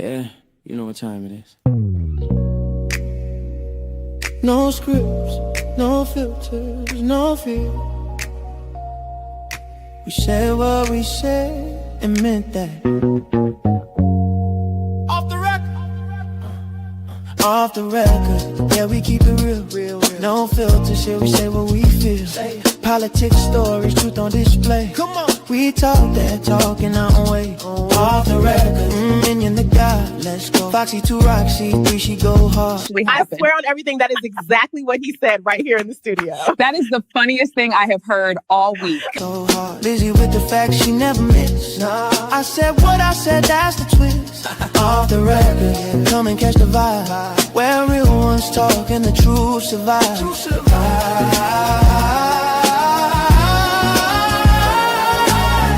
Yeah, you know what time it is. No scripts, no filters, no fear. We said what we said and meant that. Off the record. Off the record. Yeah, we keep it real, real, real. No filter shit, we say what we feel. Politics, stories, truth on display. Come on. We talk that talk in our own way. Off the record, minion the God, let's go. Foxy to Roxy, 3 she go hard. I swear on everything that is exactly what he said right here in the studio. That is the funniest thing I have heard all week. So hard, Lizzie with the facts she never missed. I said what I said, that's the twist. Off the record, come and catch the vibe. Where real ones talk and the truth survive.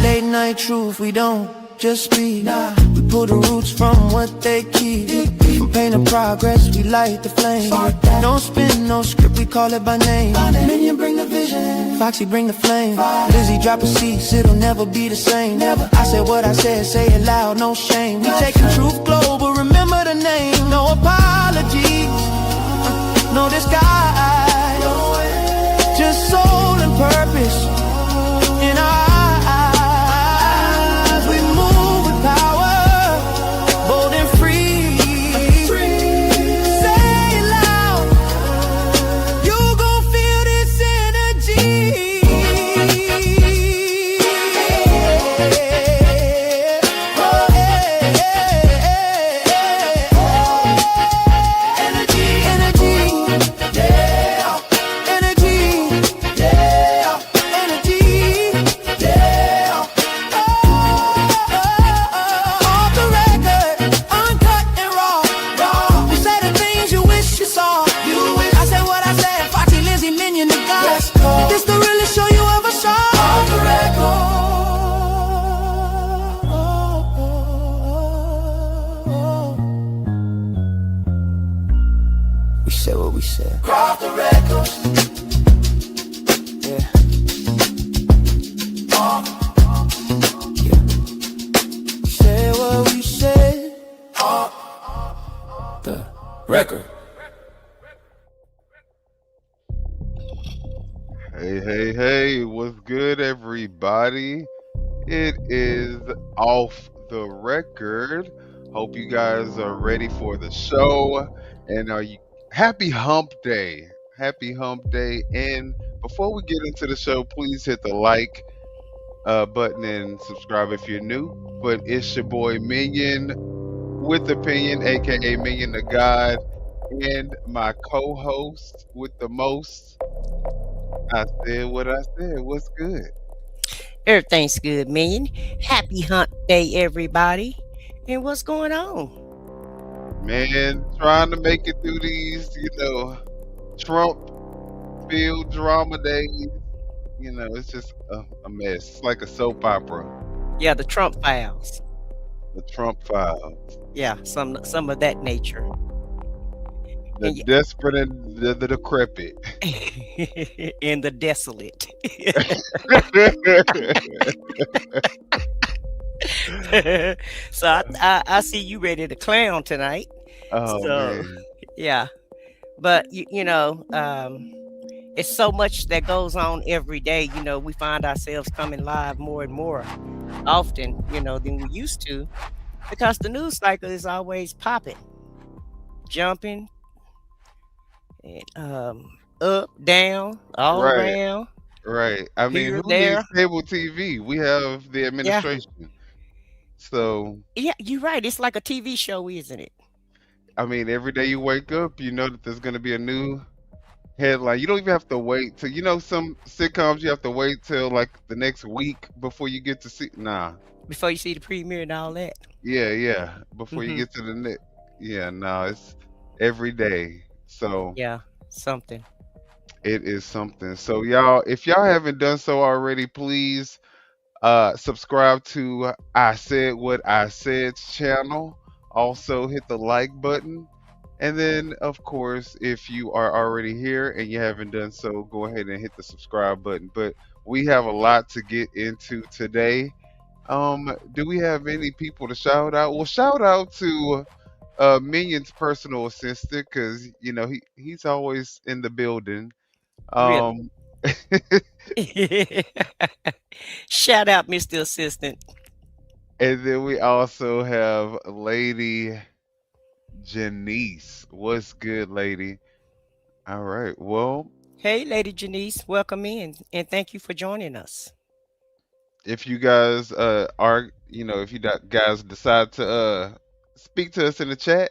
Late night truth, we don't just speak. We pull the roots from what they keep. From pain to progress, we light the flame. No spin, no script, we call it by name. Minion bring the vision, Foxy bring the flame. Lizzie drop a cease, it'll never be the same. I said what I said, say it loud, no shame. We taking truth global, remember the name. No apologies, no disguise. Just soul and purpose in our eyes. We move with power, bold and free. Say it loud, you gon' feel this energy. Energy, energy, yeah. This the realest show you ever saw. Off the record. We said what we said. Off the record. Yeah. Yeah. We said what we said. Off the record. Hey, what's good, everybody? It is Off the Record. Hope you guys are ready for the show. And are you happy hump day? Happy hump day. And before we get into the show, please hit the like button and subscribe if you're new. But it's your boy Minion with Opinion, aka Minion the God, and my co-host with the most. I said what I said. What's good? Everything's good, Minion. Happy hump day, everybody. And what's going on? Man, trying to make it through these, Trump-filled drama days. It's just a mess. It's like a soap opera. Yeah, the Trump files. The Trump files. Yeah, some of that nature. The desperate and the decrepit. And the desolate. So I see you ready to clown tonight. Oh, so, man. Yeah. But, it's so much that goes on every day. We find ourselves coming live more and more often, than we used to. Because the news cycle is always popping, jumping, and up, down, all around. Right. I mean, who needs cable TV? We have the administration. Yeah. So yeah, you're right. It's like a TV show, isn't it? I mean, every day you wake up, you know that there's going to be a new headline. You don't even have to wait till, some sitcoms you have to wait till like the next week before you get to see. Nah. Before you see the premiere and all that. Yeah. Before you get to the next. Yeah, no, it's every day. So yeah, something. It is something. So y'all, if y'all haven't done so already, please subscribe to I Said What I Said's channel. Also hit the like button. And then, of course, if you are already here and you haven't done so, go ahead and hit the subscribe button. But we have a lot to get into today. Do we have any people to shout out? Well, shout out to Minion's personal assistant because he's always in the building. Really. Um, Shout out, Mr. Assistant. and then we also have Lady Janice. What's good, lady? All right. Well, Hey, Lady Janice, welcome in and thank you for joining us. if you guys if guys decide to speak to us in the chat,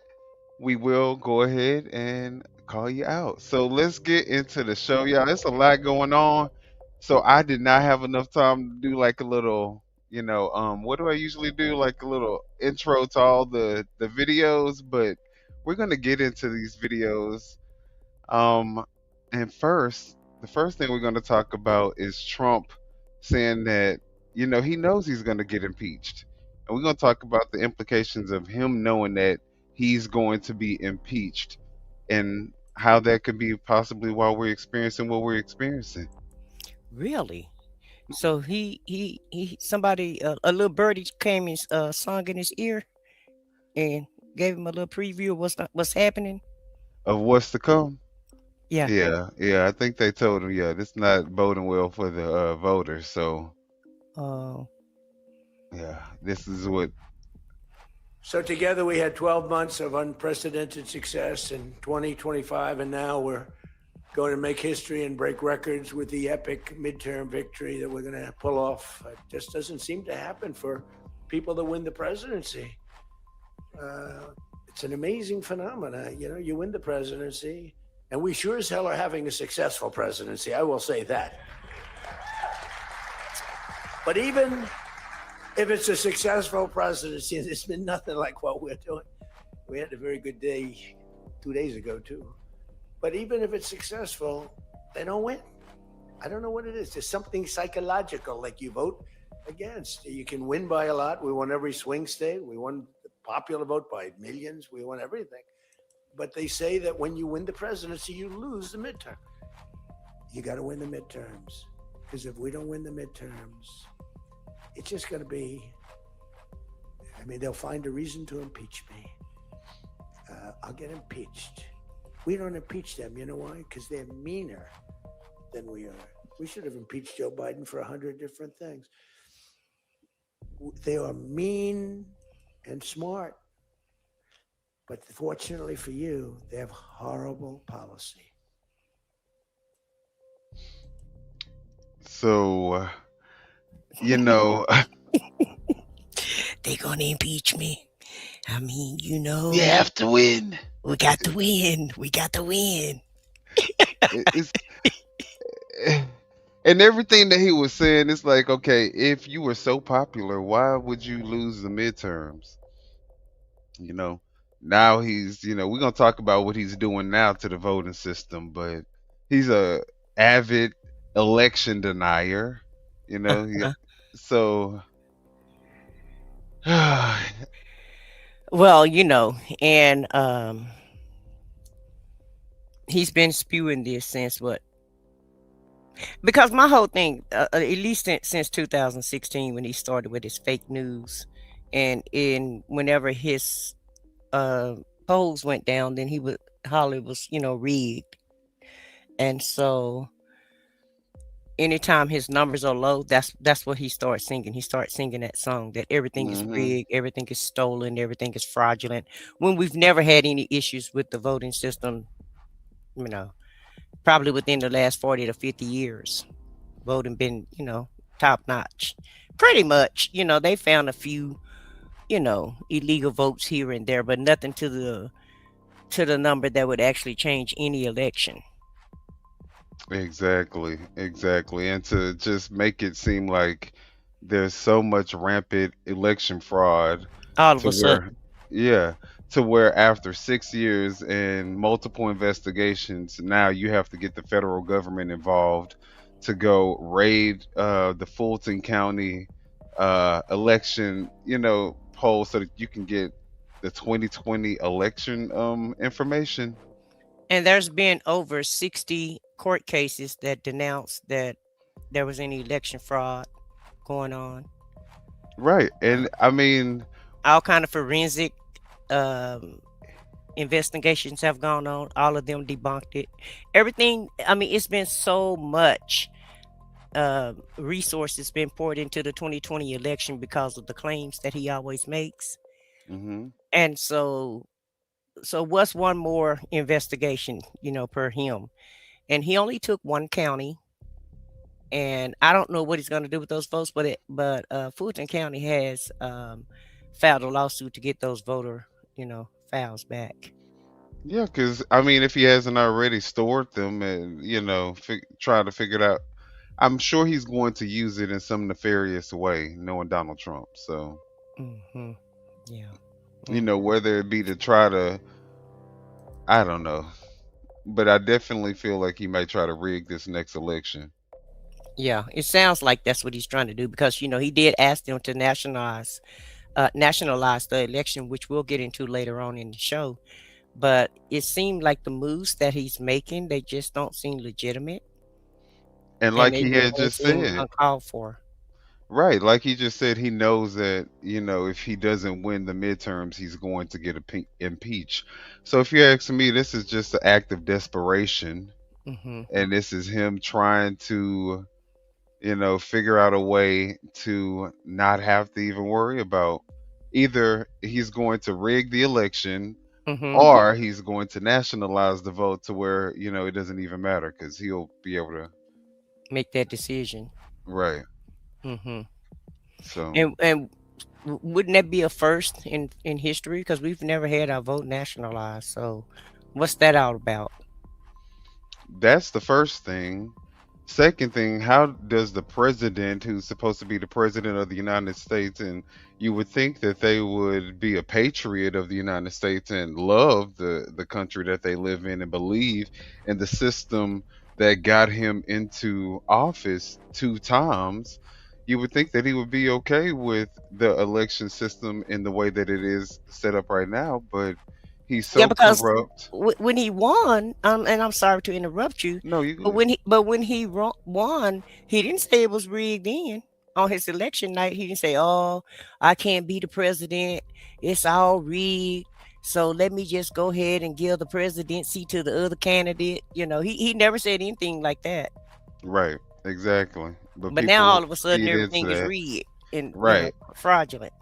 we will go ahead and call you out. So let's get into the show, y'all. There's a lot going on. So I did not have enough time to do like a little, what do I usually do? Like a little intro to all the videos, but we're gonna get into these videos. Um, and the first thing we're gonna talk about is Trump saying that, he knows he's gonna get impeached. And we're gonna talk about the implications of him knowing that he's going to be impeached and how that could be possibly why we're experiencing what we're experiencing. Really? So somebody, a little birdie came and sung in his ear and gave him a little preview of what's happening. Of what's to come. Yeah. Yeah, I think they told him, yeah, this not boding well for the voters. So Uh, yeah, this is what. So together we had 12 months of unprecedented success in 2025, and now we're going to make history and break records with the epic midterm victory that we're going to pull off. It just doesn't seem to happen for people that win the presidency. It's an amazing phenomena. You win the presidency, and we sure as hell are having a successful presidency. I will say that. But even if it's a successful presidency, it's been nothing like what we're doing. We had a very good day 2 days ago, too. But even if it's successful, they don't win. I don't know what it is. There's something psychological, like you vote against. You can win by a lot. We won every swing state. We won the popular vote by millions. We won everything. But they say that when you win the presidency, you lose the midterm. You got to win the midterms. Because if we don't win the midterms, it's just going to be, they'll find a reason to impeach me. I'll get impeached. We don't impeach them. You know why? Because they're meaner than we are. We should have impeached Joe Biden for 100 different things. They are mean and smart. But fortunately for you, they have horrible policy. So, they gonna impeach me. you have to win. We got to win. We got to win. It's and everything that he was saying, it's like, okay, if you were so popular, why would you lose the midterms? Now we're gonna talk about what he's doing now to the voting system, but he's a avid election denier. So Well, and he's been spewing this since what? Because my whole thing, at least since 2016, when he started with his fake news, and whenever his polls went down, then he would holler it was rigged, and so anytime his numbers are low, that's what he starts singing. He starts singing that song that everything is rigged, everything is stolen, everything is fraudulent. When we've never had any issues with the voting system, probably within the last 40 to 50 years, voting been top notch. Pretty much, they found a few, illegal votes here and there, but nothing to the number that would actually change any election. Exactly. And to just make it seem like there's so much rampant election fraud All of to a sudden. to where after 6 years and multiple investigations, now you have to get the federal government involved to go raid the Fulton County election, poll so that you can get the 2020 election information. And there's been over 60 court cases that denounced that there was any election fraud going on. Right. And I mean, All kind of forensic um, investigations have gone on. All of them debunked it. Everything. I mean, it's been so much resources been poured into the 2020 election because of the claims that he always makes. mhm. And so what's one more investigation, per him? And he only took one county, and I don't know what he's going to do with those votes, but Fulton County has filed a lawsuit to get those voter, files back. Yeah, because I mean, if he hasn't already stored them and try to figure it out, I'm sure he's going to use it in some nefarious way, knowing Donald Trump. So Hmm. Yeah. Mm. whether it be to try to, I don't know, but I definitely feel like he might try to rig this next election. Yeah, it sounds like that's what he's trying to do because he did ask them to nationalize the election, which we'll get into later on in the show. But it seemed like the moves that he's making, they just don't seem legitimate, And and like they he had they just seem said, uncalled for. right, like he just said, he knows that if he doesn't win the midterms, he's going to get impeached. So if you ask me, this is just an act of desperation, Hmm. and this is him trying to figure out a way to not have to even worry about either he's going to rig the election Hmm. or he's going to nationalize the vote to where it doesn't even matter because he'll be able to. Make that decision. Right. Hmm. So And wouldn't that be a first in history? Because we've never had our vote nationalized. So, what's that all about? that's the first thing. Second thing, how does the president, who's supposed to be the president of the United States, and you would think that they would be a patriot of the United States and love the country that they live in and believe in the system that got him into office two times, you would think that he would be okay with the election system in the way that it is set up right now, but he's Yeah, so because corrupt. when he won, and I'm sorry to interrupt you, No, you but good. when he won, he didn't say it was rigged in on his election night. He didn't say, "Oh, I can't be the president. It's all rigged. So let me just go ahead and give the presidency to the other candidate." He never said anything like that. Right, exactly. But But now all people of a sudden feed into everything is that. rigged and Right, fraudulent.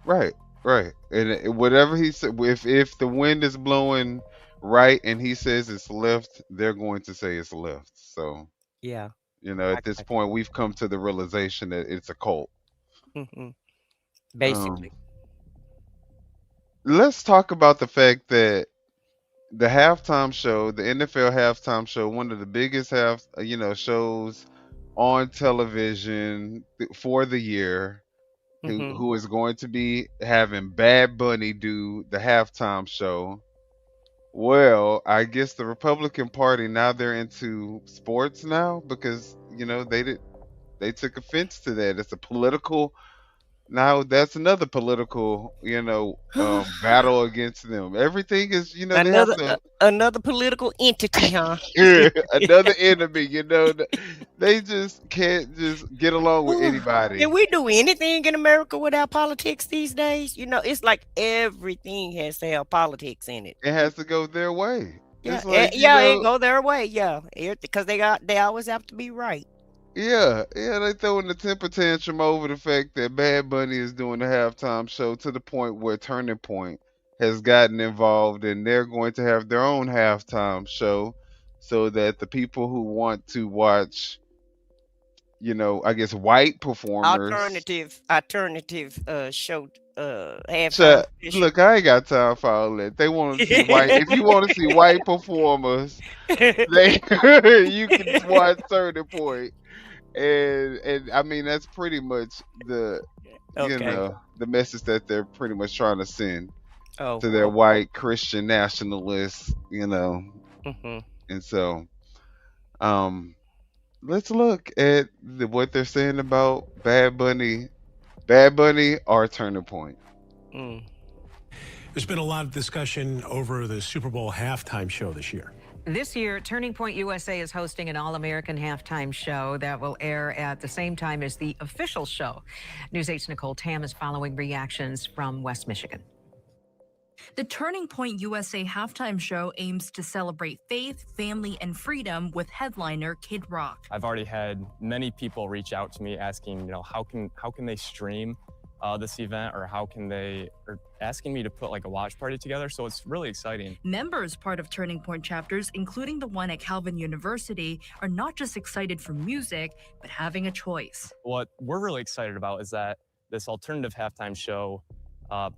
right, right. And whatever he said, if the wind is blowing right and he says it's left, they're going to say it's left. So Yeah, I at this got point, we've come to the realization that it's a cult. you. Hmm. Um, Basically. let's talk about the fact that the halftime show, the NFL halftime show, one of the biggest shows on television for the year, who Hmm. who is going to be having Bad Bunny do the halftime show. Well, I guess the Republican Party now they're into sports now because they took offense to that. It's a political now that's another political battle against them. Everything is they have to Another political entity, huh? another enemy. They just can't just get along with Can anybody. we do anything in America without politics these days? It's like everything has to have politics in it. It has to go their way. Yeah, It's like yeah, it go their way. Yeah, because they always have to be right. yeah, yeah, they throwing the temper tantrum over the fact that Bad Bunny is doing the halftime show to the point where Turning Point has gotten involved and they're going to have their own halftime show so that the people who want to watch, I guess white performers. Alternative show halftime Ch- special. Look, I ain't got time for all that. They want to see white. If you want to see white performers, they you can watch Turning Point. And I mean that's pretty much Okay. the message that they're pretty much trying to send Oh, to their okay. white Christian nationalists, Hmm. and so um let's look at what they're saying about Bad Bunny or Turning Point. Mm. There's been a lot of discussion over the Super Bowl halftime show this year. This year, Turning Point USA is hosting an all-American halftime show that will air at the same time as the official show. News 8's Nicole Tam is following reactions from West Michigan. The Turning Point USA halftime show aims to celebrate faith, family, and freedom with headliner Kid Rock. I've already had many people reach out to me asking, how can they stream this event, or or asking me to put like a watch party together. So it's really exciting. Members part of Turning Point chapters, including the one at Calvin University, are not just excited for music, but having a choice. What we're really excited about is that this alternative halftime show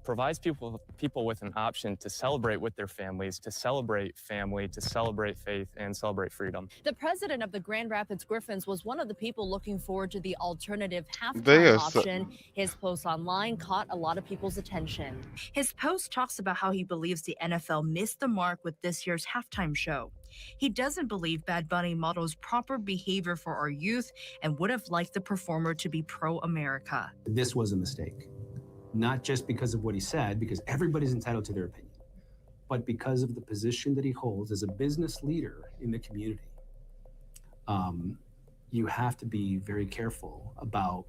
provides people with an option to celebrate with their families, to celebrate family, to celebrate faith, and celebrate freedom. The president of the Grand Rapids Griffins was one of the people looking forward to the alternative They halftime are so- option. His post online caught a lot of people's attention. His post talks about how he believes the NFL missed the mark with this year's halftime show. He doesn't believe Bad Bunny models proper behavior for our youth and would have liked the performer to be pro-America. This was a mistake. Not just because of what he said, because everybody's entitled to their opinion, but because of the position that he holds as a business leader in the community. You have to be very careful about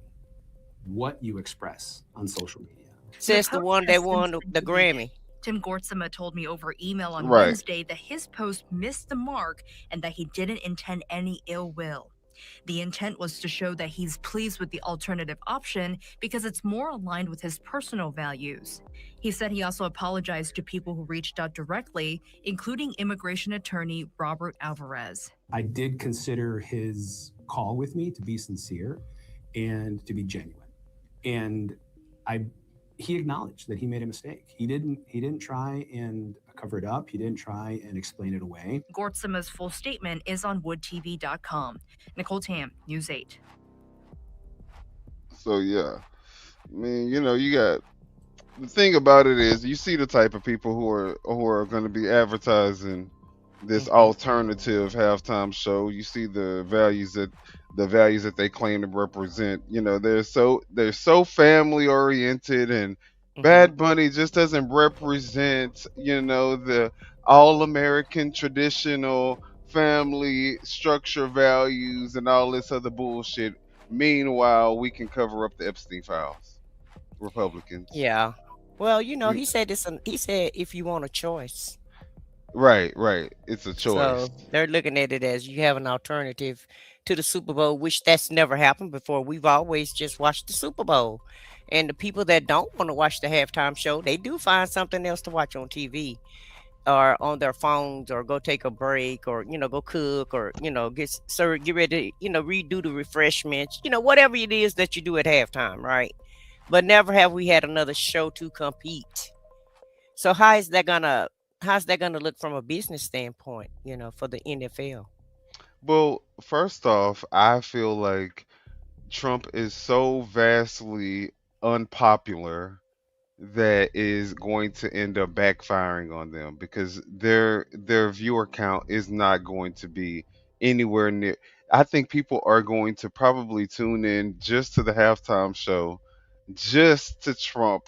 what you express on social media. Says the one that won the Grammy. Tim Gortsema told me over email on Right. Wednesday that his post missed the mark and that he didn't intend any ill will. The intent was to show that he's pleased with the alternative option because it's more aligned with his personal values. He said he also apologized to people who reached out directly, including immigration attorney Robert Alvarez. I did consider his call with me to be sincere and to be genuine. And he acknowledged that he made a mistake. He didn't try and cover it up. He didn't try and explain it away. Gortsema's full statement is on woodtv.com. Nicole Tam, News 8. So yeah, I mean, you got the thing about it is you see the type of people who are going to be advertising this alternative halftime show. You see the values that they claim to represent. They're so family oriented, and Bad Bunny just doesn't represent the all American traditional family structure values and all this other bullshit. Meanwhile, we can cover up the Epstein files. Republicans. Yeah. Well, he said he said if you want a choice. Right. It's a choice. So they're looking at it as you have an alternative to the Super Bowl, which that's never happened before. We've always just watched the Super Bowl. And the people that don't want to watch the halftime show, they do find something else to watch on TV or on their phones, or go take a break, or, go cook, or, get ready to, redo the refreshments, whatever it is that you do at halftime, right? But never have we had another show to compete. So how's that gonna look from a business standpoint, for the NFL? Well, first off, I feel like Trump is so vastly unpopular that is going to end up backfiring on them, because their viewer count is not going to be anywhere near. I think people are going to probably tune in just to the halftime show, just to trump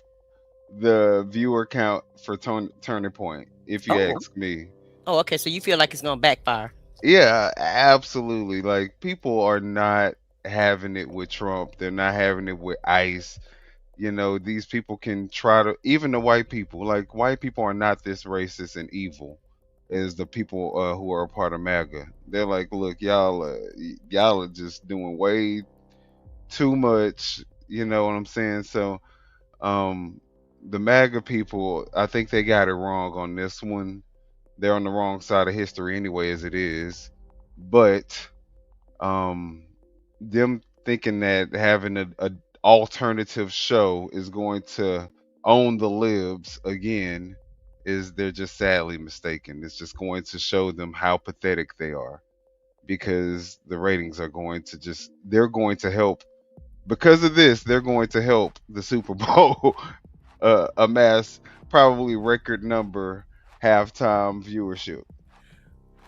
the viewer count for Turning Point, if you ask me. Oh, okay. So you feel like it's gonna backfire? Yeah, absolutely. Like, people are not having it with Trump. They're not having it with ICE. These people can try to, even the white people, like, white people are not this racist and evil as the people who are a part of MAGA. They're like, look, y'all are just doing way too much. You know what I'm saying? So, the MAGA people, I think they got it wrong on this one. They're on the wrong side of history anyway, as it is. But them thinking that having a alternative show is going to own the libs again, they're just sadly mistaken. It's just going to show them how pathetic they are, because the ratings are they're going to help. Because of this, they're going to help the Super Bowl amass probably record number halftime viewership.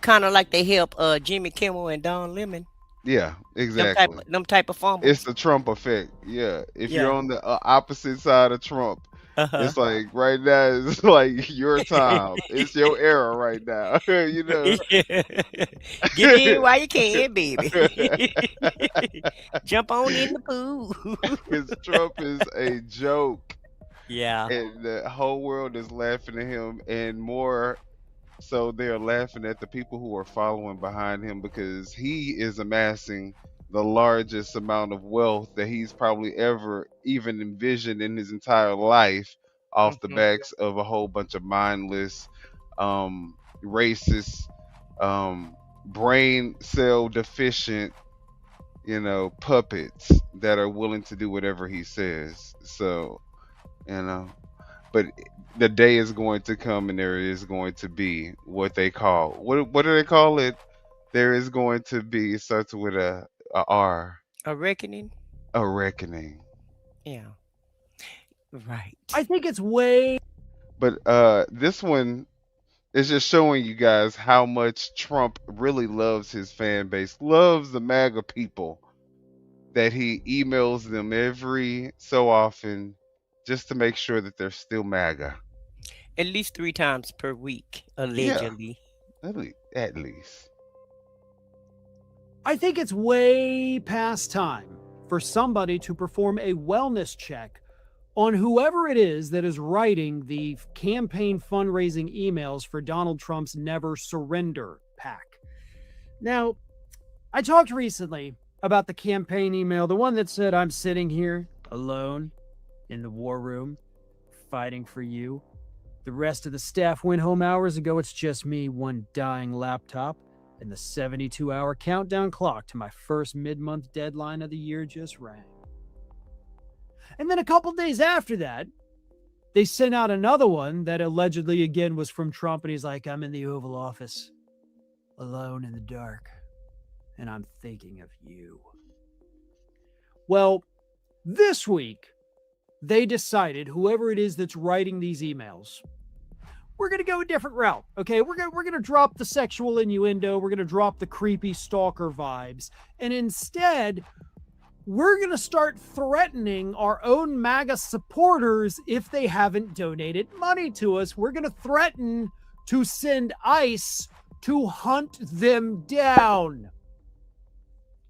Kind of like they help Jimmy Kimmel and Don Lemon. Yeah, exactly. Them type of fumbles. It's the Trump effect. Yeah, if you're on the opposite side of Trump, Uh-huh. It's like right now it's like your time. It's your era right now. You know. Get in while you can, baby. Jump on in the pool. Because Trump is a joke, Yeah. and the whole world is laughing at him, and more so they're laughing at the people who are following behind him because he is amassing the largest amount of wealth that he's probably ever even envisioned in his entire life off the Mhm. backs of a whole bunch of mindless, racist, brain cell deficient, puppets that are willing to do whatever he says. So, you know, but the day is going to come and there is going to be what they call what do they call it? There is going to be, it starts with a R, A reckoning? a reckoning. Yeah. Right. I think it's way. But this one is just showing you guys how much Trump really loves his fan base, loves the MAGA people, that he emails them every so often just to make sure that they're still MAGA. At least 3 times per week, Yeah, allegedly. at least. I think it's way past time for somebody to perform a wellness check on whoever it is that is writing the campaign fundraising emails for Donald Trump's Never Surrender PAC. Now, I talked recently about the campaign email, the one that said, "I'm sitting here alone in the war room fighting for you. The rest of the staff went home hours ago. It's just me, one dying laptop, and the 72-hour countdown clock to my first mid-month deadline of the year just rang." And then a couple days after that, they sent out another one that allegedly again was from Trump, and he's like, "I'm in the Oval Office, alone in the dark, and I'm thinking of you." Well, this week, they decided, whoever it is that's writing these emails, we're going to go a different route. Okay, we're going to drop the sexual innuendo, we're going to drop the creepy stalker vibes, and instead we're going to start threatening our own MAGA supporters if they haven't donated money to us. We're going to threaten to send ICE to hunt them down.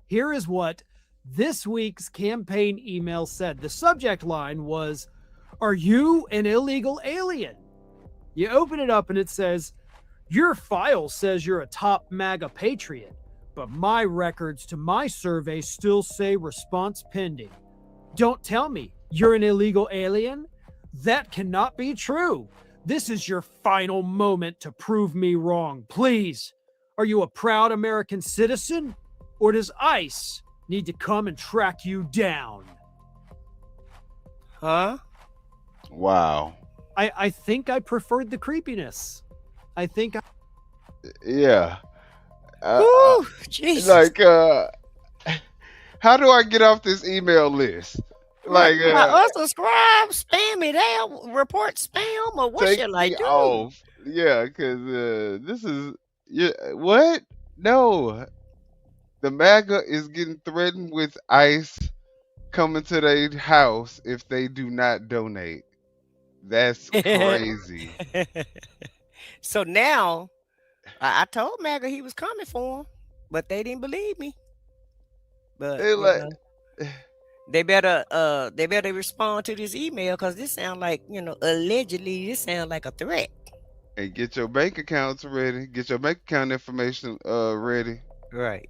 Here is what this week's campaign email said. The subject line was, "Are you an illegal alien?" You open it up and it says, "Your file says you're a top MAGA patriot, but my records to my survey still say response pending. Don't tell me you're an illegal alien. That cannot be true. This is your final moment to prove me wrong. Please, are you a proud American citizen, or does ICE need to come and track you down?" Huh? Wow. I think I preferred the creepiness. I think Yeah. Woo! Jesus. Like, how do I get off this email list? Like, unsubscribe, spam me there, report spam, or what take should I me do? off. Yeah, because this is, what? No. The MAGA is getting threatened with ICE coming to their house if they do not donate. That's crazy. So now, I told MAGA he was coming for him, but they didn't believe me. But They like, they better respond to this email, because this sounds like, allegedly, this sounds like a threat. and get your bank accounts ready. Get your bank account information ready. Right.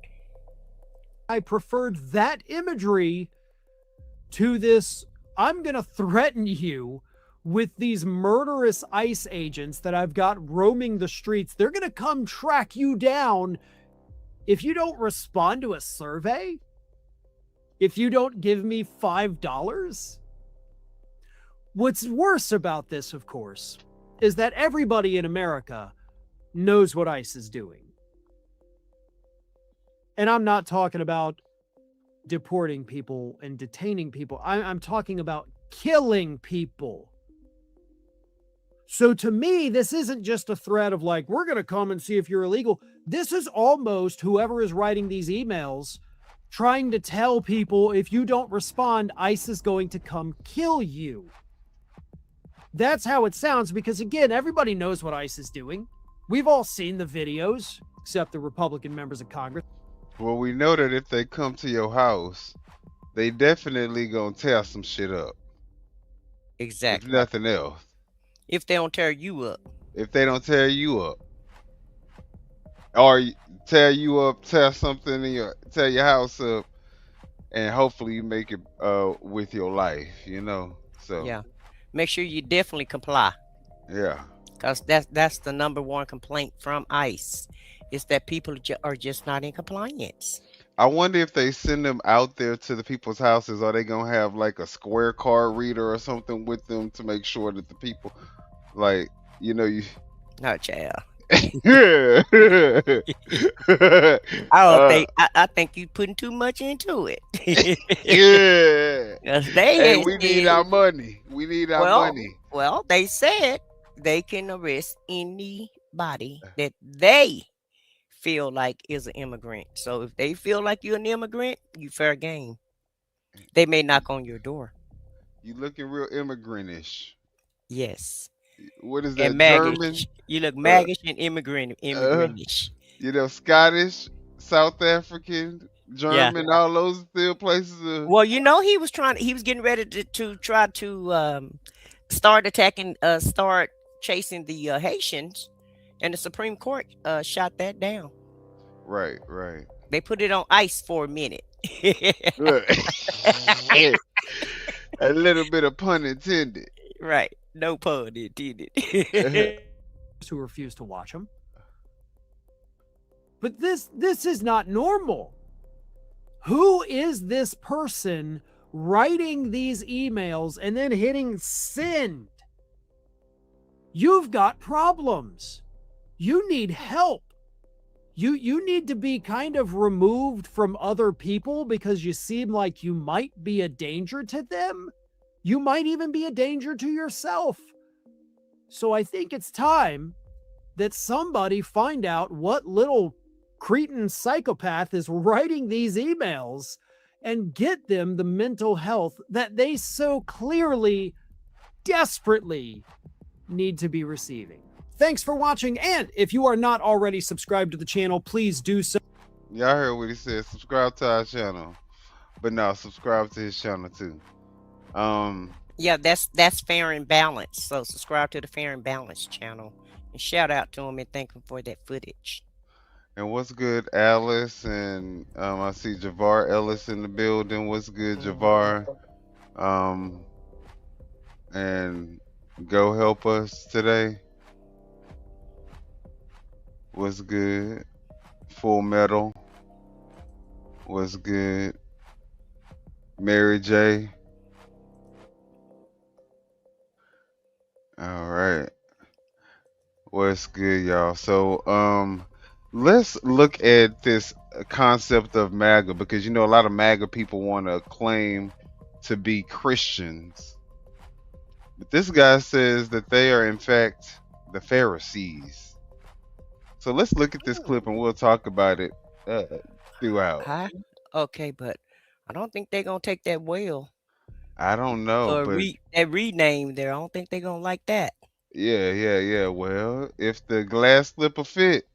I preferred that imagery to this, "I'm going to threaten you with these murderous ICE agents that I've got roaming the streets. They're going to come track you down if you don't respond to a survey, if you don't give me $5. What's worse about this, of course, is that everybody in America knows what ICE is doing. And I'm not talking about deporting people and detaining people. I'm talking about killing people. So to me, this isn't just a threat of like, we're going to come and see if you're illegal. This is almost whoever is writing these emails trying to tell people, if you don't respond, ICE is going to come kill you. That's how it sounds because, again, everybody knows what ICE is doing. We've all seen the videos, except the Republican members of Congress. Well, we know that if they come to your house, they definitely gonna tear some shit up. If Exactly. nothing else. If they don't tear you up. If they don't tear you up. Or tear you up, tear something tear your house up, and hopefully you make it with your life, you know. So Yeah. Make sure you definitely comply. yeah. Because that's the number one complaint from ICE, is that people are just not in compliance. I wonder if they send them out there to the people's houses, are they gonna have like a square card reader or something with them to make sure that the people, like, you know, you. No, child. Yeah. I think you putting too much into it. Yeah. 'Cause they Hey, ain't we need said- our money. We need our money. Well, they said they can arrest anybody that they feel like is an immigrant. So if they feel like you're an immigrant, you fair game. They may knock on your door. You looking real immigrant-ish. Yes. What is that, And German? maggish. You look maggish and immigrant-ish. You know, Scottish, South African, German, all those still places. Well, you know, he was getting ready to try to start chasing the Haitians, and the Supreme Court shot that down. Right. They put it on ice for a minute. A little bit of pun intended. Right. No pun intended. Who refuse to watch them. But this is not normal. Who is this person writing these emails and then hitting send? You've got problems. You need help. You need to be kind of removed from other people because you seem like you might be a danger to them. You might even be a danger to yourself. So I think it's time that somebody find out what little cretin psychopath is writing these emails and get them the mental health that they so clearly, desperately need to be receiving. Thanks for watching, and if you are not already subscribed to the channel, please do so. Y'all heard what he said. Subscribe to our channel. But no, subscribe to his channel too. Yeah, that's Fair and Balanced. So subscribe to the Fair and Balanced channel. And shout out to him and thank him for that footage. And what's good, Alice? And I see Javar Ellis in the building. What's good, Javar? And go help us today. What's good? Full Metal. What's good? Mary J. All right. What's good, y'all? So, let's look at this concept of MAGA, because you know a lot of MAGA people want to claim to be Christians, but this guy says that they are in fact the Pharisees. So let's look at this clip and we'll talk about it throughout. Okay, but I don't think they're gonna take that well. I don't know, Or but that rename there. I don't think they're gonna like that. yeah. Well, if the glass slipper fit,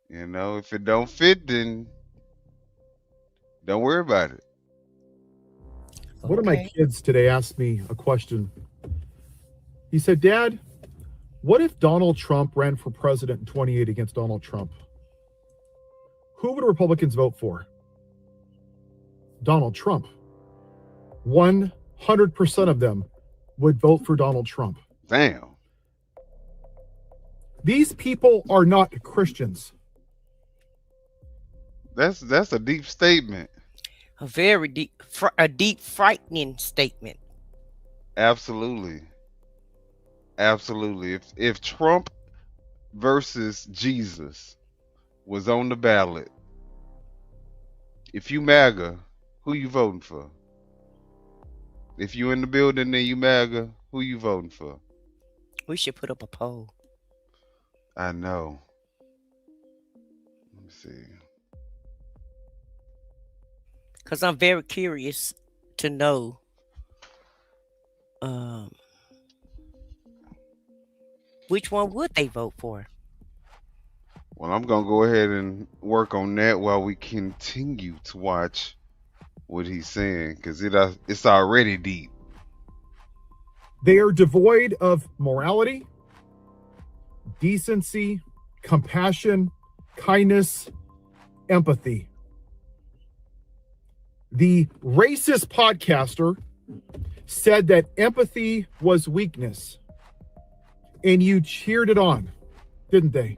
you know, if it don't fit, then don't worry about it. One of my kids today asked me a question. He said, "Dad, what if Donald Trump ran for president in 28 against Donald Trump? Who would Republicans vote for?" Donald Trump. 100% of them would vote for Donald Trump. Damn. These people are not Christians. That's a deep statement. A very deep, frightening statement. Absolutely. If Trump versus Jesus was on the ballot, if you MAGA, who you voting for? If you in the building and you MAGA, who you voting for? We should put up a poll. I know. Let me see. Because I'm very curious to know which one would they vote for? Well, I'm gonna go ahead and work on that while we continue to watch what he's saying, because it's already deep. They are devoid of morality, decency, compassion, kindness, empathy. The racist podcaster said that empathy was weakness, and you cheered it on, didn't they?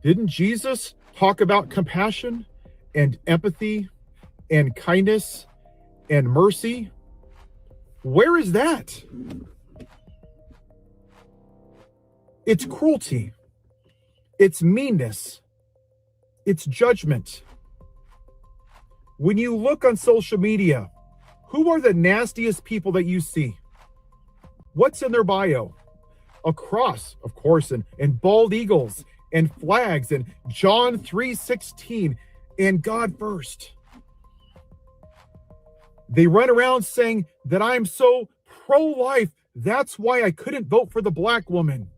Didn't Jesus talk about compassion and empathy and kindness and mercy? Where is that? It's cruelty. It's meanness. It's judgment. When you look on social media, who are the nastiest people that you see? What's in their bio? A cross, of course, and bald eagles and flags and John 3:16 and God first. They run around saying that I'm so pro-life. That's why I couldn't vote for the black woman.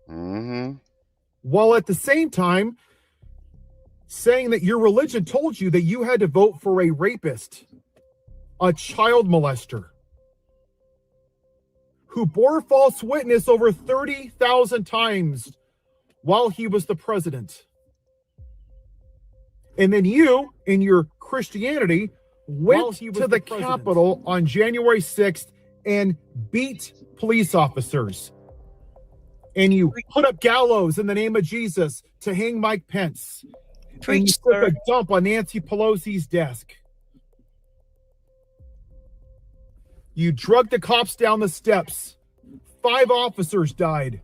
Mm-hmm. While at the same time saying that your religion told you that you had to vote for a rapist, a child molester, who bore false witness over 30,000 times while he was the president. And then you, in your Christianity, went to the Capitol on January 6th and beat police officers. And you put up gallows in the name of Jesus to hang Mike Pence. And you took a dump on Nancy Pelosi's desk. You drugged the cops down the steps. 5 officers died.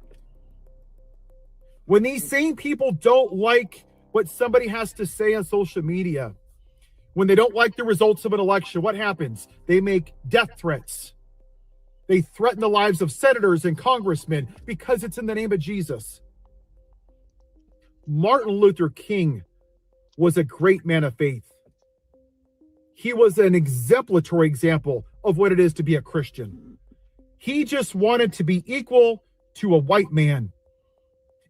When these same people don't like what somebody has to say on social media, when they don't like the results of an election, what happens? They make death threats. They threaten the lives of senators and congressmen because it's in the name of Jesus. Martin Luther King was a great man of faith. He was an exemplary example of what it is to be a Christian. He just wanted to be equal to a white man.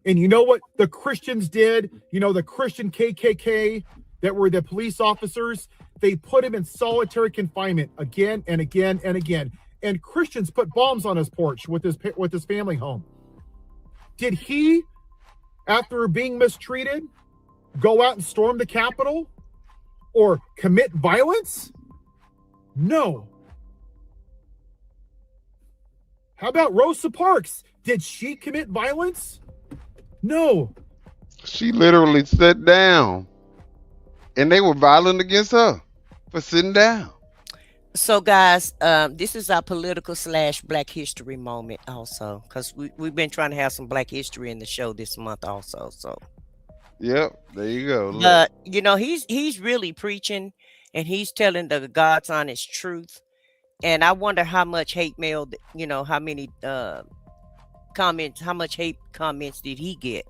And you know what the Christians did? You know, the Christian KKK that were the police officers, they put him in solitary confinement again and again and again. And Christians put bombs on his porch with his family home. Did he, after being mistreated, go out and storm the Capitol or commit violence? No. How about Rosa Parks? Did she commit violence? No. She literally sat down, and they were violent against her for sitting down. So, guys, this is our political / Black History moment also, because we've been trying to have some Black history in the show this month also. So, yep, there you go. Look. But you know, he's really preaching, and he's telling the God's honest truth. And I wonder how much hate mail, you know, how many comments, how much hate comments did he get?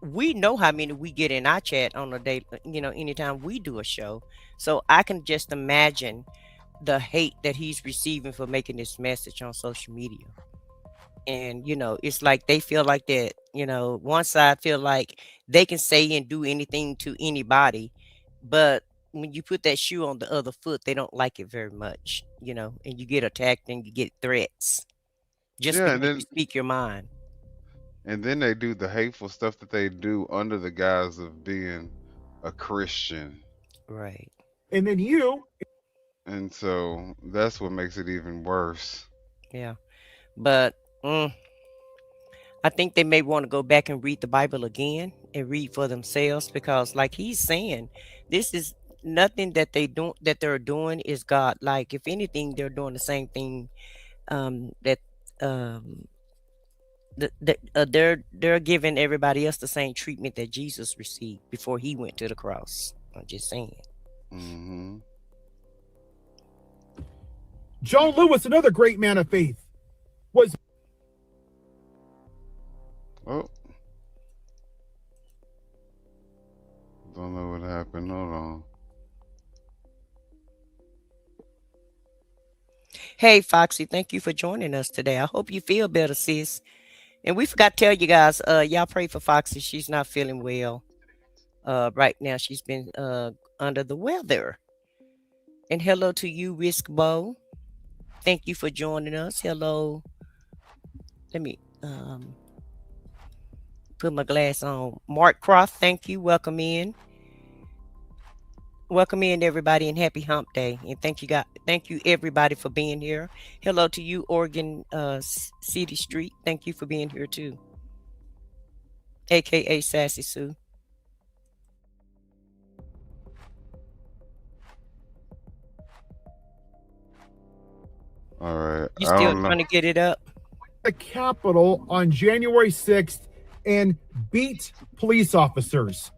We know how many we get in our chat on a day, you know, anytime we do a show. So I can just imagine the hate that he's receiving for making this message on social media. And, you know, it's like they feel like that, you know, one side feel like they can say and do anything to anybody. But when you put that shoe on the other foot, they don't like it very much, you know, and you get attacked and you get threats just because you speak your mind. And then they do the hateful stuff that they do under the guise of being a Christian. Right. And then you. And so that's what makes it even worse. Yeah. But I think they may want to go back and read the Bible again and read for themselves, because like he's saying, this is nothing that they're doing is God. Like, if anything, they're doing the same thing they're giving everybody else the same treatment that Jesus received before he went to the cross. I'm just saying. Mm-hmm. John Lewis, another great man of faith, was. Oh. Don't know what happened. Hold on. Hey, Foxy, thank you for joining us today. I hope you feel better, sis. And we forgot to tell you guys, y'all pray for Foxy. She's not feeling well. Right now, she's been under the weather. And hello to you, Risk Bow. Thank you for joining us. Hello. Let me put my glass on. Mark Croft, thank you. Welcome in. Welcome in, everybody, and happy hump day. And thank you everybody for being here. Hello to you, Oregon City Street. Thank you for being here too. AKA Sassy Sue. All right. You still trying to get it up? The Capitol on January 6th and beat police officers.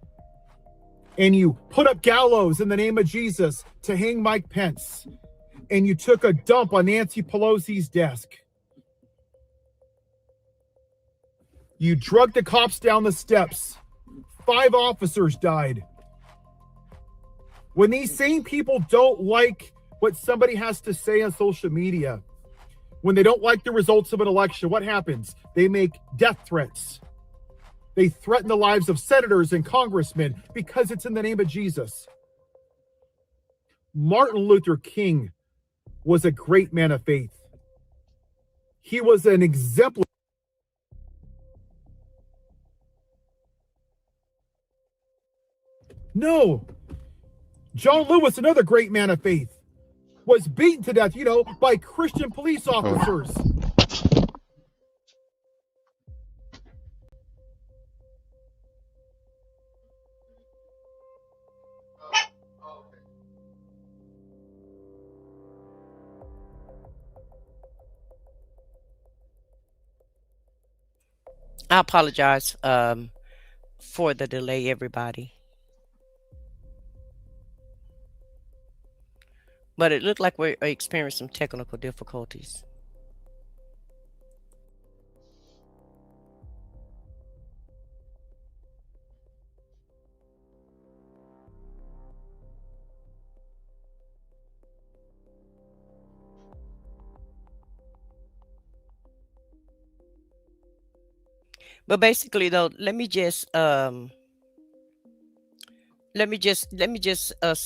And you put up gallows in the name of Jesus to hang Mike Pence. And you took a dump on Nancy Pelosi's desk. You drugged the cops down the steps. 5 officers died. When these same people don't like what somebody has to say on social media, when they don't like the results of an election, what happens? They make death threats. They threaten the lives of senators and congressmen because it's in the name of Jesus. Martin Luther King was a great man of faith. He was an exemplar. No. John Lewis, another great man of faith, was beaten to death, by Christian police officers. I apologize for the delay, everybody. But it looked like we're experiencing some technical difficulties. But basically, though, let me just say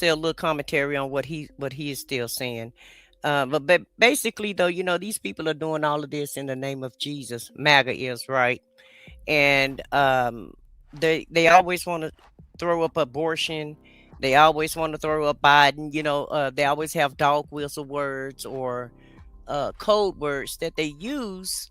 a little commentary on what he is still saying. But basically, though, these people are doing all of this in the name of Jesus. MAGA is, right, and they always want to throw up abortion. They always want to throw up Biden. They always have dog whistle words or code words that they use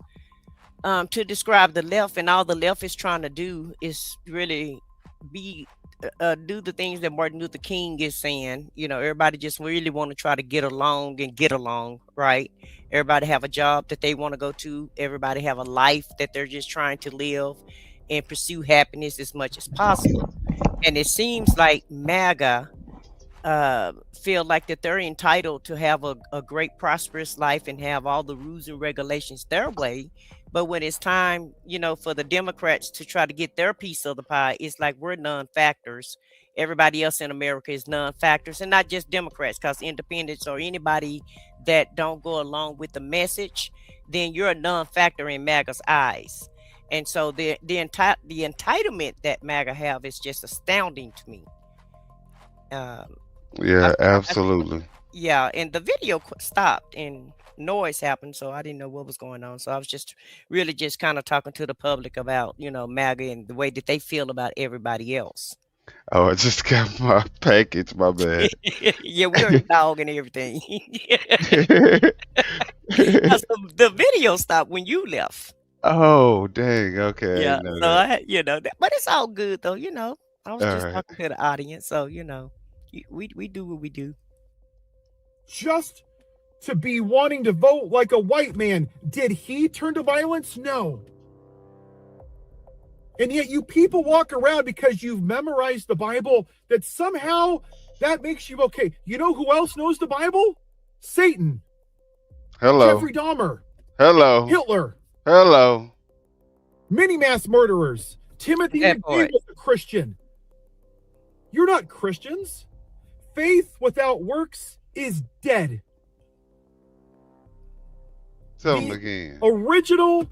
to describe the left, and all the left is trying to do is really do the things that Martin Luther King is saying. Everybody just really want to try to get along, right? Everybody have a job that they want to go to. Everybody have a life that they're just trying to live and pursue happiness as much as possible. And it seems like MAGA feel like that they're entitled to have a great prosperous life and have all the rules and regulations their way. But when it's time, for the Democrats to try to get their piece of the pie, it's like we're non-factors. Everybody else in America is non-factors, and not just Democrats, because independents or anybody that don't go along with the message, then you're a non-factor in MAGA's eyes. And so the entitlement that MAGA have is just astounding to me. Yeah, absolutely. Yeah, and the video stopped and noise happened, so I didn't know what was going on. So I was just really just kind of talking to the public about, MAGA and the way that they feel about everybody else. Oh, I just got my package. My bad. Yeah, we're a dog and everything. The video stopped when you left. Oh, dang. Okay. Yeah, No, so but it's all good though. I was just right. talking to the audience, so we do what we do. Just to be wanting to vote like a white man. Did he turn to violence? No. And yet you people walk around because you've memorized the Bible that somehow that makes you okay. You know who else knows the Bible? Satan. Hello. Jeffrey Dahmer. Hello. Hitler. Hello. Many mass murderers. Timothy McVeigh was a Christian. You're not Christians. Faith without works is dead. Tell them The again. original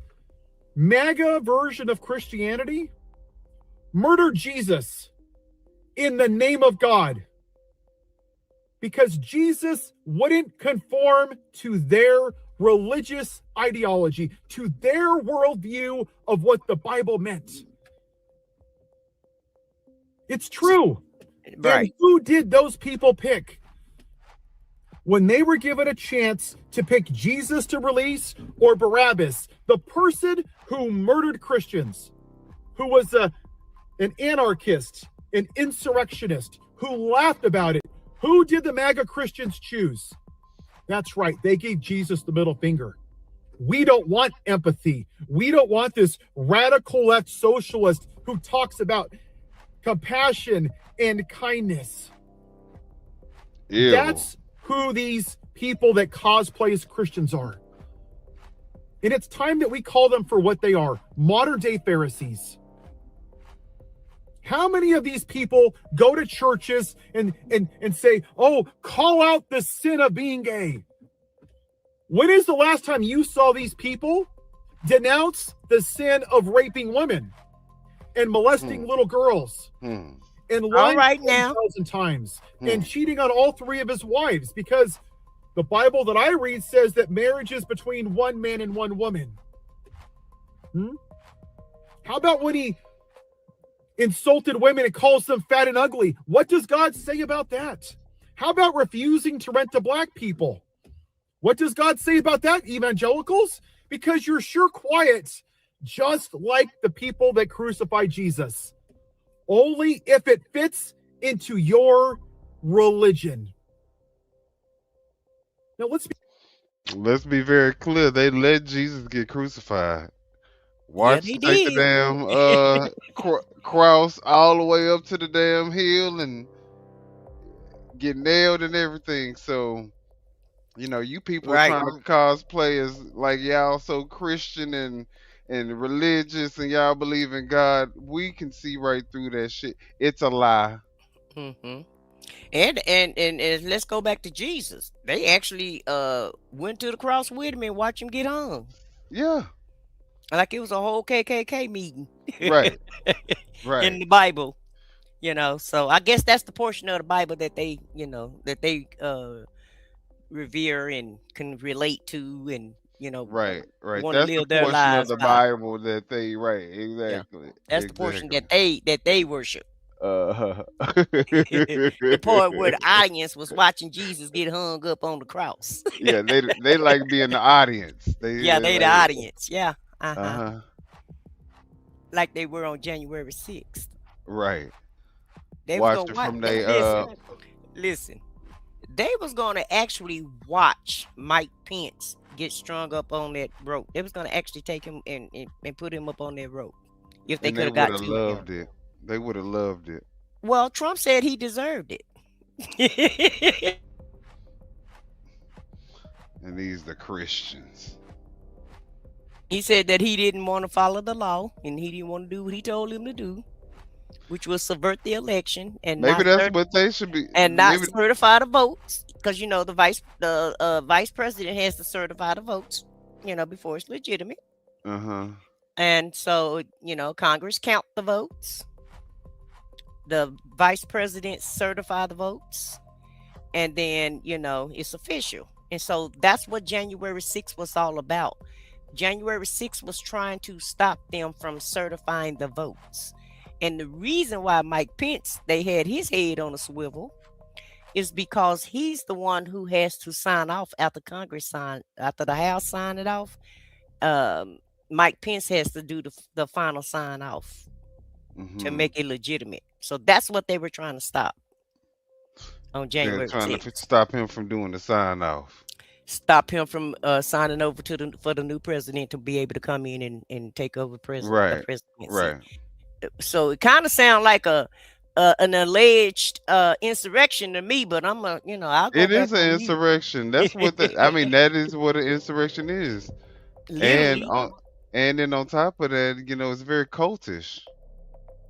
MAGA version of Christianity murdered Jesus in the name of God because Jesus wouldn't conform to their religious ideology, to their worldview of what the Bible meant. It's true. Right. And who did those people pick? When they were given a chance to pick Jesus to release or Barabbas, the person who murdered Christians, who was an anarchist, an insurrectionist, who laughed about it, who did the MAGA Christians choose? That's right, they gave Jesus the middle finger. We don't want empathy. We don't want this radical left socialist who talks about compassion and kindness. Ew. That's who these people that cosplay as Christians are. And it's time that we call them for what they are, modern day Pharisees. How many of these people go to churches and say, oh, call out the sin of being gay? When is the last time you saw these people denounce the sin of raping women and molesting little girls? And lying right now 1,000 times and cheating on all three of his wives, because the Bible that I read says that marriage is between one man and one woman. How about when he insulted women and calls them fat and ugly? What does God say about that? How about refusing to rent to black people? What does God say about that, evangelicals? Because you're sure quiet, just like the people that crucified Jesus. Only if it fits into your religion. Now let's be very clear. They let Jesus get crucified. Watch they take the did. damn cross all the way up to the damn hill and get nailed and everything. So, you know, you people Right. trying to cosplay as like y'all so Christian and religious and y'all believe in God, we can see right through that shit. It's a lie. Mm-hmm. And let's go back to Jesus. They actually went to the cross with him and watched him get hung. Yeah. Like it was a whole KKK meeting. Right. Right. In the Bible. You know, so I guess that's the portion of the Bible that they, revere and can relate to, and right. want to That's the live their portion of lives the by. Bible that they exactly. That's the portion that they worship. Uh-huh. The part where the audience was watching Jesus get hung up on the cross. Yeah, they like being the audience. They the audience. Yeah. Uh-huh. Like they were on January 6th. Right. They Watch was it gonna from watch. Listen. They was gonna actually watch Mike Pence get strung up on that rope. They was gonna actually take him and put him up on that rope if they could have got to loved him. it. They would have loved it. Well, Trump said he deserved it. And these the Christians. He said that he didn't want to follow the law and he didn't want to do what he told him to do, which was subvert the election and maybe that's what they should be, and not certify the votes, because the vice president has to certify the votes, before it's legitimate. And so Congress count the votes, the vice president certify the votes, and then it's official. And so that's what January 6th was all about. January 6th was trying to stop them from certifying the votes. And the reason why Mike Pence, they had his head on a swivel, is because he's the one who has to sign off after the House signed it off. Mike Pence has to do the final sign off to make it legitimate. So that's what they were trying to stop on January 6th. Trying to stop him from doing the sign off. Stop him from signing over for the new president to be able to come in and take over the presidency. Right. So it kind of sounds like an alleged insurrection to me, but I'll go It is back an on insurrection. That's what that is what an insurrection is. Literally. And then on top of that, it's very cultish.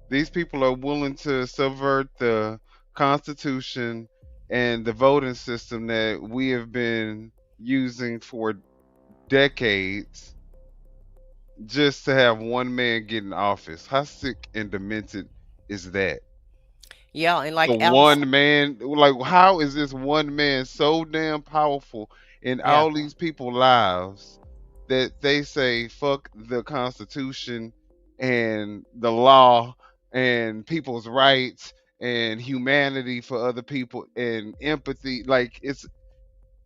These people are willing to subvert the Constitution and the voting system that we have been using for decades just to have one man get in office. How sick and demented is that? Yeah, and The like Alice, one man, like, how is this one man so damn powerful in yeah, all these people's lives that they say fuck the Constitution and the law and people's rights and humanity for other people and empathy? Like, it's,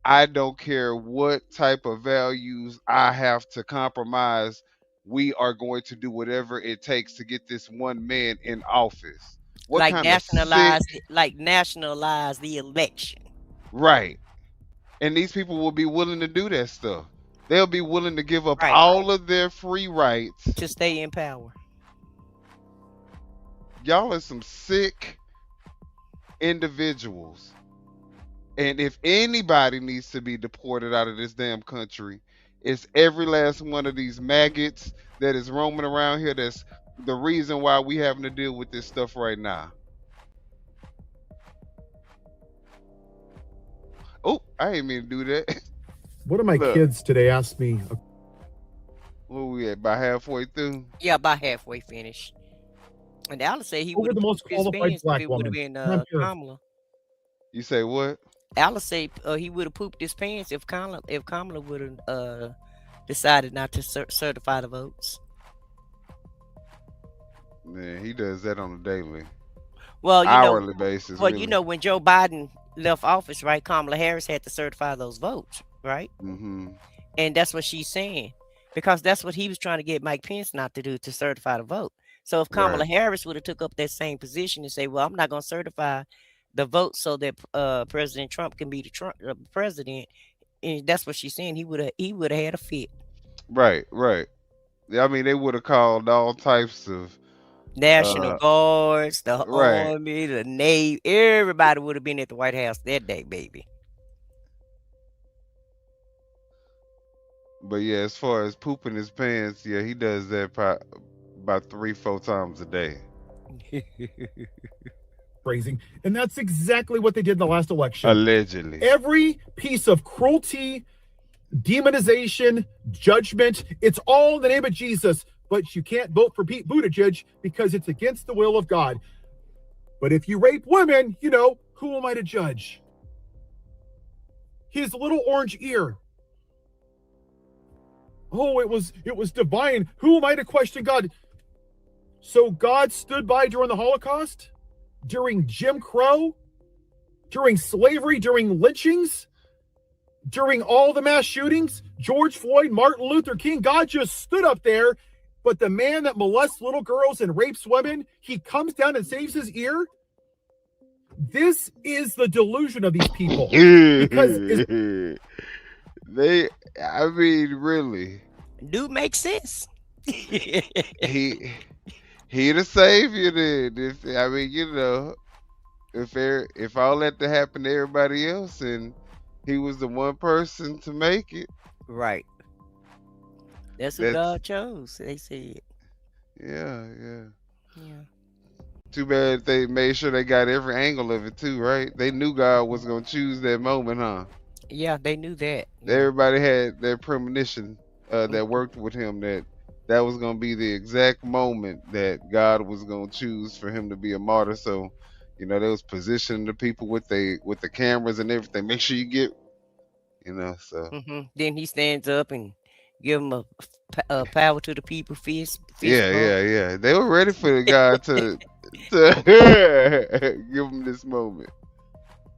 I don't care what type of values I have to compromise. We are going to do whatever it takes to get this one man in office. What like kind of sick, nationalize the election. right? And these people will be willing to do that stuff. They'll be willing to give up Right. all of their free rights To stay in power. Y'all are some sick individuals. And if anybody needs to be deported out of this damn country, it's every last one of these maggots that is roaming around here. That's the reason why we having to deal with this stuff right now. Oh, I ain't mean to do that. One of my Look. kids today asked me, Where we at? About halfway through? Yeah, about halfway finished. And Alice said he Who were would the have most pooped his qualified pants if black it would have woman? been I'm curious. Kamala. You say what? Alice said he would have pooped his pants if Kamala would have decided not to certify the votes. Man, he does that on a daily, Well, hourly basis. Well, really. when Joe Biden left office, right, Kamala Harris had to certify those votes, right? Mm-hmm. And that's what she's saying, because that's what he was trying to get Mike Pence not to do, to certify the vote. So if Kamala Right. Harris would have took up that same position and say, well, I'm not going to certify the vote so that President Trump can be the president, and that's what she's saying, he would have had a fit. Right. I mean, they would have called all types of National Guards, the right. Army, the Navy, everybody would have been at the White House that day, baby. But yeah, as far as pooping his pants, yeah, he does that about 3-4 times a day. phrasing, and that's exactly what they did in the last election. Allegedly. Every piece of cruelty, demonization, judgment, it's all in the name of Jesus, but you can't vote for Pete Buttigieg because it's against the will of God. But if you rape women, who am I to judge? His little orange ear. Oh, it was divine. Who am I to question God? So God stood by during the Holocaust, during Jim Crow, during slavery, during lynchings, during all the mass shootings, George Floyd, Martin Luther King. God just stood up there. But the man that molests little girls and rapes women, he comes down and saves his ear. This is the delusion of these people. Because I mean, really. Do make sense. he the savior then. I mean, if all that to happen to everybody else and he was the one person to make it. Right. That's who God chose, they said. Yeah. Too bad they made sure they got every angle of it too, right? They knew God was gonna choose that moment, huh? Yeah, they knew that. Everybody had their premonition that worked with him that was gonna be the exact moment that God was gonna choose for him to be a martyr. So, they was positioning the people with the cameras and everything. Make sure you get, so. Mm-hmm. Then he stands up and give him a power to the people fist Yeah. They were ready for the God to give them this moment.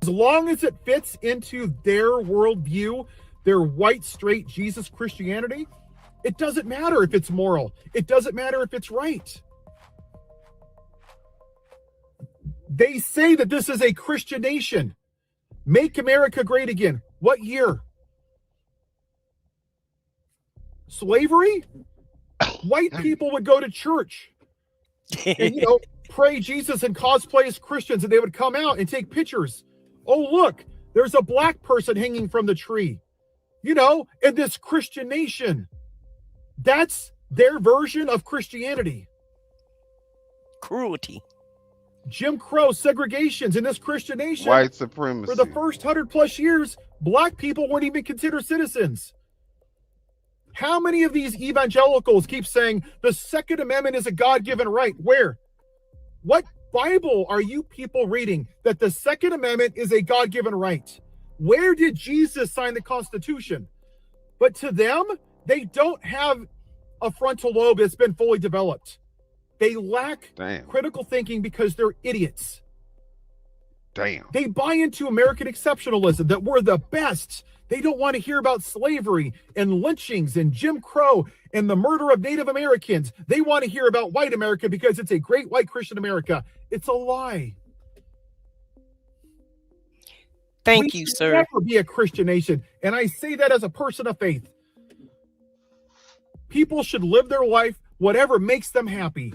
As long as it fits into their worldview, their white, straight Jesus Christianity, it doesn't matter if it's moral. It doesn't matter if it's right. They say that this is a Christian nation. Make America great again. What year? Slavery? White people would go to church and, pray Jesus and cosplay as Christians, and they would come out and take pictures. Oh, look, there's a black person hanging from the tree, in this Christian nation. That's their version of Christianity. Cruelty. Jim Crow, segregations in this Christian nation. White supremacy. For the first 100+ years, black people weren't even considered citizens. How many of these evangelicals keep saying the Second Amendment is a God-given right? Where? What Bible are you people reading that the Second Amendment is a God-given right? Where did Jesus sign the Constitution? But to them, they don't have a frontal lobe that's been fully developed. They lack critical thinking because they're idiots. Damn. They buy into American exceptionalism, that we're the best. They don't want to hear about slavery and lynchings and Jim Crow and the murder of Native Americans. They want to hear about white America because it's a great white Christian America. It's a lie. Thank you, sir. Never be a Christian nation. And I say that as a person of faith. People should live their life whatever makes them happy.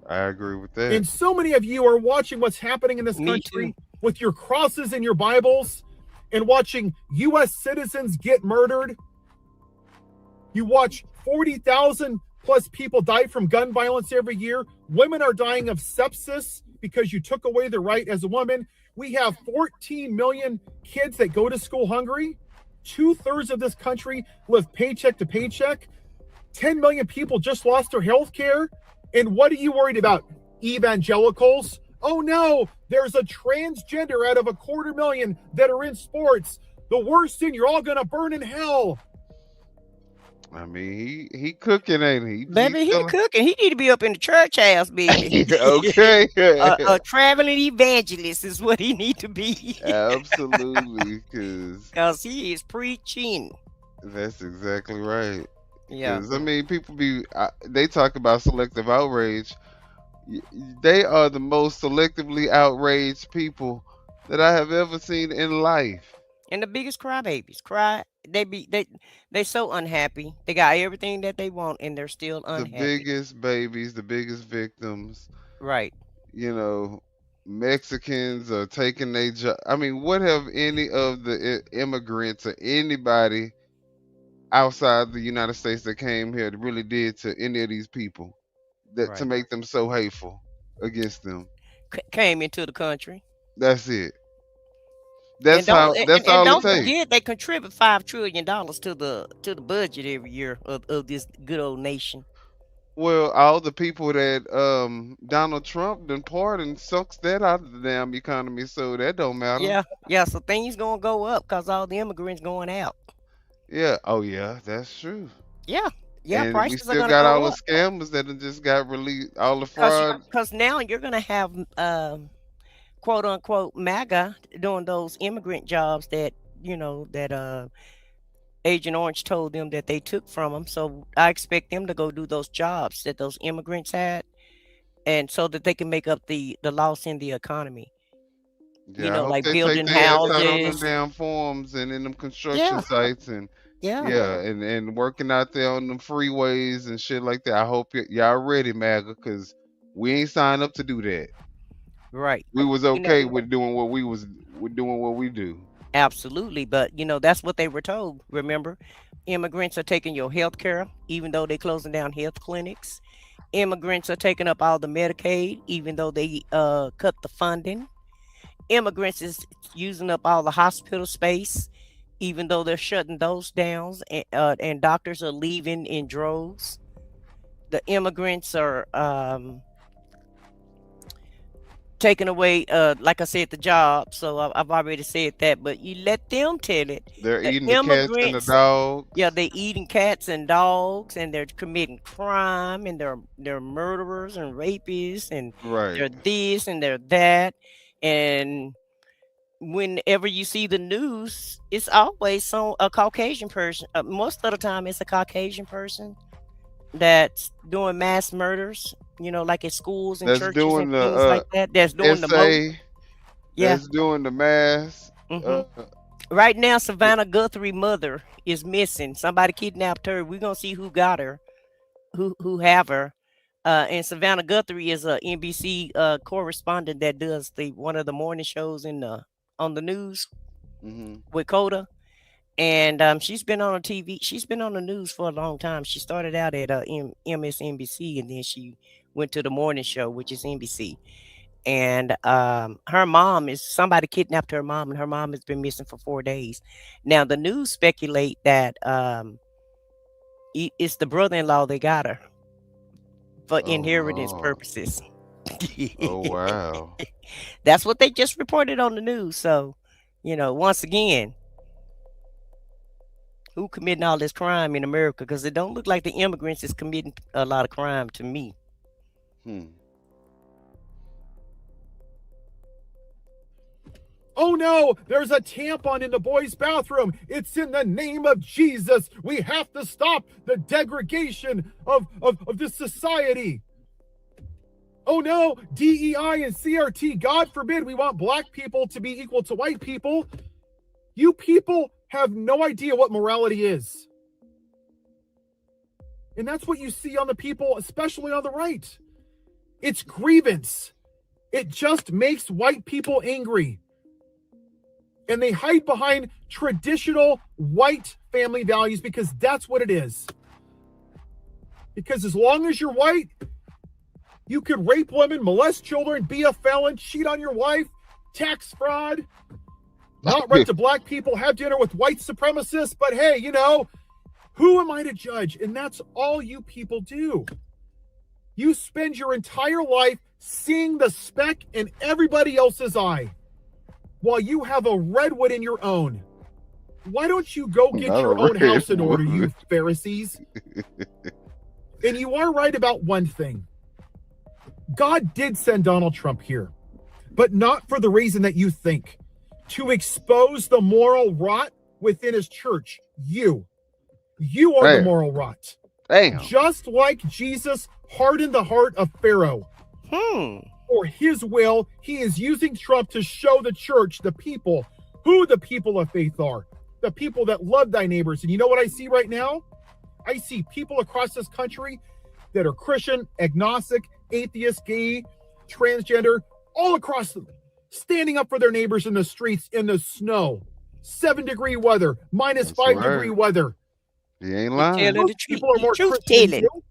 I agree with that. And so many of you are watching what's happening in this country with your crosses and your Bibles and watching U.S. citizens get murdered. You watch 40,000 plus people die from gun violence every year. Women are dying of sepsis because you took away their right as a woman. We have 14 million kids that go to school hungry. 2/3 of this country live paycheck to paycheck. 10 million people just lost their health care. And what are you worried about? Evangelicals? Oh no, there's a transgender out of 250,000 that are in sports. The worst thing, you're all gonna burn in hell. I mean, he cooking, ain't he? Baby, he cooking. He need to be up in the church house, baby. Okay. A traveling evangelist is what he need to be. Absolutely, because he is preaching. That's exactly right. Yeah. I mean, people they talk about selective outrage. They are the most selectively outraged people that I have ever seen in life. And the biggest crybabies. They so unhappy. They got everything that they want and they're still unhappy. The biggest babies, the biggest victims. Right. You know, Mexicans are taking their job. I mean, what have any of the immigrants or anybody outside the United States that came here really did to any of these people to make them so hateful against them? Came into the country. That's it. That's all it takes. Don't forget they contribute $5 trillion to the budget every year of this good old nation. Well, all the people that Donald Trump done pardoned sucks that out of the damn economy, so that don't matter. Yeah. So things gonna go up because all the immigrants going out. Yeah. Oh yeah, that's true. Yeah. And prices we are still gonna got go all up. the scammers that just got released, all the fraud. Because now you're gonna have quote unquote MAGA doing those immigrant jobs that Agent Orange told them that they took from them. So I expect them to go do those jobs that those immigrants had, and so that they can make up the loss in the economy. Yeah, Like they building take their ass out on them houses. damn farms and in them construction sites and and working out there on them freeways and shit like that. I hope y'all ready, MAGA, because we ain't signed up to do that. Right. We was okay with doing what we do. Absolutely, but that's what they were told. Remember, immigrants are taking your health care, even though they're closing down health clinics. Immigrants are taking up all the Medicaid, even though they cut the funding. Immigrants is using up all the hospital space, even though they're shutting those down, and doctors are leaving in droves. The immigrants are taking away, like I said, the job. So I've already said that, but you let them tell it. They're eating the cats and the dogs. Yeah, they're eating cats and dogs, and they're committing crime, and they're murderers and rapists, and they're this and they're that. And whenever you see the news, it's always a Caucasian person. Most of the time, it's a Caucasian person that's doing mass murders. Like at schools and churches and things like that. That's doing That's doing the mass. Right now, Savannah Guthrie mother is missing. Somebody kidnapped her. We're gonna see who got her, who have her. And Savannah Guthrie is a NBC correspondent that does one of the morning shows on the news with Coda. And she's been on TV. She's been on the news for a long time. She started out at MSNBC, and then she went to the morning show, which is NBC. And her mom somebody kidnapped her mom, and her mom has been missing for 4 days. Now the news speculate that it's the brother-in-law that got her for Oh inheritance Lord. purposes. Oh wow. That's what they just reported on the news. So, once again, who committing all this crime in America? Because it don't look like the immigrants is committing a lot of crime to me. Oh no, there's a tampon in the boys' bathroom. It's in the name of Jesus. We have to stop the degradation of this society. Oh no, DEI and CRT, God forbid we want black people to be equal to white people. You people have no idea what morality is. And that's what you see on the people, especially on the right. It's grievance. It just makes white people angry. And they hide behind traditional white family values because that's what it is. Because as long as you're white, you could rape women, molest children, be a felon, cheat on your wife, tax fraud, not rent to black people, have dinner with white supremacists. But hey, who am I to judge? And that's all you people do. You spend your entire life seeing the speck in everybody else's eye, while you have a redwood in your own. Why don't you go get your own house in order, you Pharisees? And you are right about one thing. God did send Donald Trump here, but not for the reason that you think. To expose the moral rot within his church. You are the moral rot. Damn. Just like Jesus hardened the heart of Pharaoh. For his will, he is using Trump to show the church, the people, who the people of faith are. The people that love thy neighbors. And you know what I see right now? I see people across this country that are Christian, agnostic, atheist, gay, transgender, all across them, standing up for their neighbors in the streets in the snow. 7-degree weather, minus 5-degree weather. You ain't lying. Most people are more Christian than you.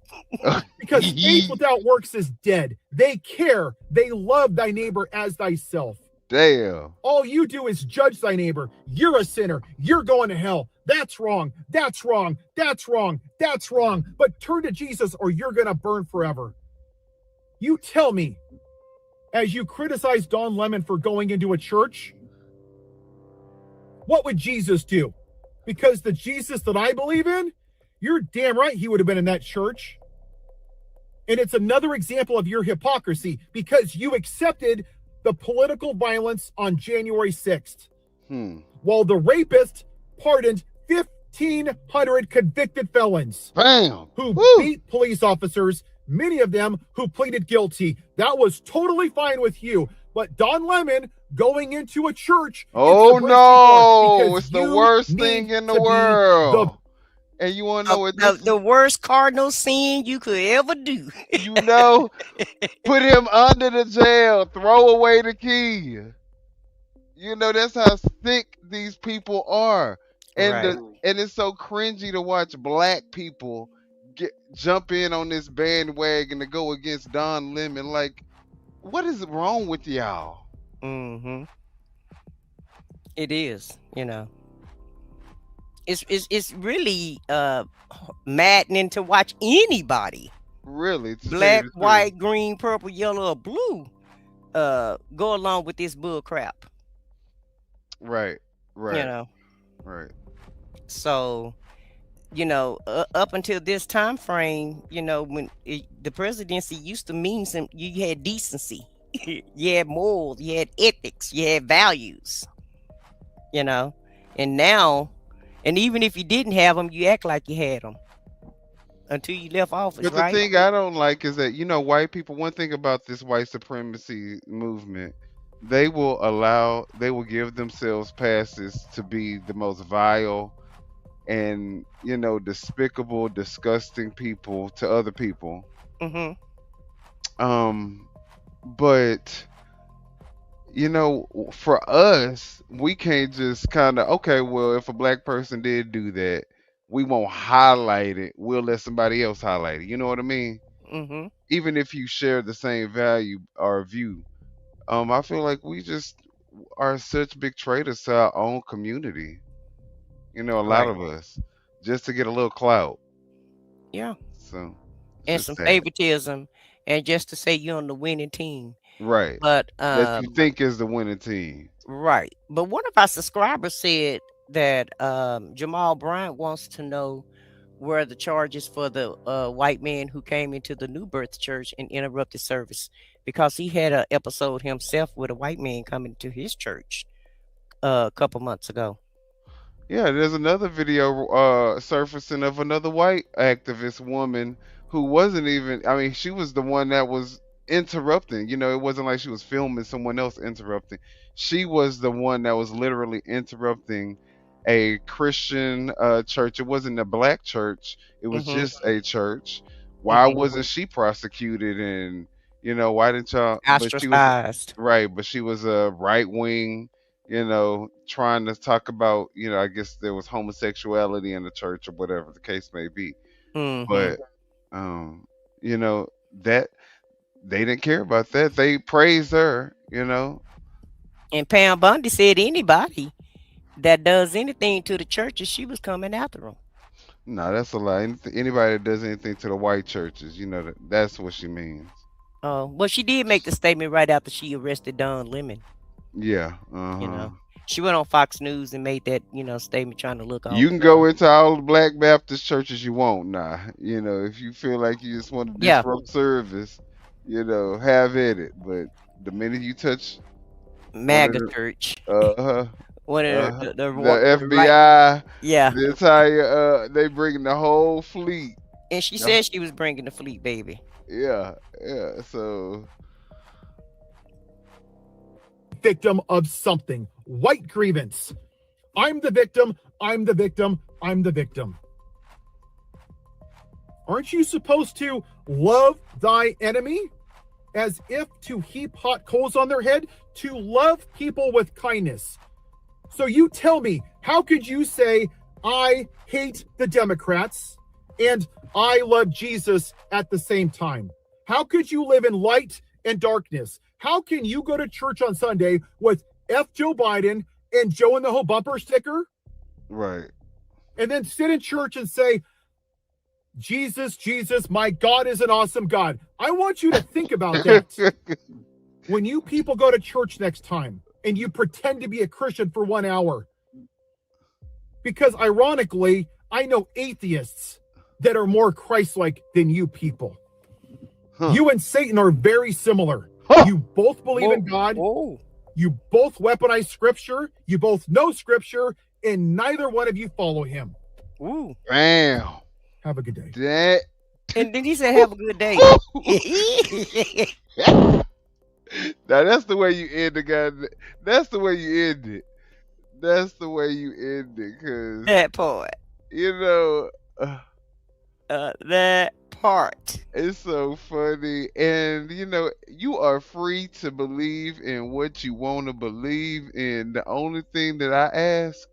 Because faith without works is dead. They care. They love thy neighbor as thyself. Damn. All you do is judge thy neighbor. You're a sinner. You're going to hell. That's wrong. That's wrong. That's wrong. That's wrong. But turn to Jesus or you're going to burn forever. You tell me, as you criticize Don Lemon for going into a church, what would Jesus do? Because the Jesus that I believe in, you're damn right he would have been in that church. And it's another example of your hypocrisy because you accepted the political violence on January 6th. While the rapist pardoned 1,500 convicted felons. Bam. Who beat police officers, many of them who pleaded guilty. That was totally fine with you. But Don Lemon going into a church. Oh no, it's the worst thing in the world. And you want to know what the worst cardinal sin you could ever do? Put him under the jail, throw away the key. That's how sick these people are. And and it's so cringy to watch black people jump in on this bandwagon to go against Don Lemon. Like, what is wrong with y'all? It is, It's really maddening to watch anybody. Really? Black, white, green, purple, yellow, or blue go along with this bull crap. Right. Right. So, up until this time frame, when the presidency used to mean you had decency, you had morals, you had ethics, you had values, and now, and even if you didn't have them, you act like you had them until you left office. But the thing I don't like is that, white people, one thing about this white supremacy movement, they will give themselves passes to be the most vile and, despicable, disgusting people to other people. But, for us, we can't just kind of, okay, well, if a black person did do that, we won't highlight it. We'll let somebody else highlight it. You know what I mean? Even if you share the same value or view. I feel like we just are such big traitors to our own community. A lot of us, just to get a little clout. Yeah. So it's And just some sad. favoritism, and just to say you're on the winning team. Right. But That you think is the winning team. right. But one of our subscribers said that Jamal Bryant wants to know where the charges for the white man who came into the New Birth Church and interrupted service, because he had an episode himself with a white man coming to his church a couple months ago. Yeah, there's another video surfacing of another white activist woman who wasn't even, I mean, she was the one that was interrupting. You know, it wasn't like she was filming someone else interrupting. She was the one that was literally interrupting a Christian church. It wasn't a black church, it was Mm-hmm. just a church. Why Mm-hmm. wasn't she prosecuted? And, you know, why didn't y'all? But she was, Ostracized. right, but she was a right wing, you know, trying to talk about, you know, I guess there was homosexuality in the church or whatever the case may be. Mm-hmm. But you know, that they didn't care about that. They praised her, you know. And Pam Bundy said anybody that does anything to the churches, she was coming after them. No, that's a lie. Anybody that does anything to the white churches, you know, that's what she means. Well, she did make the statement right after she arrested Don Lemon. Yeah. You know, she went on Fox News and made that, you know, statement trying to look all. You can go into all the Black Baptist churches you want now. You know, if you feel like you just want to Yeah. disrupt service, you know, have at it. But the minute you touch MAGA church, one of the the FBI, yeah, the entire they bringing the whole fleet. and she said she was bringing the fleet, baby. Yeah, yeah. So Victim of something. White grievance. I'm the victim. I'm the victim. I'm the victim. Aren't you supposed to love thy enemy? As if to heap hot coals on their head, to love people with kindness. So you tell me, how could you say, I hate the Democrats and I love Jesus at the same time? How could you live in light and darkness? How can you go to church on Sunday with F Joe Biden and Joe in the Whole bumper sticker? Right. And then sit in church and say, Jesus, Jesus, my God is an awesome God. I want you to think about that. When you people go to church next time and you pretend to be a Christian for 1 hour. Because ironically, I know atheists that are more Christ-like than you people. You and Satan are very similar. You both believe in God. You both weaponize scripture. You both know scripture, and neither one of you follow him. Ooh. Bam. Have a good day. That. And then he said, have a good day. Now that's the way you end the guy. That's the way you end it. That's the way you end it, cause that part. You know, that part. It's so funny, and you know, you are free to believe in what you want to believe in. The only thing that I ask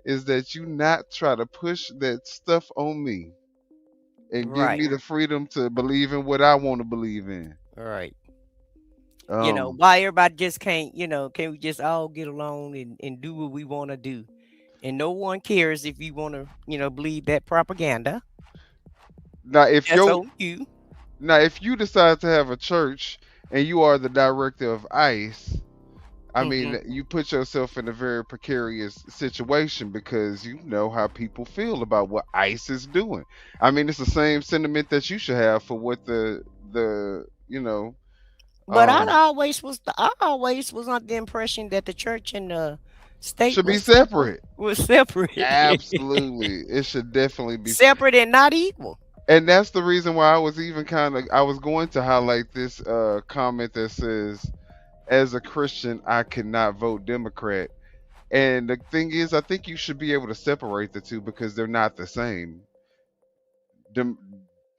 is that you not try to push that stuff on me, and give me the freedom to believe in what I want to believe in. Right. You know, why everybody just can't, you know, can we just all get along and do what we want to do? And no one cares if you want to, you know, believe that propaganda. Now, if you decide to have a church and you are the director of ICE, I mean, you put yourself in a very precarious situation because you know how people feel about what ICE is doing. I mean, it's the same sentiment that you should have for what the you know. But I always was under the impression that the church and the state should be separate. Was separate. Absolutely, it should definitely be separate and not equal. And that's the reason why I was even I was going to highlight this comment that says, as a Christian, I cannot vote Democrat. And the thing is, I think you should be able to separate the two because they're not the same.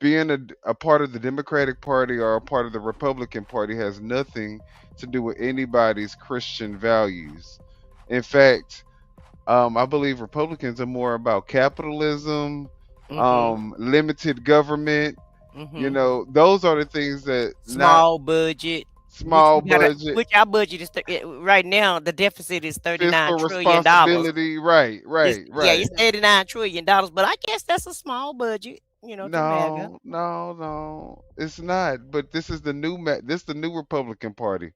Being a part of the Democratic Party or a part of the Republican Party has nothing to do with anybody's Christian values. In fact, I believe Republicans are more about capitalism, limited government. You know, those are the things that small budget. Which our budget is right now. The deficit is $39 trillion. Right. Yeah, it's $89 trillion. But I guess that's a small budget. to MAGA. No, it's not. But this is the this the new Republican Party.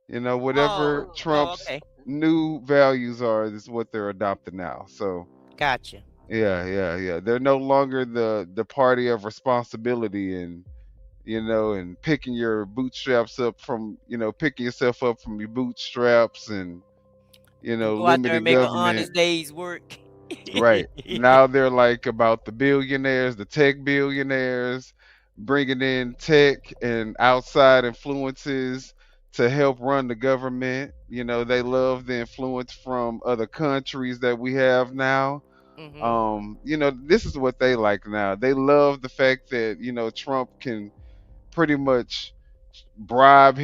Whatever Oh, Trump's okay. new values are, this is what they're adopting now. So Gotcha. yeah. They're no longer the party of responsibility and picking your bootstraps up from picking yourself up from your bootstraps and And go out there and limited make an government. honest day's work. Right. Now they're like about the billionaires, the tech billionaires, bringing in tech and outside influences to help run the government. They love the influence from other countries that we have now. Hmm. This is what they like now. They love the fact that, Trump can pretty much bribe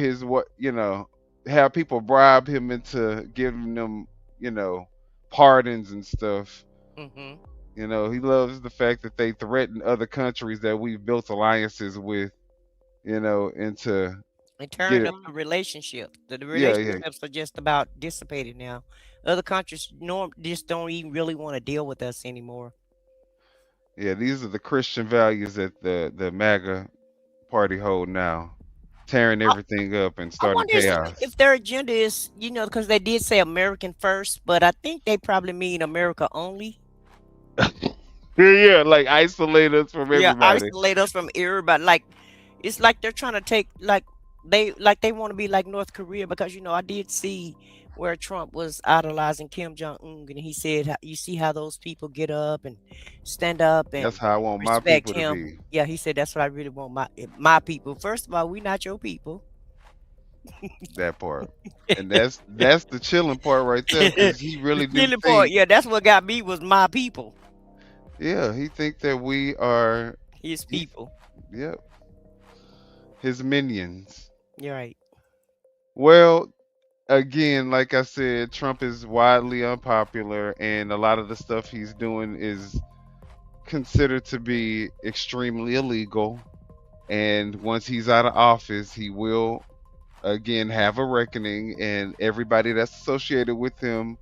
have people bribe him into giving them, you know, pardons and stuff. Hmm. He loves the fact that they threaten other countries that we've built alliances with, and to And get turn it. up the relationship. The Yeah. relationships are just about dissipated now. Other countries just don't even really want to deal with us anymore. Yeah, these are the Christian values that the MAGA party hold now, tearing I, everything up and I starting wonder chaos. if their agenda is, because they did say American first, but I think they probably mean America only. Yeah, like isolate us from Yeah, everybody. isolate us from everybody. Like it's like they're trying to take they want to be like North Korea because I did see where Trump was idolizing Kim Jong Un and he said you see how those people get up and stand up That's and how I want my respect people to him. be. Yeah, he said that's what I really want my people. First of all, we not your people. That part. And that's the chilling part right there, because he The really do killing part, think, yeah, that's what got me was my people, yeah, he think that we are, his he, people. yep, his minions. You're right. Well, again, like I said, Trump is widely unpopular, and a lot of the stuff he's doing is considered to be extremely illegal. And once he's out of office, he will again have a reckoning, and everybody that's associated with him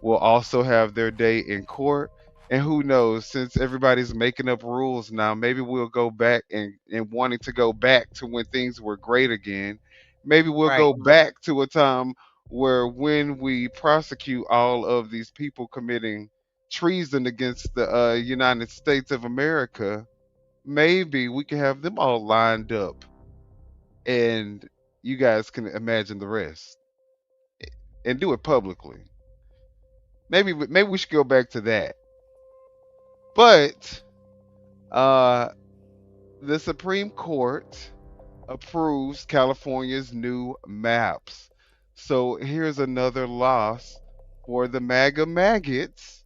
will also have their day in court. And who knows, since everybody's making up rules now, maybe we'll go back and wanting to go back to when things were great again. Maybe we'll Right. go back to a time where when we prosecute all of these people committing treason against the United States of America, maybe we can have them all lined up, and you guys can imagine the rest and do it publicly. Maybe we should go back to that. But uh, the Supreme Court approves California's new maps. So here's another loss for the MAGA maggots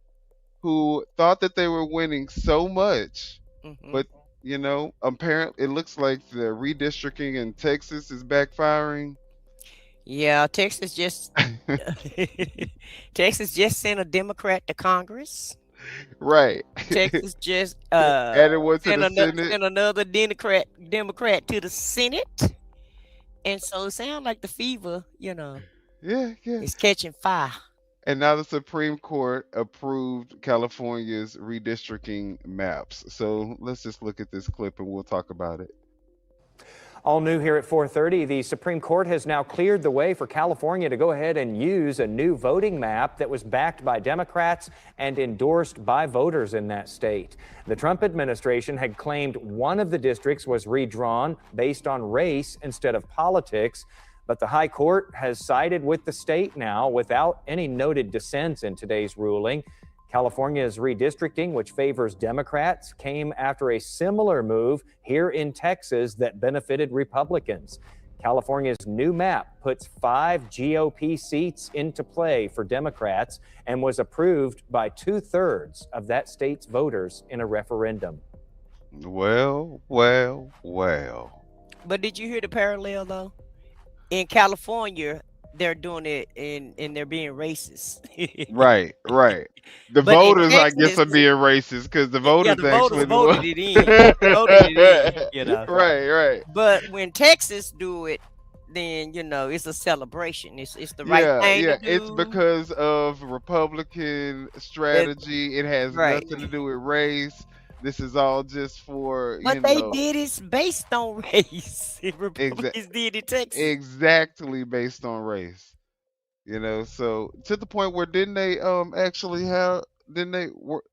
who thought that they were winning so much, Hmm. but apparently it looks like the redistricting in Texas is backfiring. Yeah, Texas just Texas just sent a Democrat to Congress. Right. Texas just Added one to the Senate. sent another Democrat to the Senate. And so it sounds like the fever, Yeah. is catching fire. And now the Supreme Court approved California's redistricting maps. So let's just look at this clip and we'll talk about it. All new here at 4:30, the Supreme Court has now cleared the way for California to go ahead and use a new voting map that was backed by Democrats and endorsed by voters in that state. The Trump administration had claimed one of the districts was redrawn based on race instead of politics, but the High Court has sided with the state now without any noted dissents in today's ruling. California's redistricting, which favors Democrats, came after a similar move here in Texas that benefited Republicans. California's new map puts 5 GOP seats into play for Democrats and was approved by 2/3 of that state's voters in a referendum. Well. But did you hear the parallel though? In California, they're doing it and they're being racist. Right. The But in voters, I guess, Texas, are being racist because the yeah, voters the voters actually the voted one. it in. Voted it in. Right. But when Texas do it, then it's a celebration. It's the right thing to It's do. because of Republican It, strategy. It has right. nothing to do with race. This is all just for, But they did it based on race. Republicans did in Texas. exactly based on race. So to the point where didn't they actually have didn't they were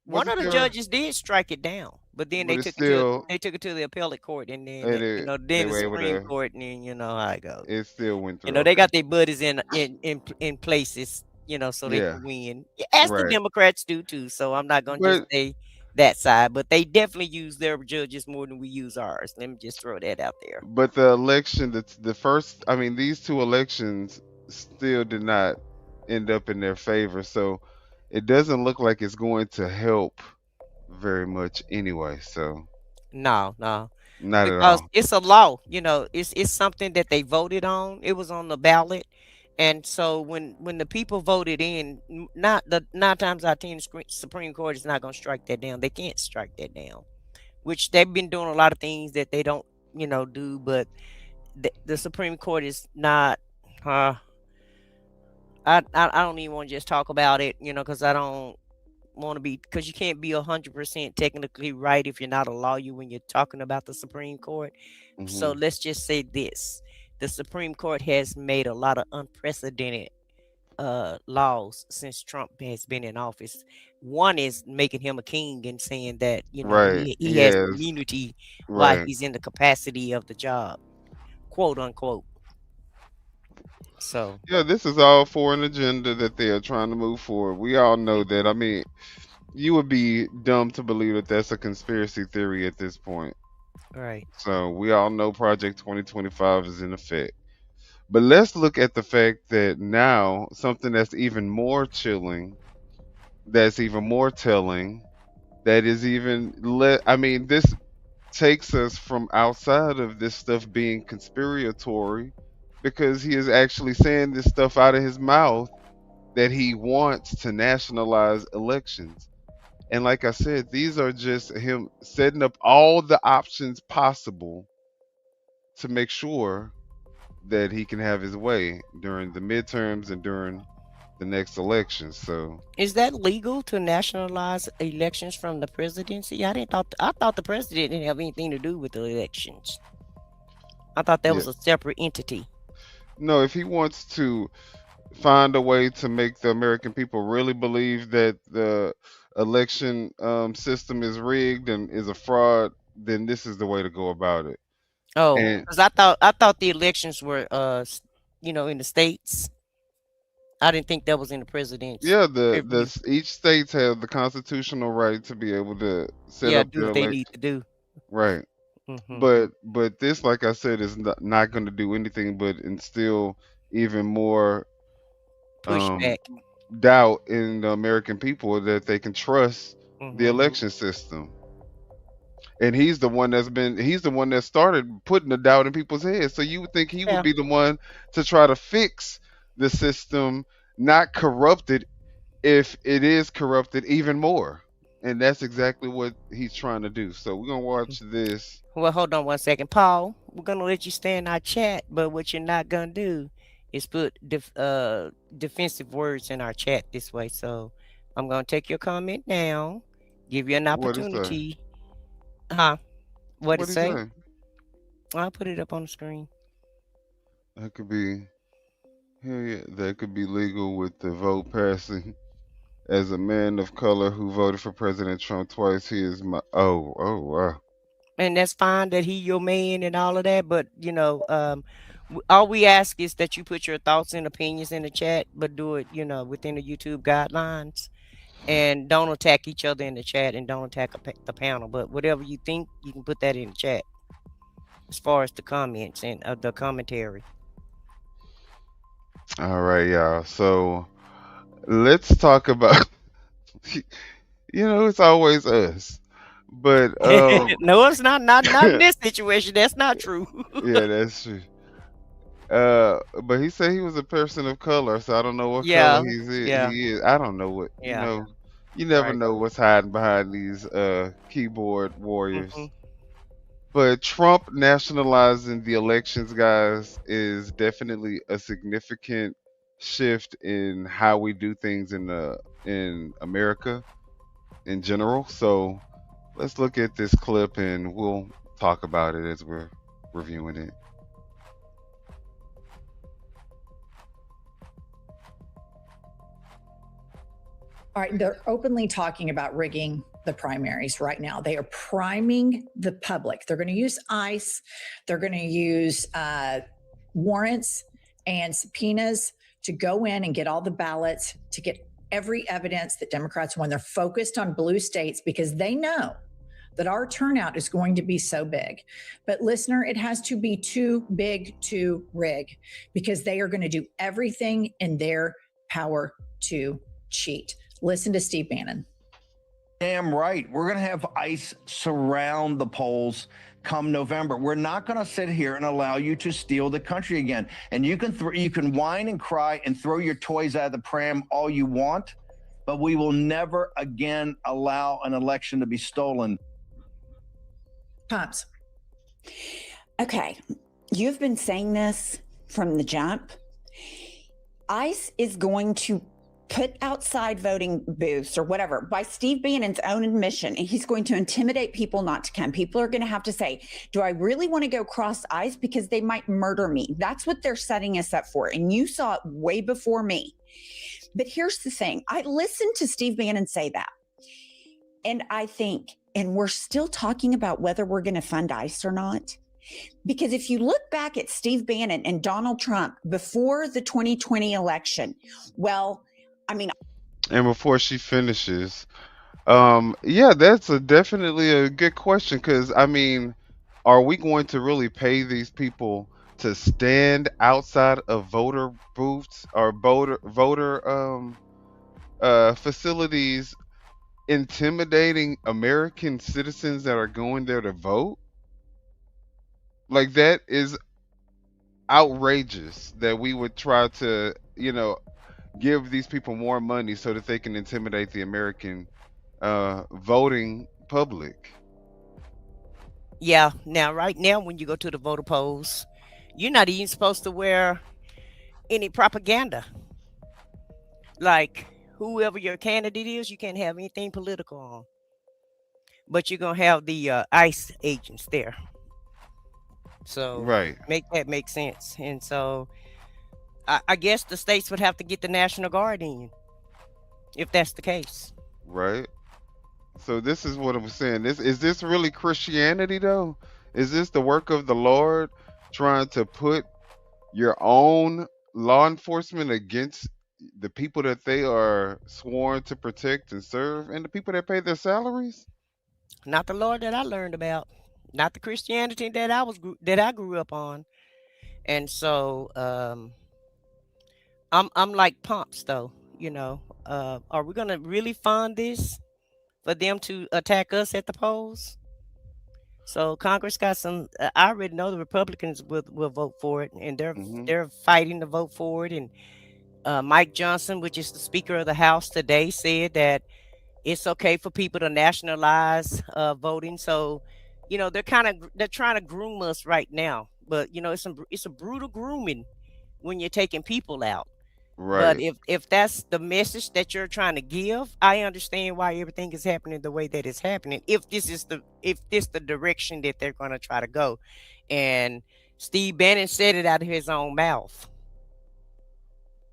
One wasn't of the there judges did strike it down, but then but it's still they took it to the appellate court, and then they then the were able Supreme to Court, and then you know how it goes. it still went You through. know they Okay. got their buddies in places, so they Yeah. can win. As the Right. Democrats do too. So I'm not gonna just But say that side, but they definitely use their judges more than we use ours. Let me just throw that out there. but the election that's the first I mean these two elections still did not end up in their favor. So it doesn't look like it's going to help very much anyway. So No, no. not at Because all. it's a law, it's something that they voted on. It was on the ballot. And so when the people voted in, not the 9 times out of 10, the Supreme Court is not going to strike that down. They can't strike that down, which they've been doing a lot of things that they don't, do. But the Supreme Court is not. I don't even want to just talk about it, because I don't want to be, because you can't be 100% technically right if you're not a lawyer when you're talking about the Supreme Court. So Mhm. let's just say this: the Supreme Court has made a lot of unprecedented laws since Trump has been in office. One is making him a king and saying that Right. he has Yes. immunity while Right. he's in the capacity of the job, quote unquote. So Yeah, this is all for an agenda that they are trying to move forward. We all know that. I mean, you would be dumb to believe that that's a conspiracy theory at this point. right. So we all know Project 2025 is in effect. But let's look at the fact that now something that's even more chilling, that's even more telling, that is even I mean, this takes us from outside of this stuff being conspiratory because he is actually saying this stuff out of his mouth that he wants to nationalize elections. And like I said, these are just him setting up all the options possible to make sure that he can have his way during the midterms and during the next election. So is that legal to nationalize elections from the presidency? I thought the president didn't have anything to do with the elections. I thought that yeah. was a separate entity. No, if he wants to find a way to make the American people really believe that the election system is rigged and is a fraud, then this is the way to go about it. Oh, And because I thought the elections were in the states. I didn't think that was in the president's yeah, purview. each states have the constitutional right to be able to set Yeah, up do their what they need election. to do. Right. Hmm. But this, like I said, is not going to do anything but instill even more um Pushback. doubt in the American people that they can trust the Hmm. election system. And he's the one that started putting the doubt in people's heads. So you would think he would Yeah. be the one to try to fix the system, not corrupt it if it is corrupted even more. And that's exactly what he's trying to do. So we're gonna watch this. Well, hold on one second, Paul. We're gonna let you stay in our chat, but what you're not gonna do is put defensive words in our chat this way. So I'm gonna take your comment now, give you an What is that? opportunity. Huh? What What it he say? say? I'll put it up on the screen. That could be yeah, that could be legal with the vote passing. As a man of color who voted for President Trump twice, he is my wow. And that's fine that he your man and all of that, but all we ask is that you put your thoughts and opinions in the chat, but do it, within the YouTube guidelines, and don't attack each other in the chat, and don't attack the panel. But whatever you think, you can put that in the chat as far as the comments and the commentary. All right, y'all. So let's talk about it's always us. But No, it's not in this situation. That's not true. yeah, that's true. But he said he was a person of color, so I don't know what color Yeah, yeah, he is. I don't know what yeah. you never Right. know what's hiding behind these keyboard warriors. Hmm. But Trump nationalizing the elections, guys, is definitely a significant shift in how we do things in America in general. So let's look at this clip and we'll talk about it as we're reviewing it. All right, they're openly talking about rigging the primaries right now. They are priming the public. They're going to use ICE. They're going to use warrants and subpoenas to go in and get all the ballots, to get every evidence that Democrats won. They're focused on blue states because they know that our turnout is going to be so big. But listener, it has to be too big to rig, because they are going to do everything in their power to cheat. Listen to Steve Bannon. Damn right. We're going to have ICE surround the polls come November. We're not going to sit here and allow you to steal the country again. And you can whine and cry and throw your toys out of the pram all you want, but we will never again allow an election to be stolen. Pumps. Okay. You've been saying this from the jump. ICE is going to put outside voting booths or whatever by Steve Bannon's own admission, and he's going to intimidate people not to come. People are going to have to say, do I really want to go cross ICE because they might murder me? That's what they're setting us up for. And you saw it way before me. But here's the thing. I listened to Steve Bannon say that. And I think, and we're still talking about whether we're going to fund ICE or not. Because if you look back at Steve Bannon and Donald Trump before the 2020 election, well, I mean, and before she finishes, yeah, that's definitely a good question, because I mean, are we going to really pay these people to stand outside of voter booths or voter facilities, intimidating American citizens that are going there to vote? Like, that is outrageous that we would try to, give these people more money so that they can intimidate the American voting public. Yeah. Now, right now, when you go to the voter polls, you're not even supposed to wear any propaganda. Like, whoever your candidate is, you can't have anything political on. But you're going to have the ICE agents there. So Right. make that make sense. And so I guess the states would have to get the National Guard in, if that's the case. Right. So this is what I'm saying. Is this really Christianity though? Is this the work of the Lord trying to put your own law enforcement against the people that they are sworn to protect and serve, and the people that pay their salaries? Not the Lord that I learned about, not the Christianity that I grew up on. And so I'm like Pumps though, are we gonna really fund this for them to attack us at the polls? So Congress got some. I already know the Republicans will vote for it, and they're fighting to vote for it. And Mike Johnson, which is the Speaker of the House today, said that it's okay for people to nationalize voting. So, they're trying to groom us right now. But it's a brutal grooming when you're taking people out. But Right. if that's the message that you're trying to give, I understand why everything is happening the way that it's happening. If this the direction that they're going to try to go, and Steve Bannon said it out of his own mouth,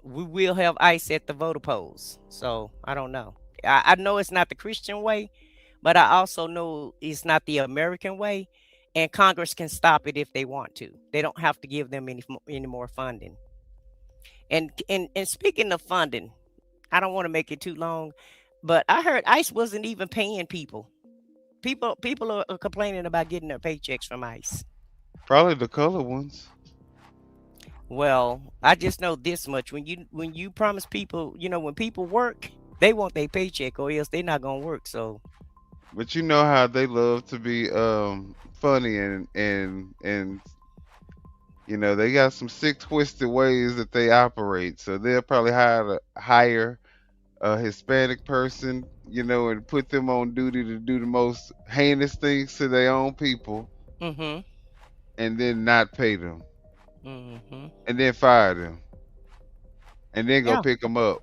we will have ICE at the voter polls. So I don't know. I know it's not the Christian way, but I also know it's not the American way, and Congress can stop it if they want to. They don't have to give them any more funding. And speaking of funding, I don't want to make it too long, but I heard ICE wasn't even paying people. People are complaining about getting their paychecks from ICE. Probably the colored ones. Well, I just know this much: when you promise people, when people work, they want their paycheck, or else they're not gonna work. So, But you know how they love to be funny and they got some sick twisted ways that they operate. So they'll probably hire a Hispanic person, and put them on duty to do the most heinous things to their own people, mm-hmm, and then not pay them, mm-hmm. and then fire them, and then go Yeah. pick them up.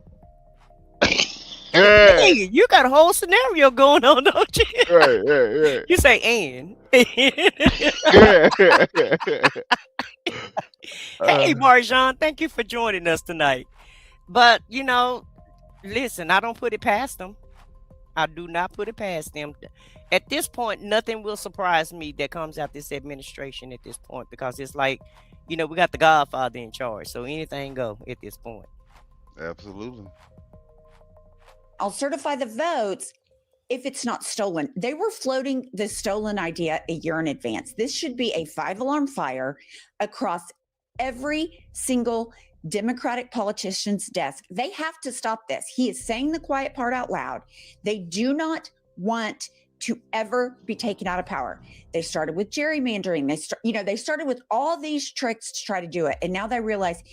Hey, you got a whole scenario going on, don't you? Right. You say and. Hey, Marjan, thank you for joining us tonight. But, listen, I don't put it past them. I do not put it past them. At this point, nothing will surprise me that comes out this administration at this point, because it's like, we got the Godfather in charge. So anything go at this point. Absolutely. I'll certify the votes if it's not stolen. They were floating the stolen idea a year in advance. This should be a 5-alarm fire across every single Democratic politician's desk. They have to stop this. He is saying the quiet part out loud. They do not want to ever be taken out of power. They started with gerrymandering. They started with all these tricks to try to do it. And now they realize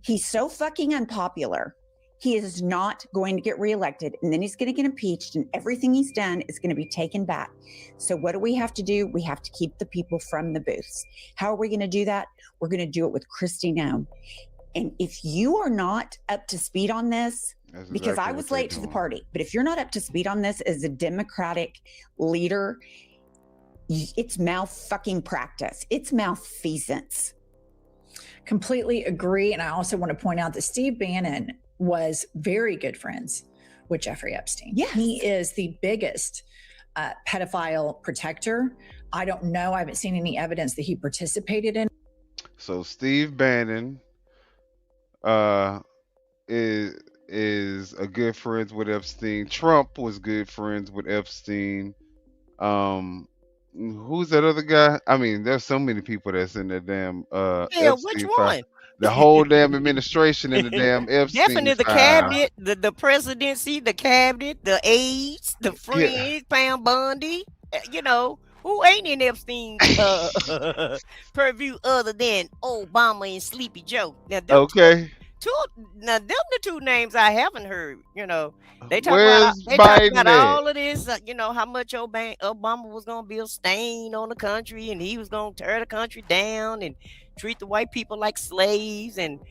he's so fucking unpopular. He is not going to get reelected, and then he's going to get impeached, and everything he's done is going to be taken back. So what do we have to do? We have to keep the people from the booths. How are we going to do that? We're going to do it with Kristi Noem. And if you are not up to speed on this, because I was late to the party, but if you're not up to speed on this as a Democratic leader, it's fucking practice. It's malfeasance. Completely agree. And I also want to point out that Steve Bannon was very good friends with Jeffrey Epstein. Yes. He is the biggest pedophile protector. I don't know. I haven't seen any evidence that he participated in. So Steve Bannon is a good friends with Epstein. Trump was good friends with Epstein. Who's that other guy? I mean, there's so many people that's in the damn Yeah, Epstein which one? The whole damn administration in the damn Epstein Definitely the file. cabinet, the presidency, the cabinet, the aides, the friends, Pam Bondi. Who ain't in Epstein purview other than Obama and Sleepy Joe? Now, Okay. Them the two names I haven't heard. They talk Where's about Biden at? all of this. How much Obama was gonna be a stain on the country, and he was gonna tear the country down and treat the white people like slaves, and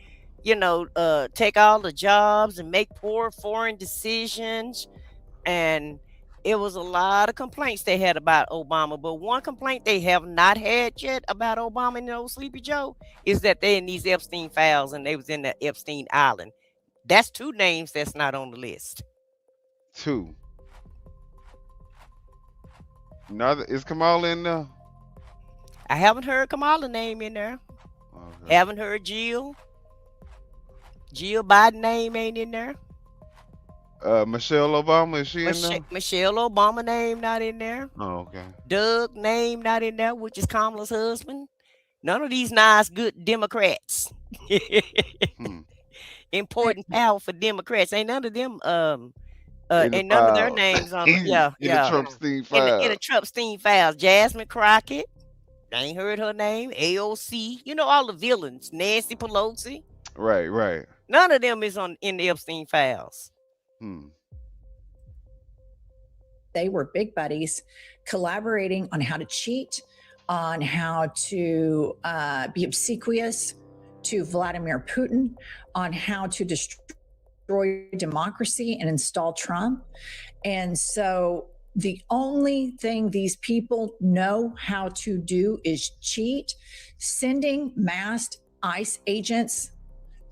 take all the jobs and make poor foreign decisions. And it was a lot of complaints they had about Obama, but one complaint they have not had yet about Obama and old Sleepy Joe is that they're in these Epstein files, and they was in the Epstein Island. That's two names that's not on the list. Two. Is Kamala in there? I haven't heard Kamala name in there. Okay. Haven't heard Jill Biden name ain't in there. Michelle Obama, is she in there? Michelle Obama name not in there. Oh, okay. Doug name not in there, which is Kamala's husband. None of these nice, good Democrats. Important, powerful Democrats. Ain't none of them. Ain't none of their names on. In the Trump-Stein in the Trump-Stein files. Jasmine Crockett. I ain't heard her name. AOC. All the villains. Nancy Pelosi. Right. None of them is in the Epstein files. They were big buddies collaborating on how to cheat, on how to be obsequious to Vladimir Putin, on how to destroy democracy and install Trump. And so the only thing these people know how to do is cheat, sending masked ICE agents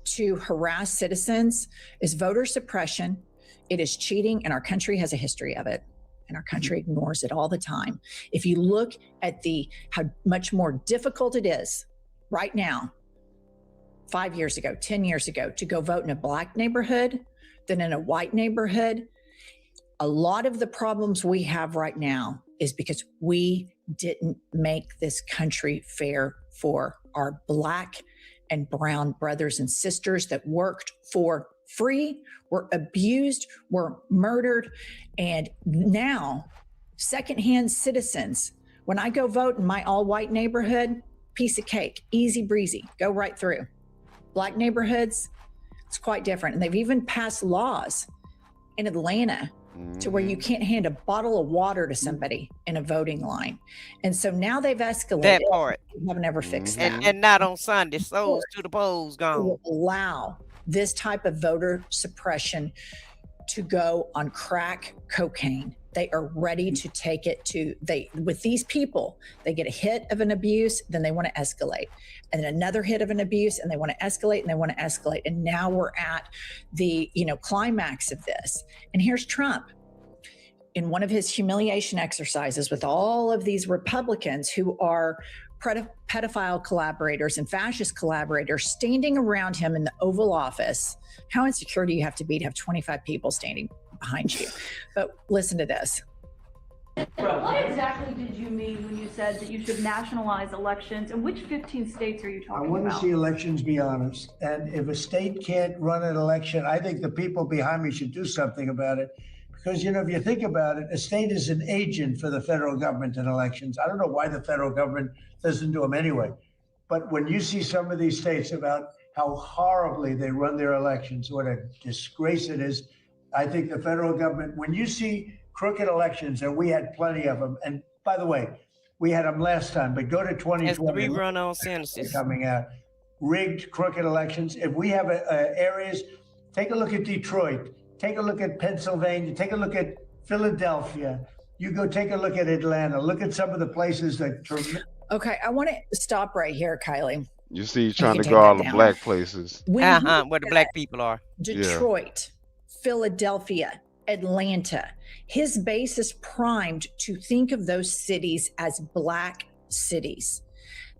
to harass citizens is voter suppression. It is cheating, and our country has a history of it. And our country ignores it all the time. If you look at how much more difficult it is right now, 5 years ago, 10 years ago, to go vote in a Black neighborhood than in a white neighborhood, a lot of the problems we have right now is because we didn't make this country fair for our Black and brown brothers and sisters that worked for free, were abused, were murdered. And now, secondhand citizens, when I go vote in my all-white neighborhood, piece of cake, easy breezy, go right through. Black neighborhoods, it's quite different. And they've even passed laws in Atlanta to where you can't hand a bottle of water to somebody in a voting line. And so now they've escalated. That part. We haven't ever fixed that. And not on Sunday. Souls to the polls gone. Will allow this type of voter suppression to go on crack cocaine. They are ready to take it to with these people, they get a hit of an abuse, then they want to escalate. And then another hit of an abuse, and they want to escalate and they want to escalate. And now we're at the, climax of this. And here's Trump in one of his humiliation exercises with all of these Republicans who are pedophile collaborators and fascist collaborators standing around him in the Oval Office. How insecure do you have to be to have 25 people standing behind you? But listen to this. What exactly did you mean when you said that you should nationalize elections, and which 15 states are you talking about? I want to see elections be honest. And if a state can't run an election, I think the people behind me should do something about it. Because, if you think about it, a state is an agent for the federal government in elections. I don't know why the federal government doesn't do them anyway. But when you see some of these states about how horribly they run their elections, what a disgrace it is, I think the federal government, when you see crooked elections, and we had plenty of them, and by the way, we had them last time, but go to 2020. As 3 run-on sentences coming out, rigged, crooked elections. If we have areas, take a look at Detroit. Take a look at Pennsylvania. Take a look at Philadelphia. You go take a look at Atlanta. Look at some of the places that. Okay, I want to stop right here, Kylie. You see, you're trying to go all the black places. where the black people are. Detroit, Philadelphia, Atlanta. His base is primed to think of those cities as black cities.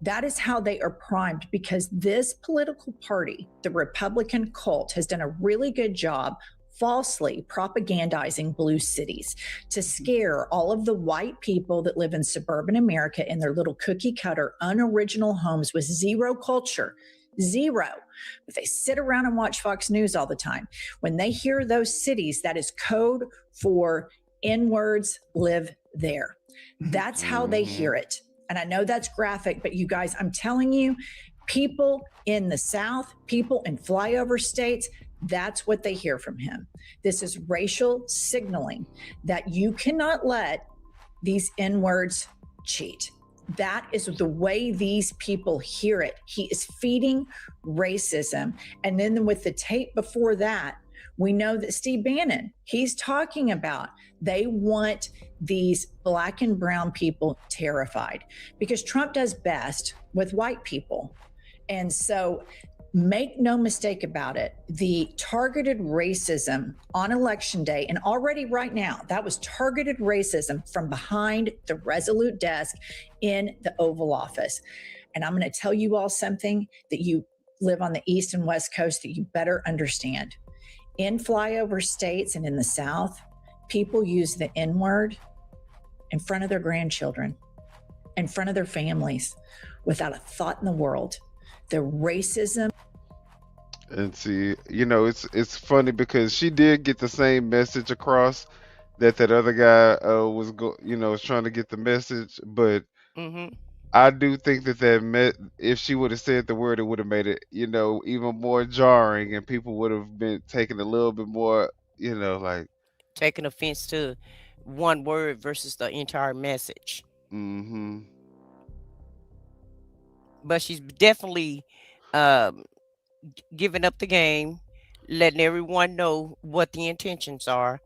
That is how they are primed, because this political party, the Republican cult, has done a really good job falsely propagandizing blue cities to scare all of the white people that live in suburban America in their little cookie cutter, unoriginal homes with zero culture. Zero. But they sit around and watch Fox News all the time. When they hear those cities, that is code for N-words live there. That's how they hear it. And I know that's graphic, but you guys, I'm telling you, people in the South, people in flyover states, that's what they hear from him. This is racial signaling that you cannot let these N-words cheat. That is the way these people hear it. He is feeding racism. And then with the tape before that, we know that Steve Bannon, he's talking about they want these black and brown people terrified because Trump does best with white people. And so make no mistake about it, the targeted racism on election day, and already right now, that was targeted racism from behind the Resolute desk in the Oval Office. And I'm going to tell you all something that you live on the East and West Coast that you better understand. In flyover states and in the South, people use the N-word in front of their grandchildren, in front of their families, without a thought in the world. The racism. And see, it's funny because she did get the same message across that other guy was trying to get the message, but I do think that if she would have said the word, it would have made it, even more jarring, and people would have been taking a little bit more, like taking offense to one word versus the entire message. But she's definitely giving up the game, letting everyone know what the intentions are,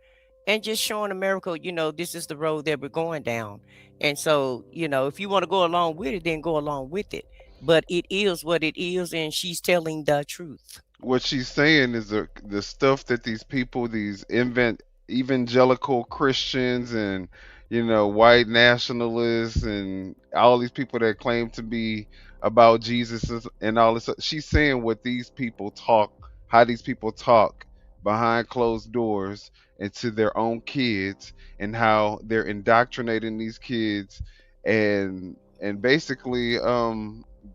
and just showing America, this is the road that we're going down. And so, if you want to go along with it, then go along with it. But it is what it is, and she's telling the truth. What she's saying is the stuff that these people, these evangelical Christians and white nationalists and all these people that claim to be about Jesus and all this, she's saying what these people how these people talk behind closed doors and to their own kids, and how they're indoctrinating these kids and basically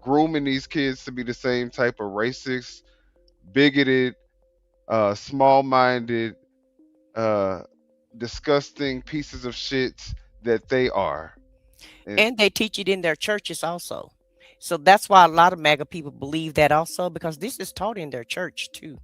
grooming these kids to be the same type of racist, bigoted, small-minded, disgusting pieces of shit that they are. And they teach it in their churches also. So that's why a lot of MAGA people believe that also, because this is taught in their church too.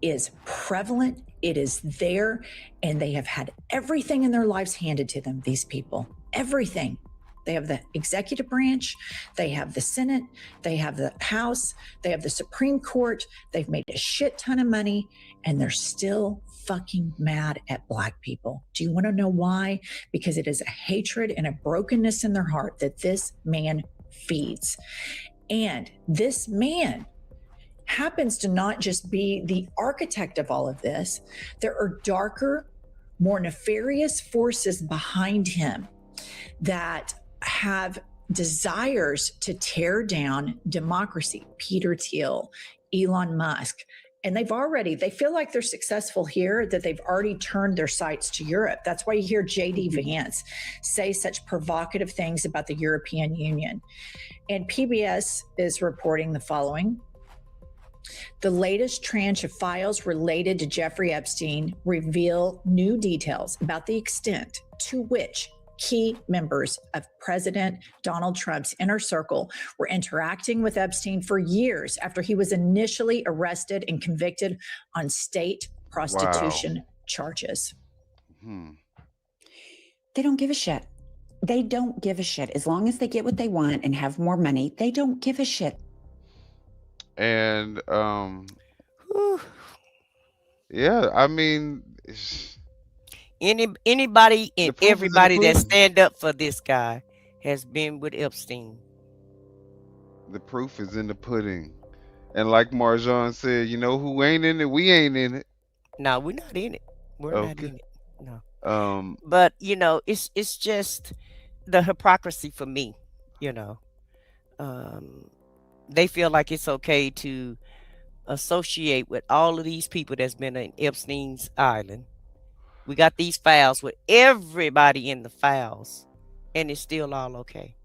Is prevalent, it is there, and they have had everything in their lives handed to them, these people, everything. They have the executive branch, they have the Senate, they have the House, they have the Supreme Court. They've made a shit ton of money, and they're still fucking mad at Black people. Do you want to know why? Because it is a hatred and a brokenness in their heart that this man feeds. And this man happens to not just be the architect of all of this. There are darker, more nefarious forces behind him that have desires to tear down democracy. Peter Thiel, Elon Musk. And they feel like they're successful here, that they've already turned their sights to Europe. That's why you hear J.D. Vance say such provocative things about the European Union. And PBS is reporting the following. The latest tranche of files related to Jeffrey Epstein reveal new details about the extent to which key members of President Donald Trump's inner circle were interacting with Epstein for years after he was initially arrested and convicted on state prostitution charges. They don't give a shit. They don't give a shit. As long as they get what they want and have more money, they don't give a shit. And yeah, I mean, anybody and proof is in the everybody that pudding. stand up for this guy has been with Epstein. The proof is in the pudding. And like Marjan said, you know who ain't in it? We ain't in it. No, we're not in it. We're not Okay. in it. No. Um, But it's just the hypocrisy for me. They feel like it's okay to associate with all of these people that's been in Epstein's island. We got these files with everybody in the files, and it's still all okay.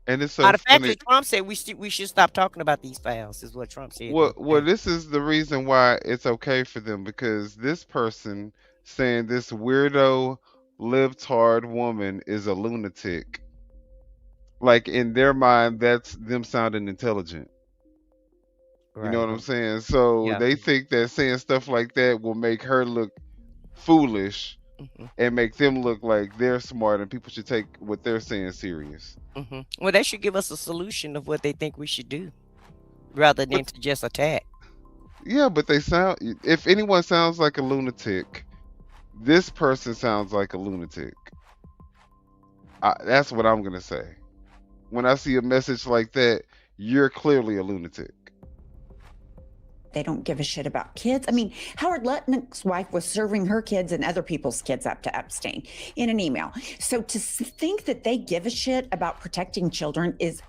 and it's so Matter of fact, funny. Trump said we should stop talking about these files. Is what Trump said. Well, this is the reason why it's okay for them, because this person saying this weirdo libtard woman is a lunatic. Like in their mind, that's them sounding intelligent. You know what I'm saying? So Yeah. they think that saying stuff like that will make her look foolish and make them look like they're smart, and people should take what they're saying serious. Well, they should give us a solution of what they think we should do, rather than to just attack. Yeah, but they sound. If anyone sounds like a lunatic, this person sounds like a lunatic. That's what I'm gonna say. When I see a message like that, you're clearly a lunatic. They don't give a shit about kids. I mean, Howard Lutnick's wife was serving her kids and other people's kids up to Epstein in an email. So to think that they give a shit about protecting children is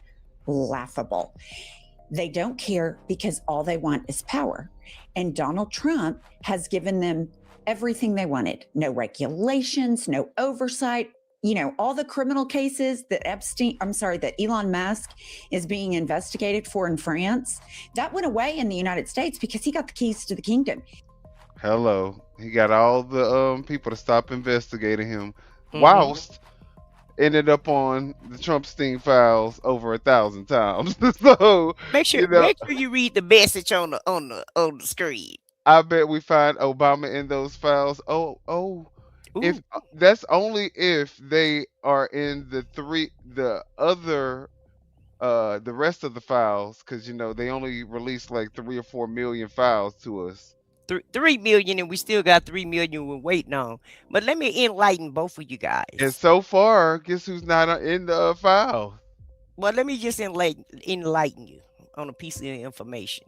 laughable. They don't care because all they want is power. And Donald Trump has given them everything they wanted. No regulations, no oversight. All the criminal cases that that Elon Musk is being investigated for in France, that went away in the United States because he got the keys to the kingdom. Hello, he got all the people to stop investigating him, whilst ended up on the Trumpstein files over 1,000 times. So Make sure you read the message on the screen. I bet we find Obama in those files. If that's only if they are in the rest of the files, because they only release like 3 or 4 million files to us. 3 million, and we still got 3 million we're waiting on. But let me enlighten both of you guys. And so far, guess who's not in the file? Well, let me just enlighten you on a piece of information.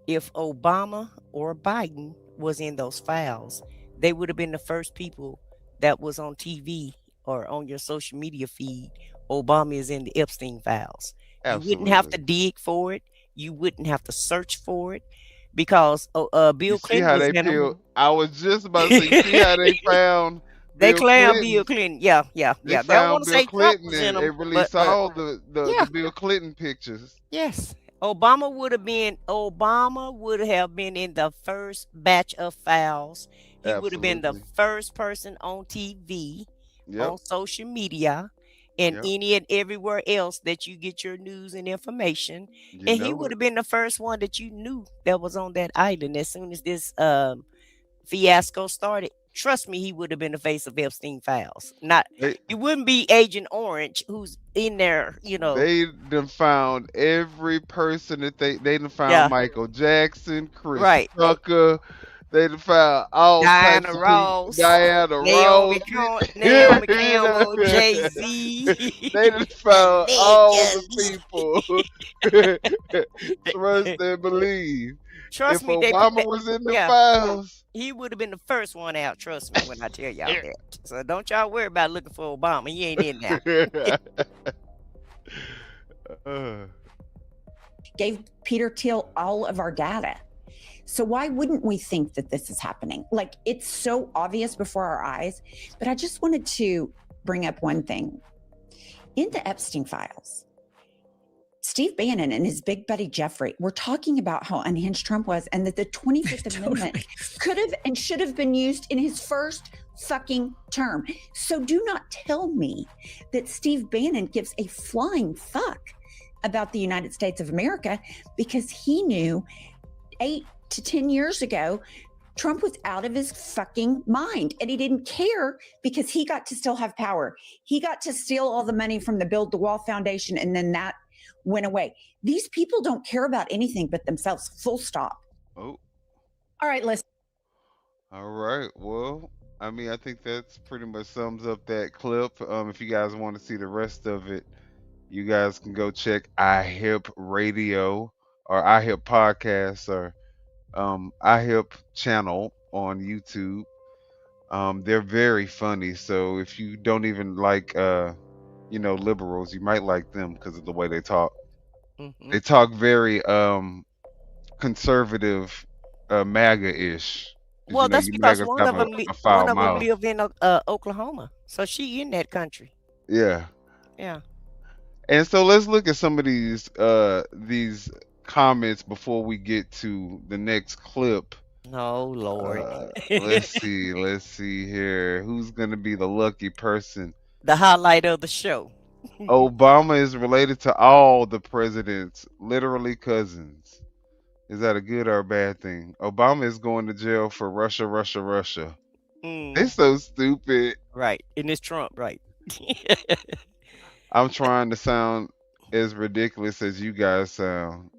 If Obama or Biden was in those files, they would have been the first people that was on TV or on your social media feed. Obama is in the Epstein files. Absolutely. You wouldn't have to dig for it. You wouldn't have to search for it, because Bill Clinton was in them. I was just about to say, you see how they found They Bill claim Clinton? Bill Clinton. Yeah. They They don't found want to Bill say Trump was Clinton, in and them. they released all the Bill Clinton pictures. Yes. Obama would have been in the first batch of files. He would have been the first person on TV, on social media, and any and everywhere else that you get your news and information. And he would have been the first one that you knew that was on that island as soon as this fiasco started. trust me, he would have been the face of Epstein files. Not, They, it wouldn't be Agent Orange who's in there, you know. they done found every person that they done found Yeah, Michael Jackson, Chris right. Tucker. They done found all Diana types of people. Ross, Diana Naomi, Ross. Naomi Campbell, Jay Z, They done found all the niggas. people. Trust and believe. If Trust me, Obama was in the yeah, files, he would have been the first one out. Trust me when I tell y'all that. So don't y'all worry about looking for Obama. He ain't in there. Gave Peter Thiel all of our data. So why wouldn't we think that this is happening? Like, it's so obvious before our eyes. But I just wanted to bring up one thing. In the Epstein files, Steve Bannon and his big buddy Jeffrey were talking about how unhinged Trump was and that the 25th Amendment could have and should have been used in his first fucking term. So do not tell me that Steve Bannon gives a flying fuck about the United States of America, because he knew 8 to 10 years ago Trump was out of his fucking mind, and he didn't care because he got to still have power. He got to steal all the money from the Build the Wall Foundation, and then that went away. These people don't care about anything but themselves, full stop. oh, All right, listen. all right. Well, I mean, I think that's pretty much sums up that clip. If you guys want to see the rest of it, you guys can go check iHip Radio or iHip Podcast or iHip channel on YouTube. They're very funny. So if you don't even like liberals, you might like them because of the way they talk. Mhm. They talk very conservative, MAGA-ish. 'Cause, Well, that's you because MAGAs one have of them, a foul one of them mouth. live in Oklahoma, so she in that country. Yeah. Yeah. And so let's look at some of these comments before we get to the next clip. Oh Lord. Let's see here. Who's gonna be the lucky person? The highlight of the show. Obama is related to all the presidents, literally cousins. Is that a good or a bad thing? Obama is going to jail for Russia, Russia, Russia. It's so stupid. Right. And it's Trump, right? I'm trying to sound as ridiculous as you guys sound.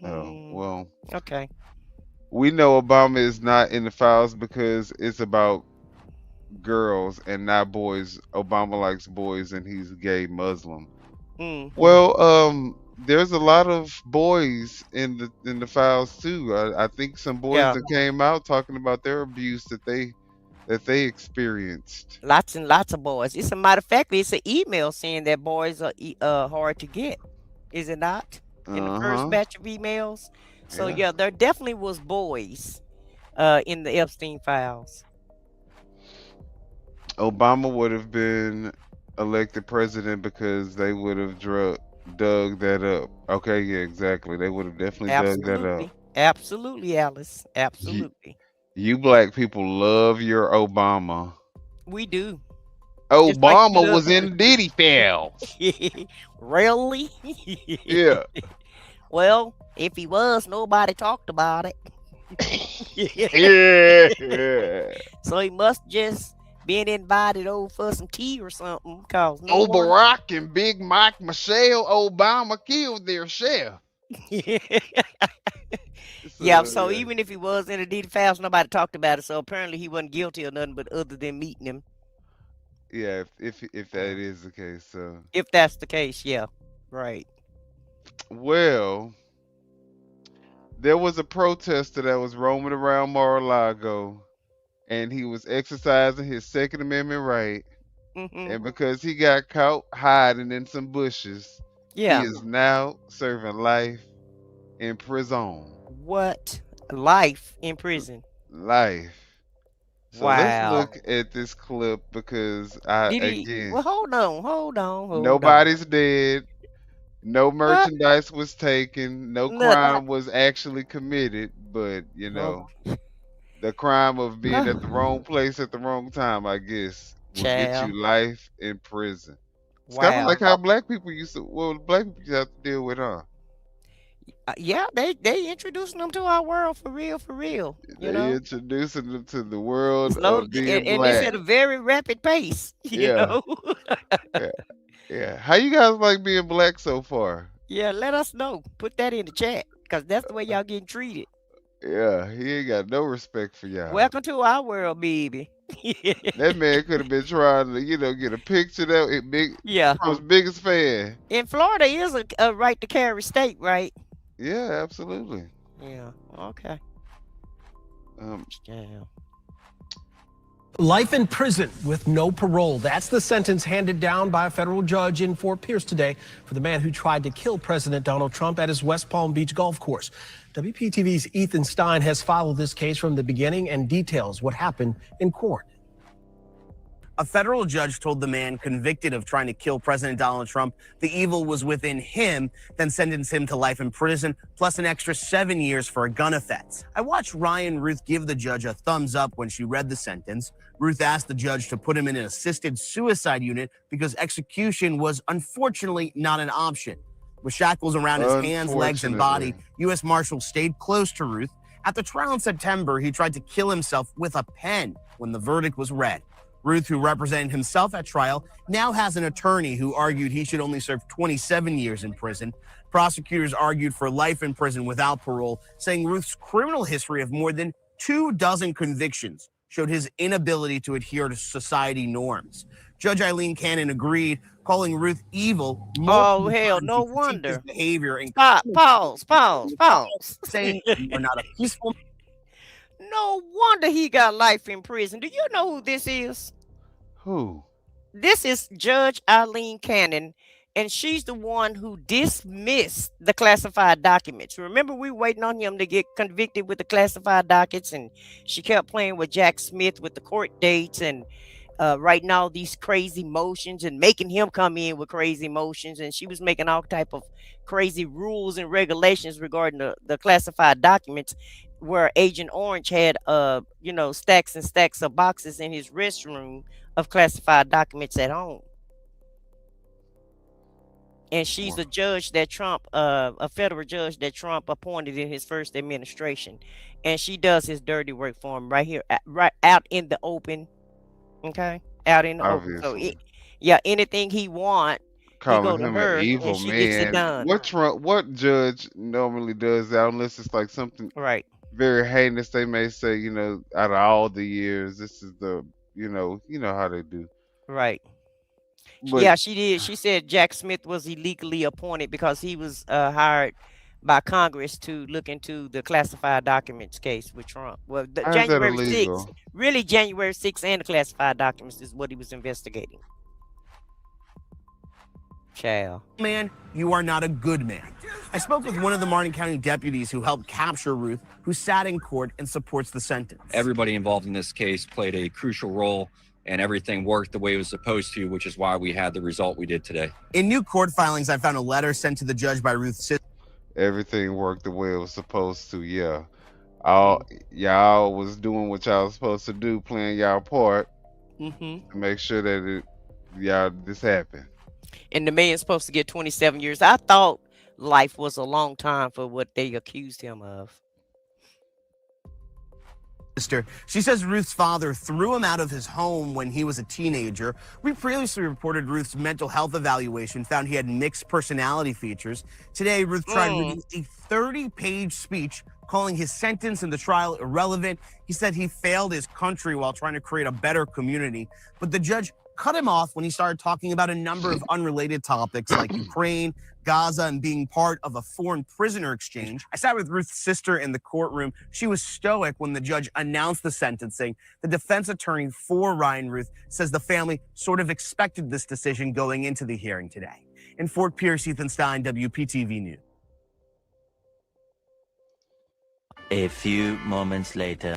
Oh, well. Okay. We know Obama is not in the files because it's about girls and not boys. Obama likes boys and he's gay Muslim. Well, there's a lot of boys in the files too. I think some boys Yeah. that came out talking about their abuse that they experienced. Lots and lots of boys. It's a matter of fact, it's an email saying that boys are hard to get. Is it not? In the first batch of emails. So yeah, there definitely was boys in the Epstein files. Obama would have been elected president because they would have dug that up. Okay, yeah, exactly. They would have definitely dug that up. Absolutely, Alice. Absolutely. You black people love your Obama. We do. Just like Obama you was love- in Diddy files. Really? Yeah. Well, if he was, nobody talked about it. Yeah. So he must just been invited over for some tea or something. Cause no Old one- Barack and Big Mike Michelle Obama killed their chef. Yeah, so even if he was in a deed files, nobody talked about it. So apparently he wasn't guilty of nothing but other than meeting him. Yeah, if that is the case, so If that's the case, yeah. Right. well, there was a protester that was roaming around Mar-a-Lago, and he was exercising his Second Amendment right. And because he got caught hiding in some bushes, Yeah. he is now serving life in prison. What? Life in prison. Life. So Wow. let's look at this clip because Did he? again, Well, hold on. nobody's dead. No merchandise was taken. No Nothing. crime was actually committed. But the crime of being at the wrong place at the wrong time, I guess, will get Child. you life in prison. It's kind of Wow. like how black people black people used to have to deal with, huh? Yeah, they introducing them to our world for real, for real. You They know, introducing them to the world slow, of being and it's black. at a very rapid pace. You Yeah, know. yeah, yeah. How you guys like being black so far? Yeah, let us know. Put that in the chat because that's the way y'all getting treated. Yeah, he ain't got no respect for y'all. Welcome to our world, baby. That man could have been trying to, get a picture that it big Yeah. Trump's biggest fan. In Florida is a right to carry state, right? Yeah, absolutely. Yeah. Okay. Yeah. Life in prison with no parole. That's the sentence handed down by a federal judge in Fort Pierce today for the man who tried to kill President Donald Trump at his West Palm Beach golf course. WPTV's Ethan Stein has followed this case from the beginning and details what happened in court. A federal judge told the man convicted of trying to kill President Donald Trump the evil was within him, then sentenced him to life in prison, plus an extra 7 years for a gun offense. I watched Ryan Ruth give the judge a thumbs up when she read the sentence. Ruth asked the judge to put him in an assisted suicide unit because execution was unfortunately not an option. With shackles around his hands, legs, and body, U.S. Marshals stayed close to Ruth. At the trial in September, he tried to kill himself with a pen when the verdict was read. Ruth, who represented himself at trial, now has an attorney who argued he should only serve 27 years in prison. Prosecutors argued for life in prison without parole, saying Ruth's criminal history of more than 24 convictions showed his inability to adhere to society norms. Judge Eileen Cannon agreed, calling Ruth evil. Oh, hell, no wonder. His behavior and Stop. Pause. saying you are not a peaceful. No wonder he got life in prison. Do you know who this is? Who? This is Judge Eileen Cannon, and she's the one who dismissed the classified documents. Remember, we were waiting on him to get convicted with the classified dockets, and she kept playing with Jack Smith with the court dates and writing all these crazy motions and making him come in with crazy motions. And she was making all type of crazy rules and regulations regarding the classified documents, where Agent Orange had stacks and stacks of boxes in his restroom of classified documents at home. And she's a judge that Trump, a federal judge that Trump appointed in his first administration. And she does his dirty work for him right here, right out in the open. Okay? Out in the open. So, anything he want, he go Calling to him her an evil and she gets it man. done. What judge normally does that unless it's like something right very heinous? They may say, out of all the years, this is the you know how they do. Right. But Yeah, she did. She said Jack Smith was illegally appointed because he was hired by Congress to look into the classified documents case with Trump. Well, how is that January 6th, illegal? really January 6th and the classified documents is what he was investigating. Child. Man, you are not a good man. I spoke with one of the Martin County deputies who helped capture Ruth, who sat in court and supports the sentence. Everybody involved in this case played a crucial role, and everything worked the way it was supposed to, which is why we had the result we did today. In new court filings, I found a letter sent to the judge by Ruth's sister. Everything worked the way it was supposed to. Yeah, y'all was doing what y'all was supposed to do, playing y'all part to make sure that this happened. And the man's supposed to get 27 years. I thought life was a long time for what they accused him of. She says Ruth's father threw him out of his home when he was a teenager. We previously reported Ruth's mental health evaluation found he had mixed personality features. Today, Ruth tried reading a 30-page speech calling his sentence and the trial irrelevant. He said he failed his country while trying to create a better community. But the judge cut him off when he started talking about a number of unrelated topics like Ukraine, Gaza, and being part of a foreign prisoner exchange. I sat with Ruth's sister in the courtroom. She was stoic when the judge announced the sentencing. The defense attorney for Ryan Ruth says the family sort of expected this decision going into the hearing today. In Fort Pierce, Ethan Stein, WPTV News. A few moments later.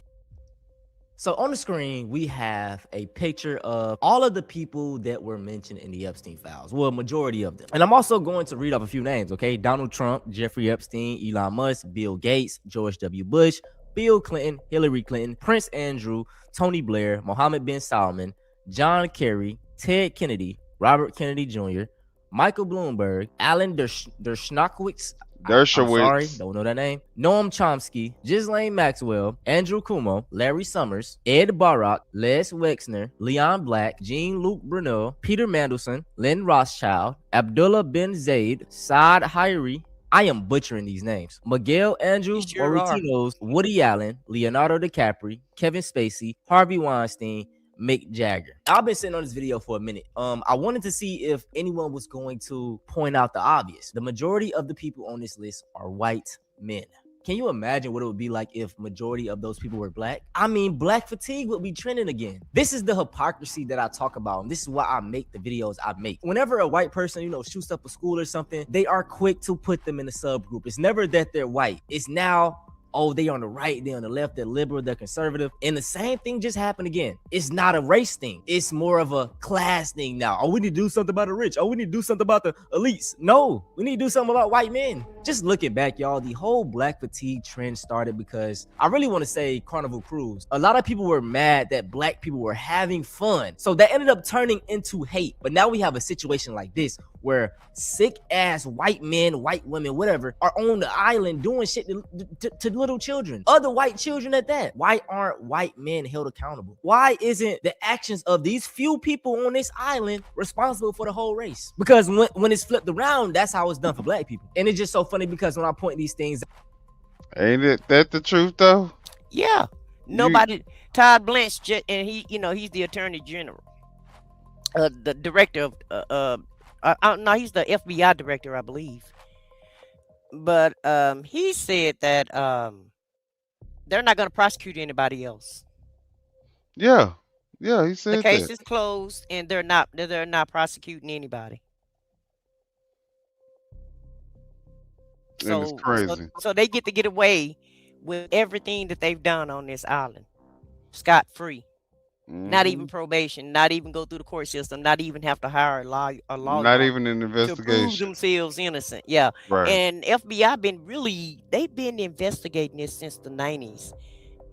So on the screen, we have a picture of all of the people that were mentioned in the Epstein files. Well, a majority of them. And I'm also going to read off a few names, okay? Donald Trump, Jeffrey Epstein, Elon Musk, Bill Gates, George W. Bush, Bill Clinton, Hillary Clinton, Prince Andrew, Tony Blair, Mohammed bin Salman, John Kerry, Ted Kennedy, Robert Kennedy Jr., Michael Bloomberg, Alan Dershowitz, I'm sorry, Dershowitz. don't know that name. Noam Chomsky, Ghislaine Maxwell, Andrew Cuomo, Larry Summers, Ed Barak, Les Wexner, Leon Black, Jean-Luc Brunel, Peter Mandelson, Lynn Rothschild, Abdullah Ben Zaid, Saad Hayri. I am butchering these names. Miguel Andrew sure are. Moritinos, Woody Allen, Leonardo DiCaprio, Kevin Spacey, Harvey Weinstein, Mick Jagger. I've been sitting on this video for a minute. I wanted to see if anyone was going to point out the obvious. The majority of the people on this list are white men. Can you imagine what it would be like if majority of those people were black? I mean, black fatigue would be trending again. This is the hypocrisy that I talk about, and this is why I make the videos I make. Whenever a white person, shoots up a school or something, they are quick to put them in a subgroup. It's never that they're white. It's now, oh, they on the right, they on the left, they're liberal, they're conservative. And the same thing just happened again. It's not a race thing. It's more of a class thing now. Oh, we need to do something about the rich. Oh, we need to do something about the elites. No, we need to do something about white men. Just looking back, y'all, the whole black fatigue trend started because I really want to say Carnival Cruise. A lot of people were mad that black people were having fun. So that ended up turning into hate. But now we have a situation like this where sick ass white men, white women, whatever, are on the island doing shit to little children, other white children at that. Why aren't white men held accountable? Why isn't the actions of these few people on this island responsible for the whole race? Because when it's flipped around, that's how it's done for black people. And it's just so funny because when I point these things, Ain't it that the truth though? Yeah. Nobody. Todd Blanche, and he's the Attorney General, the director of. No, he's the FBI director, I believe. But he said that they're not going to prosecute anybody else. Yeah, he said The case that. is closed, and they're not prosecuting anybody. And it's crazy. So they get away with everything that they've done on this island, scot free. Not even probation, not even go through the court system, not even have to hire a lawyer. Not even an To prove investigation. themselves innocent. Yeah. Right. And FBI they've been investigating this since the 90s.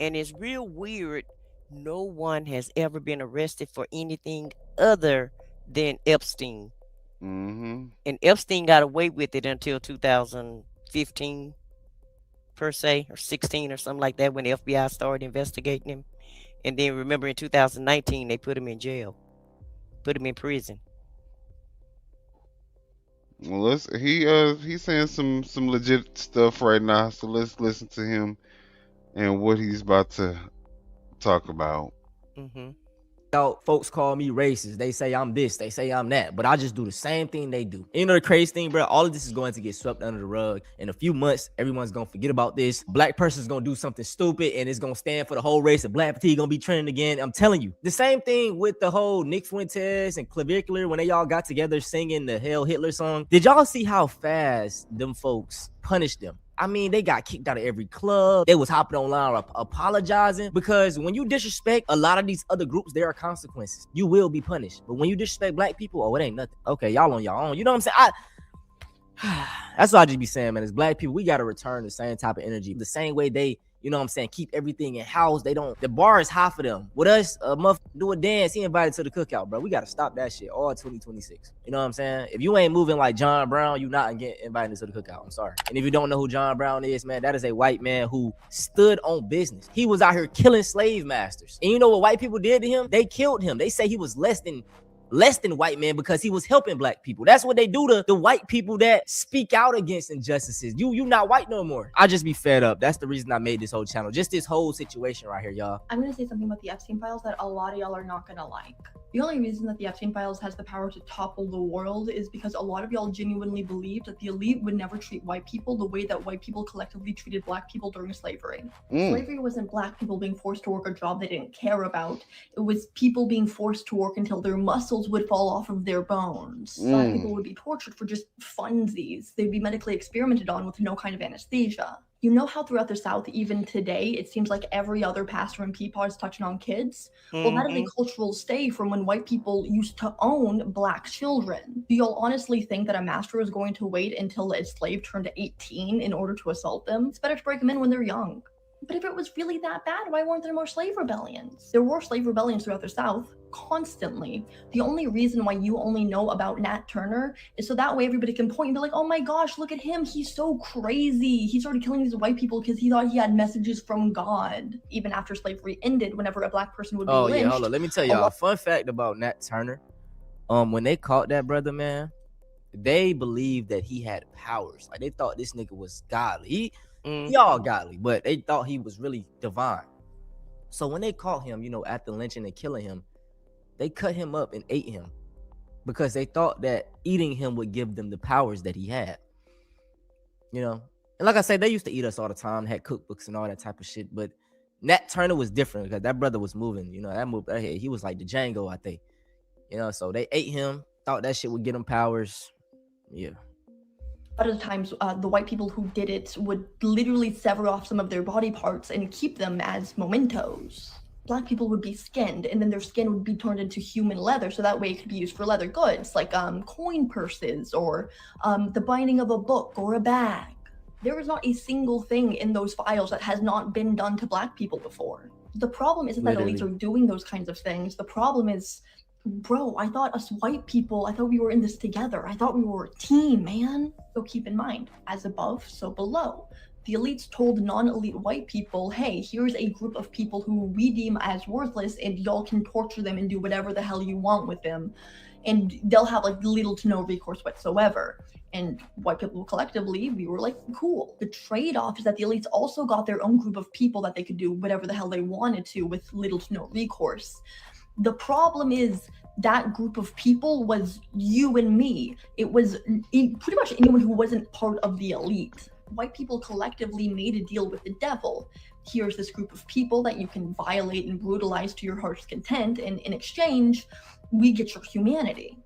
And it's real weird. No one has ever been arrested for anything other than Epstein. And Epstein got away with it until 2015, per se, or 16 or something like that, when the FBI started investigating him. And then remember in 2019, they put him in jail, put him in prison. Well, he's saying some legit stuff right now, so let's listen to him and what he's about to talk about. Folks call me racist. They say I'm this, they say I'm that, but I just do the same thing they do. You know the crazy thing, bro? All of this is going to get swept under the rug. In a few months, everyone's gonna forget about this. Black person's gonna do something stupid, and it's gonna stand for the whole race. And black fatigue gonna be trending again. I'm telling you. The same thing with the whole Nick Fuentes and Clavicular when they all got together singing the Hail Hitler song. Did y'all see how fast them folks punished them? I mean, they got kicked out of every club. They was hopping online apologizing, because when you disrespect a lot of these other groups, there are consequences. You will be punished. But when you disrespect black people, oh, it ain't nothing. Okay, y'all on your own. You know what I'm saying? That's what I just be saying, man. As black people, we got to return the same type of energy. The same way they, you know what I'm saying, keep everything in house. They don't, the bar is hot for them. With us, a motherfucker do a dance, he invited to the cookout, bro. We got to stop that shit all 2026. You know what I'm saying? If you ain't moving like John Brown, you not get invited to the cookout. I'm sorry. And if you don't know who John Brown is, man, that is a white man who stood on business. He was out here killing slave masters. And you know what white people did to him? They killed him. They say he was less than white men because he was helping black people. That's what they do to the white people that speak out against injustices. You not white no more. I just be fed up. That's the reason I made this whole channel. Just this whole situation right here, y'all. I'm going to say something about the Epstein files that a lot of y'all are not going to like. The only reason that the Epstein files has the power to topple the world is because a lot of y'all genuinely believe that the elite would never treat white people the way that white people collectively treated black people during slavery. Slavery wasn't black people being forced to work a job they didn't care about. It was people being forced to work until their muscles would fall off of their bones. Black people would be tortured for just funsies. They'd be medically experimented on with no kind of anesthesia. You know how throughout the South, even today, it seems like every other pastor and peepaw is touching on kids? Well, that is a cultural stay from when white people used to own black children. Do y'all honestly think that a master is going to wait until a slave turned 18 in order to assault them? It's better to break them in when they're young. But if it was really that bad, why weren't there more slave rebellions? There were slave rebellions throughout the South constantly. The only reason why you only know about Nat Turner is so that way everybody can point and be like, oh my gosh, look at him. He's so crazy. He started killing these white people because he thought he had messages from God. Even after slavery ended, whenever a black person would be lynched. Yeah, hold on. Let me tell y'all a fun fact about Nat Turner. When they caught that brother, man, they believed that he had powers. Like they thought this nigga was godly. He all godly, but they thought he was really divine. So when they caught him, after lynching and killing him, they cut him up and ate him because they thought that eating him would give them the powers that he had. And like I said, they used to eat us all the time, had cookbooks and all that type of shit. But Nat Turner was different because that brother was moving. He was like the Django, I think. So they ate him, thought that shit would get him powers. Yeah. A lot of the times, the white people who did it would literally sever off some of their body parts and keep them as mementos. Black people would be skinned, and then their skin would be turned into human leather, so that way it could be used for leather goods, like coin purses or the binding of a book or a bag. There is not a single thing in those files that has not been done to black people before. The problem isn't that elites are doing those kinds of things. The problem is, bro, I thought us white people, I thought we were in this together. I thought we were a team, man. So keep in mind, as above, so below. The elites told non-elite white people, hey, here's a group of people who we deem as worthless and y'all can torture them and do whatever the hell you want with them. And they'll have like little to no recourse whatsoever. And white people collectively, we were like, cool. The trade-off is that the elites also got their own group of people that they could do whatever the hell they wanted to with little to no recourse. The problem is that group of people was you and me. It was pretty much anyone who wasn't part of the elite. White people collectively made a deal with the devil. Here's this group of people that you can violate and brutalize to your heart's content, and in exchange, we get your humanity.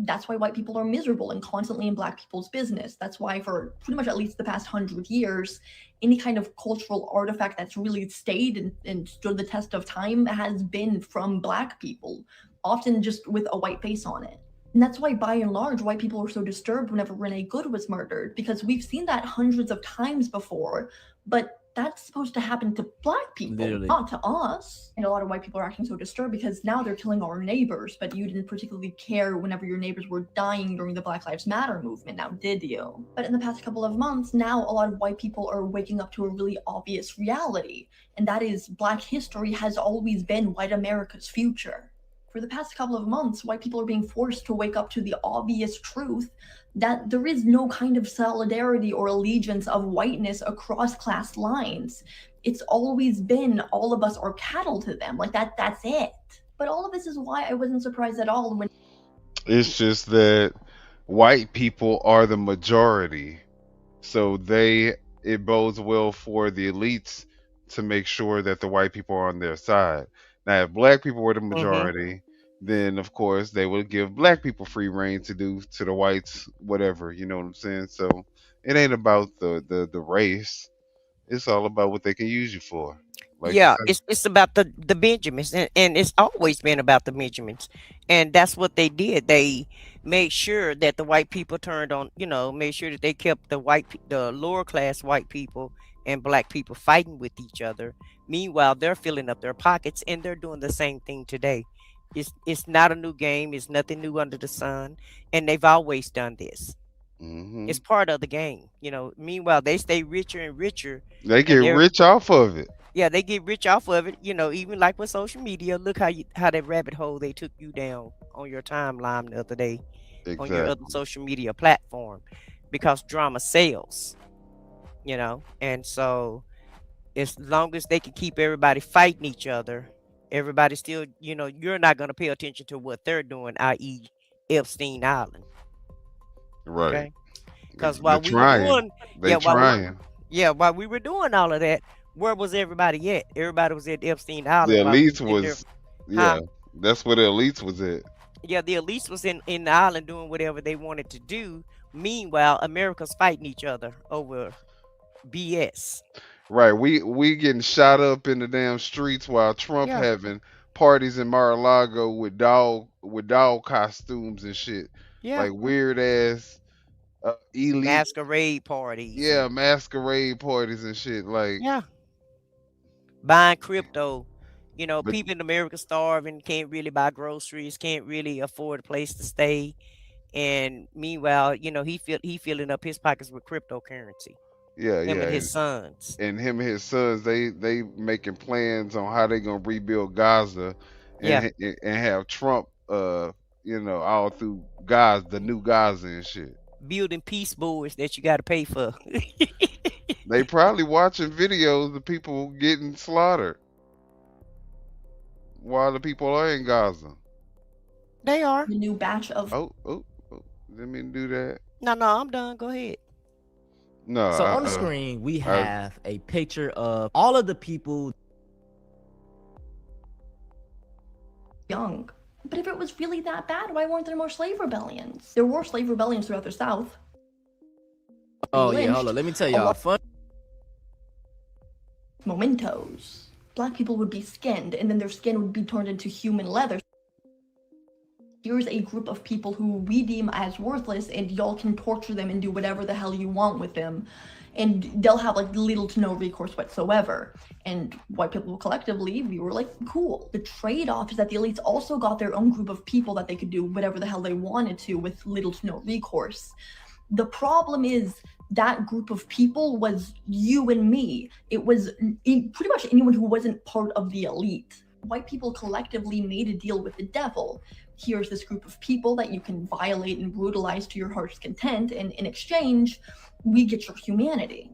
That's why white people are miserable and constantly in black people's business. That's why for pretty much at least the past 100 years, any kind of cultural artifact that's really stayed and stood the test of time has been from black people, often just with a white face on it. And that's why, by and large, white people were so disturbed whenever Renee Good was murdered, because we've seen that hundreds of times before, but that's supposed to happen to black people, not to us. And a lot of white people are acting so disturbed because now they're killing our neighbors, but you didn't particularly care whenever your neighbors were dying during the Black Lives Matter movement, now did you? But in the past couple of months, now a lot of white people are waking up to a really obvious reality, and that is black history has always been white America's future. For the past couple of months, white people are being forced to wake up to the obvious truth that there is no kind of solidarity or allegiance of whiteness across class lines. It's always been all of us are cattle to them. Like that's it. But all of this is why I wasn't surprised at all when It's just that white people are the majority. So it bodes well for the elites to make sure that the white people are on their side. Now, if black people were the majority, then of course they would give black people free reign to do to the whites whatever. You know what I'm saying? So it ain't about the race. It's all about what they can use you for. Like Yeah, it's about the Benjamins, and it's always been about the Benjamins, and that's what they did. They made sure that the white people turned on, made sure that they kept the lower class white people and black people fighting with each other. Meanwhile, they're filling up their pockets, and they're doing the same thing today. It's not a new game. It's nothing new under the sun, and they've always done this. It's part of the game. Meanwhile, they stay richer and richer. They get and they're rich off of it. Yeah, they get rich off of it. Even like with social media. Look how that rabbit hole they took you down on your timeline the other day on your other Exactly. social media platform, because drama sells. And so as long as they can keep everybody fighting each other, everybody still, you're not going to pay attention to what they're doing, i.e. Epstein Island. Right. Okay. Because They're while we were trying. doing, They yeah, trying. while we were doing all of that, where was everybody at? Everybody was at Epstein The Island while we elites was in there, was, huh? yeah, that's where the elites was at. Yeah, the elites was in the island doing whatever they wanted to do. Meanwhile, America's fighting each other over BS. Right. We getting shot up in the damn streets while Trump Yeah, having parties in Mar-a-Lago with dog costumes and shit. yeah. Like weird ass elite, Masquerade parties yeah, and masquerade parties and shit. Like yeah. buying crypto. You know, But people in America starving, can't really buy groceries, can't really afford a place to stay. And meanwhile, you know, he filling up his pockets with cryptocurrency. yeah, Him yeah, and his sons. and him and his sons, they making plans on how they gonna rebuild Gaza, Yeah, and have Trump, all through Gaza, the new Gaza and shit. building peace boards that you got to pay for. They probably watching videos of people getting slaughtered while the people are in Gaza. They are. The new batch of Oh, didn't mean to do that. No, I'm done. Go ahead. No, So on the screen, we I- have a picture of all of the people. young. But if it was really that bad, why weren't there more slave rebellions? There were slave rebellions throughout the South. Oh yeah, Lynched. hold on. Let me tell A y'all. lot- Fun. Mementos. Black people would be skinned, and then their skin would be turned into human leather. Here's a group of people who we deem as worthless, and y'all can torture them and do whatever the hell you want with them. And they'll have like little to no recourse whatsoever. And white people collectively, we were like, cool. The trade-off is that the elites also got their own group of people that they could do whatever the hell they wanted to with little to no recourse. The problem is that group of people was you and me. It was pretty much anyone who wasn't part of the elite. White people collectively made a deal with the devil. Here's this group of people that you can violate and brutalize to your heart's content, and in exchange, we get your humanity.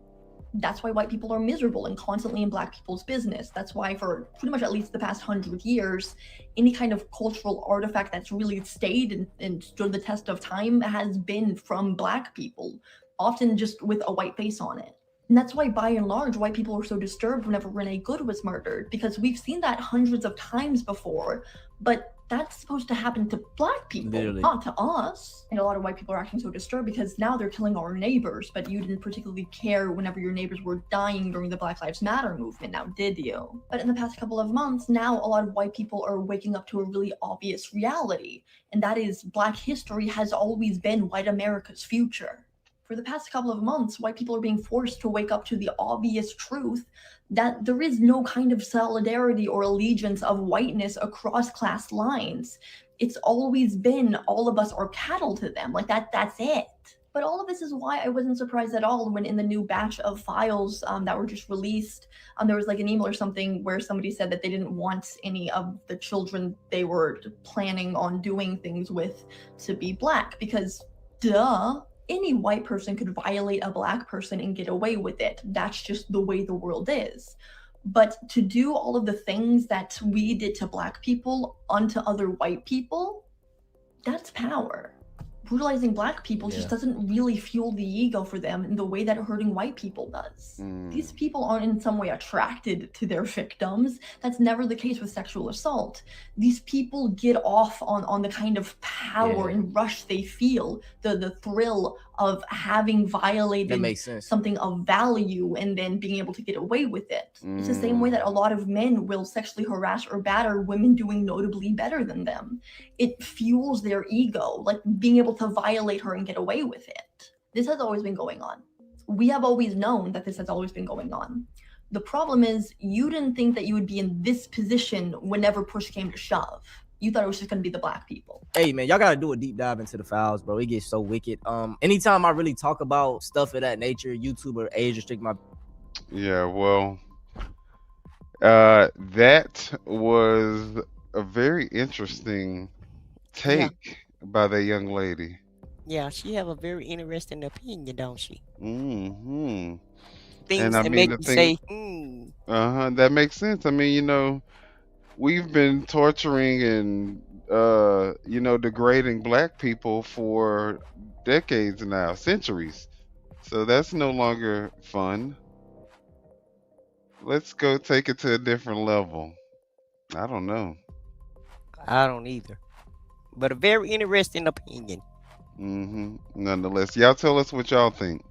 That's why white people are miserable and constantly in black people's business. That's why for pretty much at least the past 100 years, any kind of cultural artifact that's really stayed and stood the test of time has been from black people, often just with a white face on it. And that's why, by and large, white people were so disturbed whenever Renee Good was murdered, because we've seen that hundreds of times before, but that's supposed to happen to black people, Literally. not to us. And a lot of white people are acting so disturbed because now they're killing our neighbors, but you didn't particularly care whenever your neighbors were dying during the Black Lives Matter movement, now did you? But in the past couple of months, now a lot of white people are waking up to a really obvious reality, and that is black history has always been white America's future. For the past couple of months, white people are being forced to wake up to the obvious truth that there is no kind of solidarity or allegiance of whiteness across class lines. It's always been all of us are cattle to them. Like that's it. But all of this is why I wasn't surprised at all when in the new batch of files that were just released, there was like an email or something where somebody said that they didn't want any of the children they were planning on doing things with to be black because, duh. Any white person could violate a black person and get away with it. That's just the way the world is. But to do all of the things that we did to black people onto other white people, that's power. Brutalizing black people just doesn't really fuel the ego for them in the way that hurting white people does. These people aren't in some way attracted to their victims. That's never the case with sexual assault. These people get off on the kind of power and rush they feel, the thrill of having violated That makes sense. something of value and then being able to get away with it. It's the same way that a lot of men will sexually harass or batter women doing notably better than them. It fuels their ego, like being able to violate her and get away with it. This has always been going on. We have always known that this has always been going on. The problem is you didn't think that you would be in this position whenever push came to shove. You thought it was just going to be the black people. Hey man, y'all gotta do a deep dive into the files, bro. It gets so wicked. Anytime I really talk about stuff of that nature, YouTube or age restrict my. Yeah, well, that was a very interesting take by that young lady. Yeah, she have a very interesting opinion, don't she? Mm-hmm. Things And I that mean, make the you say, thing, that makes sense. I mean, we've been torturing and degrading black people for decades now, centuries. So that's no longer fun. Let's go take it to a different level. I don't know. I don't either. But a very interesting opinion. Nonetheless, y'all tell us what y'all think.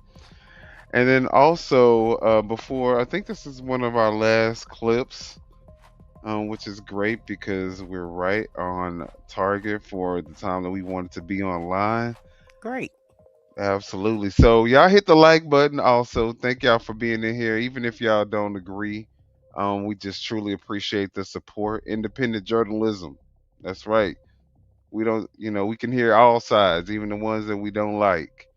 And then also, before, I think this is one of our last clips, which is great because we're right on target for the time that we wanted to be online. Great. Absolutely. So y'all hit the like button also. Thank y'all for being in here, even if y'all don't agree We just truly appreciate the support. Independent journalism. That's right. We don't, we can hear all sides, even the ones that we don't like.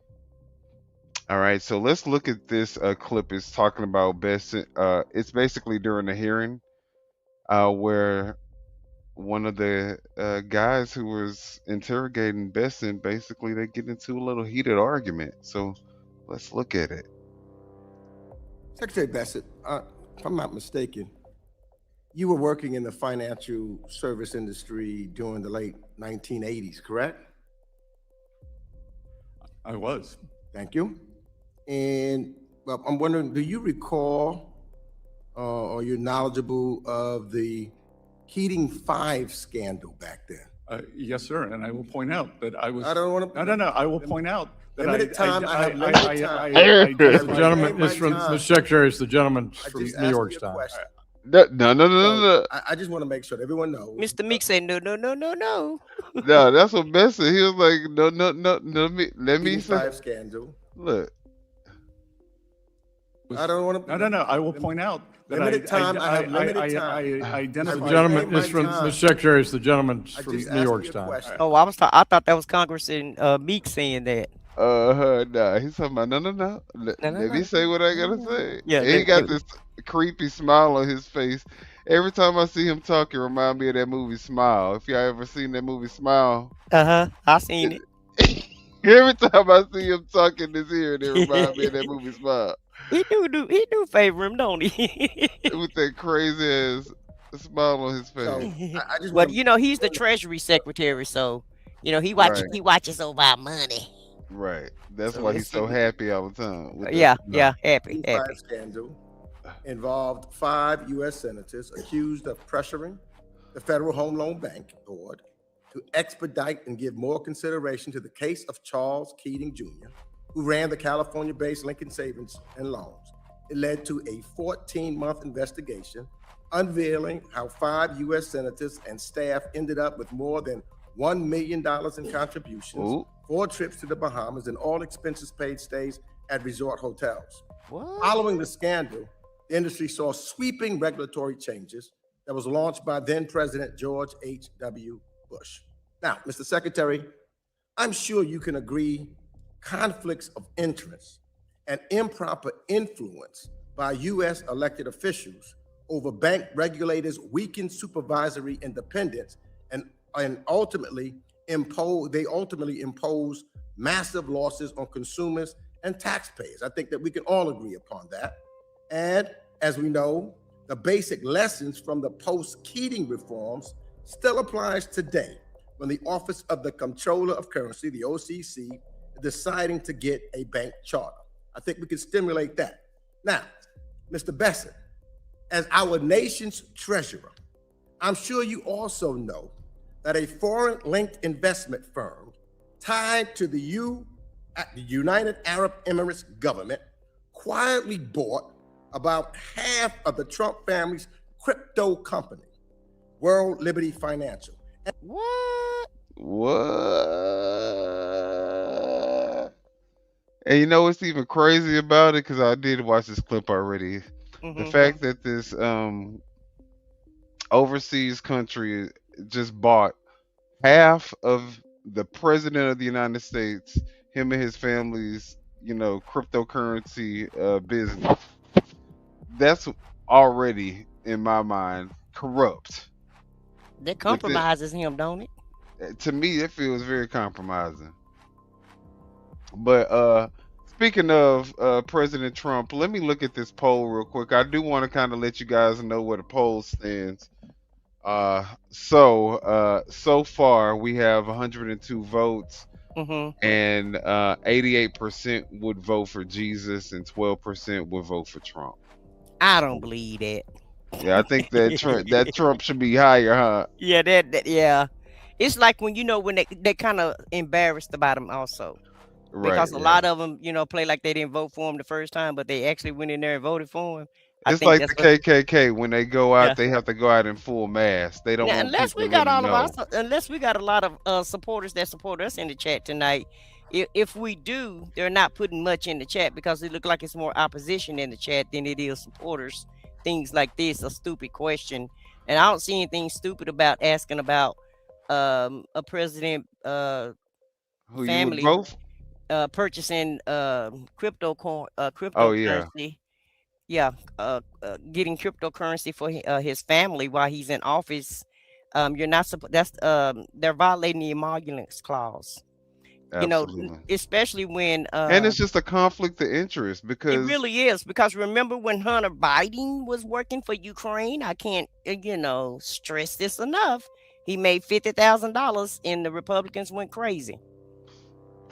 All right, so let's look at this clip. It's talking about Besson. It's basically during the hearing where one of the guys who was interrogating Besson, basically they get into a little heated argument. So let's look at it. Secretary Bassett, if I'm not mistaken, you were working in the financial service industry during the late 1980s, correct? I was. Thank you. And well, I'm wondering, do you recall or you're knowledgeable of the Keating 5 scandal back then? Yes, sir. And I will point out that I was. I don't want to. No. I will point out that limited time. I have limited time. The gentleman is from the secretary. Is the gentleman from New York Times? No. I just want to make sure that everyone knows. Mr. Meek said no. No, that's what Besson. He was like, no. Let me say. 5 scandal. Look. I don't want to. No. I will point out that limited time. I have limited time. I identify. The gentleman is from the secretary. Is the gentleman from New York Times? Oh, I thought that was Congressman Meek saying that. Nah. He's talking about no. Let me say what I gotta say. Yeah, he got this creepy smile on his face. Every time I see him talk, it reminds me of that movie Smile. If y'all ever seen that movie Smile. I seen it. Every time I see him talking this ear, it reminds me of that movie Smile. He do favor him, don't he? With that crazy ass smile on his face. So, well, he's the Treasury Secretary, so he watches over our money. Right. That's why he's so happy all the time. Yeah, happy. Scandal involved 5 U.S. senators accused of pressuring the Federal Home Loan Bank board to expedite and give more consideration to the case of Charles Keating Jr., who ran the California-based Lincoln Savings and Loans. It led to a 14-month investigation unveiling how 5 U.S. senators and staff ended up with more than $1 million in contributions, 4 trips to the Bahamas, and all expenses paid stays at resort hotels. What? Following the scandal, the industry saw sweeping regulatory changes that was launched by then President George H.W. Bush. Now, Mr. Secretary, I'm sure you can agree conflicts of interest and improper influence by U.S. elected officials over bank regulators weaken supervisory independence and ultimately impose massive losses on consumers and taxpayers. I think that we can all agree upon that. And as we know, the basic lessons from the post-Keating reforms still applies today when the Office of the Comptroller of Currency, the OCC, deciding to get a bank charter. I think we can stimulate that. Now, Mr. Besson, as our nation's treasurer, I'm sure you also know that a foreign-linked investment firm tied to the United Arab Emirates government quietly bought about half of the Trump family's crypto company, World Liberty Financial. What? And you know what's even crazy about it? Because I did watch this clip already. The fact that this overseas country just bought half of the president of the United States, him and his family's, cryptocurrency business. That's already, in my mind, corrupt. That compromises him, don't it? To me, it feels very compromising. But speaking of President Trump, let me look at this poll real quick. I do want to kind of let you guys know where the poll stands. So far we have 102 votes, and 88% would vote for Jesus and 12% would vote for Trump. I don't believe that. Yeah, I think that Trump should be higher, huh? Yeah, yeah. It's like when they kind of embarrassed about him also. Because a lot of them, play like they didn't vote for him the first time, but they actually went in there and voted for him. It's like the KKK. When they go out, they have to go out in full mass. They don't want unless we got unless we got a lot of supporters that support us in the chat tonight. If we do, they're not putting much in the chat because it looks like it's more opposition in the chat than it is supporters. things like this a stupid question, and I don't see anything stupid about asking about a president Who you would family vote? purchasing Oh yeah, cryptocurrency. Yeah, getting cryptocurrency for his family while he's in office. You're not supposed. That's they're violating the emoluments clause. You know, absolutely. especially when And it's just a conflict of interest it because really is, because remember when Hunter Biden was working for Ukraine? I can't, stress this enough. He made $50,000 and the Republicans went crazy.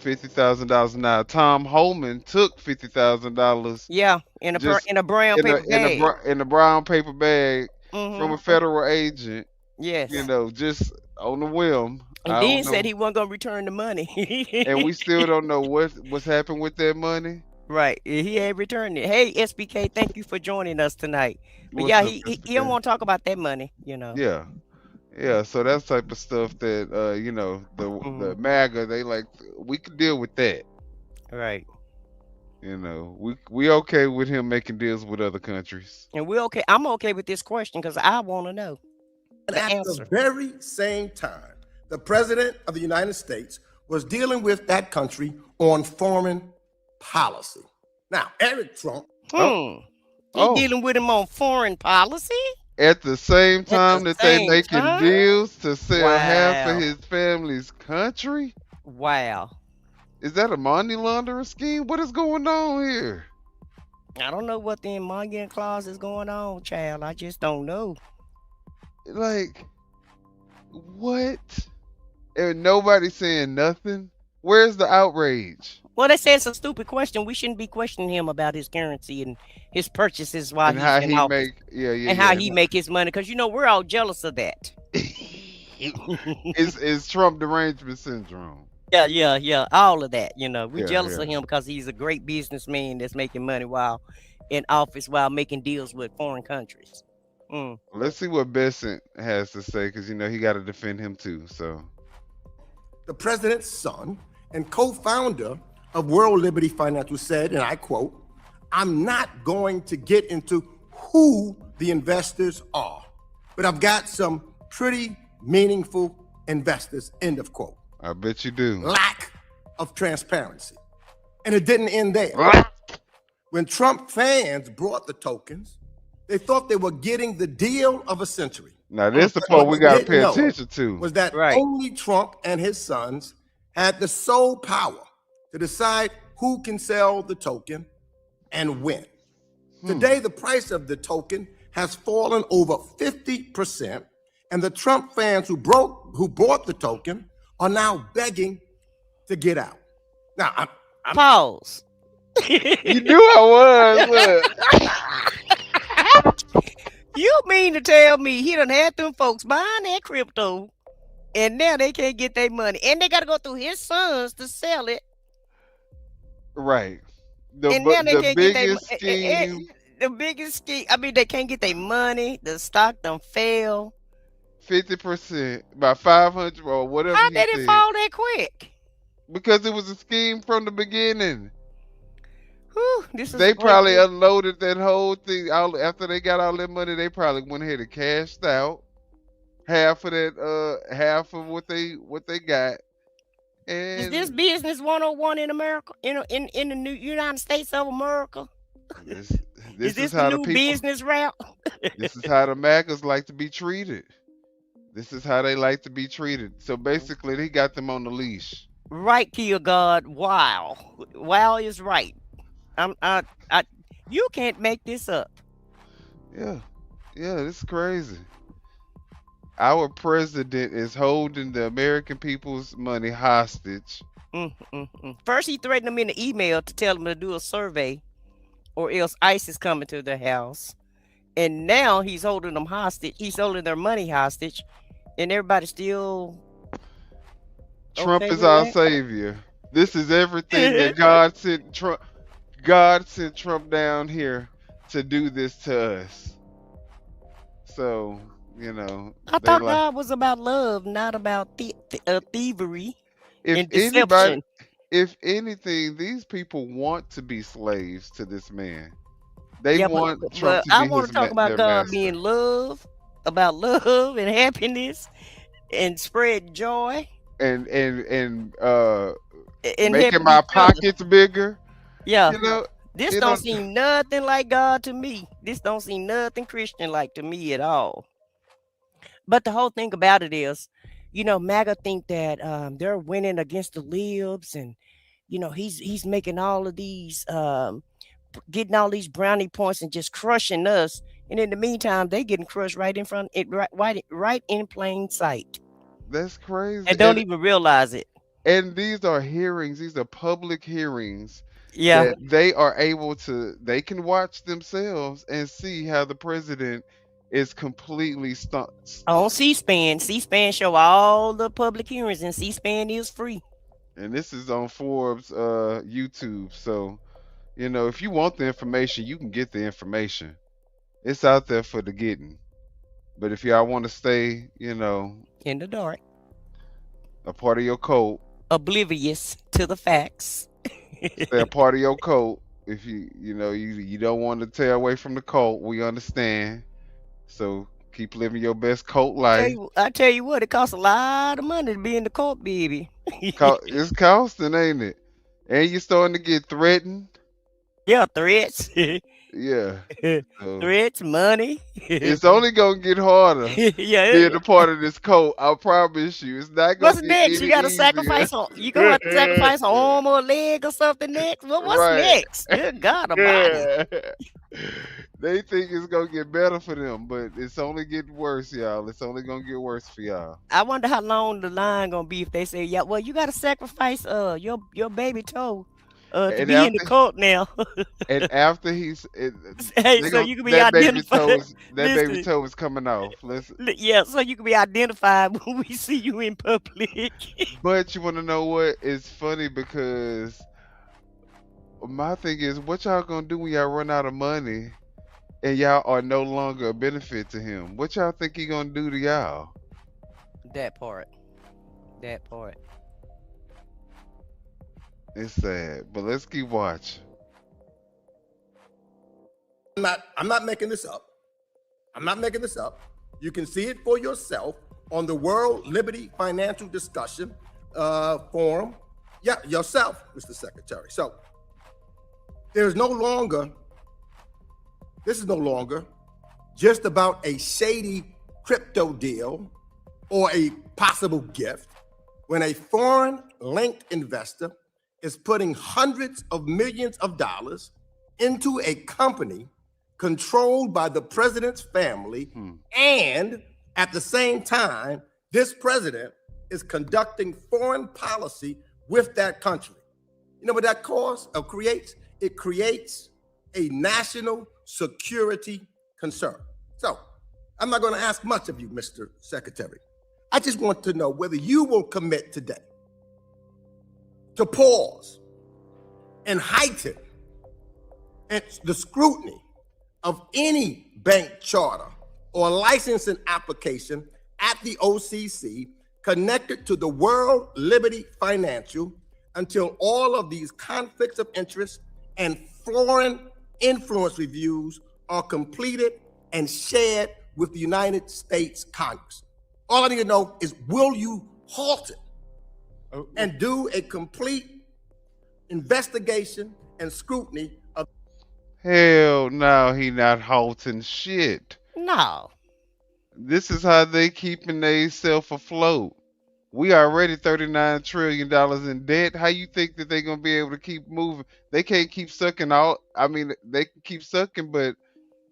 $50,000 now. Tom Holman took $50,000 Yeah, just in a brown paper bag. in a brown paper bag from Hmm. a federal agent. Yes. Just on the whim. And I then don't said know, he wasn't gonna return the money. and we still don't know what's happened with that money. Right. He ain't returned it. Hey, SBK, thank you for joining us tonight. But What's yeah, up, he don't SBK? want to talk about that money, Yeah. Yeah, so that's type of stuff that the MAGA, they like, we can deal with that. Right. We okay with him making deals with other countries. And we're okay. I'm okay with this question because I want to know And the at answer. the very same time, the president of the United States was dealing with that country on foreign policy. Now, Eric Trump. He dealing with him on foreign policy? At the same time that they same making time? deals to sell half of Wow. his family's country? Wow. Is that a money laundering scheme? What is going on here? I don't know what the emolument clause is going on, child. I just don't know. Like, what? And nobody's saying nothing? Where's the outrage? Well, they say it's a stupid question. We shouldn't be questioning him about his currency and his purchases while And he's how in he office. make, How he make his money, because we're all jealous of that. It's Trump derangement syndrome. Yeah, all of that. We're jealous Yeah. of him because he's a great businessman that's making money while in office, while making deals with foreign countries. Let's see what Besant has to say, because he got to defend him too. So The president's son and co-founder of World Liberty Financial said, and I quote, "I'm not going to get into who the investors are, but I've got some pretty meaningful investors," end of quote. I bet you do. Lack of transparency. And it didn't end there. When Trump fans brought the tokens, they thought they were getting the deal of a century. Now this the What part we they got to didn't pay know attention to. was that only Trump and his sons had the sole power to decide who can sell the token and when. Today, the price of the token has fallen over 50%, and the Trump fans who bought the token are now begging to get out. Now, I'm pause. You knew I was. You mean to tell me he done had them folks buying that crypto, and now they can't get their money, and they got to go through his sons to sell it, Right. and now they The can't get their biggest scheme, the biggest scheme. I mean, they can't get their money. The stock done fell. 50%, about 500 or whatever. How he did it said. fall that quick? Because it was a scheme from the beginning. Whew, this is They great. probably unloaded that whole thing. After they got all that money, they probably went ahead and cashed out half of that, half of what they got. Is And this business 101 in America? In the new United States of America? this Is this how the the new people. business route? This is how the MAGAs like to be treated. This is how they like to be treated. So basically, he got them on the leash. Right, Kia God. Wow. Wow is right. You can't make this up. Yeah, this is crazy. Our president is holding the American people's money hostage. First, he threatened them in the email to tell them to do a survey, or else ICE is coming to their house. And now he's holding them hostage. He's holding their money hostage, and everybody's still. Trump okay is with our that? savior. This is everything that God sent Trump. God sent Trump down here to do this to us. So, I thought God was about love, not about thievery and deception. if anything, these people want to be slaves to this man. They Yeah, want but, Trump to I be want to talk about their God master. being love, about love and happiness, and spread joy, And and making helping my each other. pockets bigger. Yeah, You know, this it don't don't. seem nothing like God to me. This don't seem nothing Christian like to me at all. But the whole thing about it is, MAGA think that they're winning against the libs, and he's making all of these getting all these brownie points and just crushing us. And in the meantime, they getting crushed right in front it right in plain sight. That's crazy. And don't even realize it. And these are hearings. These are public hearings Yeah. that they are able to. They can watch themselves and see how the president is completely stunned. On C-SPAN. C-SPAN show all the public hearings, and C-SPAN is free. And this is on Forbes YouTube. So, if you want the information, you can get the information. It's out there for the getting. But if y'all want to stay, in the dark, a part of your cult, oblivious to the facts, stay a part of your cult. If you don't want to tear away from the cult, we understand. So keep living your best cult life. I tell you what, it costs a lot of money to be in the cult, baby. It's costing, ain't it? And you're starting to get threatened. Yeah, threats. Yeah. So threats, money. It's only gonna get harder. Yeah. Being a part of this cult, I promise you, it's not gonna What's get next? any You gotta easier. sacrifice you gonna have to sacrifice an arm or a leg or something next? Well, what's Right. next? Good God Almighty. They think it's gonna get better for them, but it's only getting worse, y'all. It's only gonna get worse for y'all. I wonder how long the line gonna be if they say, yeah, well, you gotta sacrifice your baby toe to And be in the cult now. And after he's, Hey, so you can be that baby identified. baby Listen. toe is coming off. Listen, Yeah, so you can be identified when we see you in public. but you want to know what? It's funny because my thing is, what y'all gonna do when y'all run out of money and y'all are no longer a benefit to him? What y'all think he gonna do to y'all? That part. It's sad, but let's keep watching. I'm not making this up. You can see it for yourself on the World Liberty Financial Discussion Forum. Yeah, yourself, Mr. Secretary. So this is no longer just about a shady crypto deal or a possible gift. When a foreign linked investor is putting hundreds of millions of dollars into a company controlled by the president's family, and at the same time, this president is conducting foreign policy with that country. You know what that creates? It creates a national security concern. So I'm not going to ask much of you, Mr. Secretary. I just want to know whether you will commit today to pause and heighten the scrutiny of any bank charter or licensing application at the OCC connected to the World Liberty Financial until all of these conflicts of interest and foreign influence reviews are completed and shared with the United States Congress. All I need to know is, will you halt it and do a complete investigation and scrutiny of... Hell no, he not halting shit. No. This is how they keeping they self afloat. We already $39 trillion in debt. How you think that they gonna be able to keep moving? They can't keep sucking out. I mean, they can keep sucking, but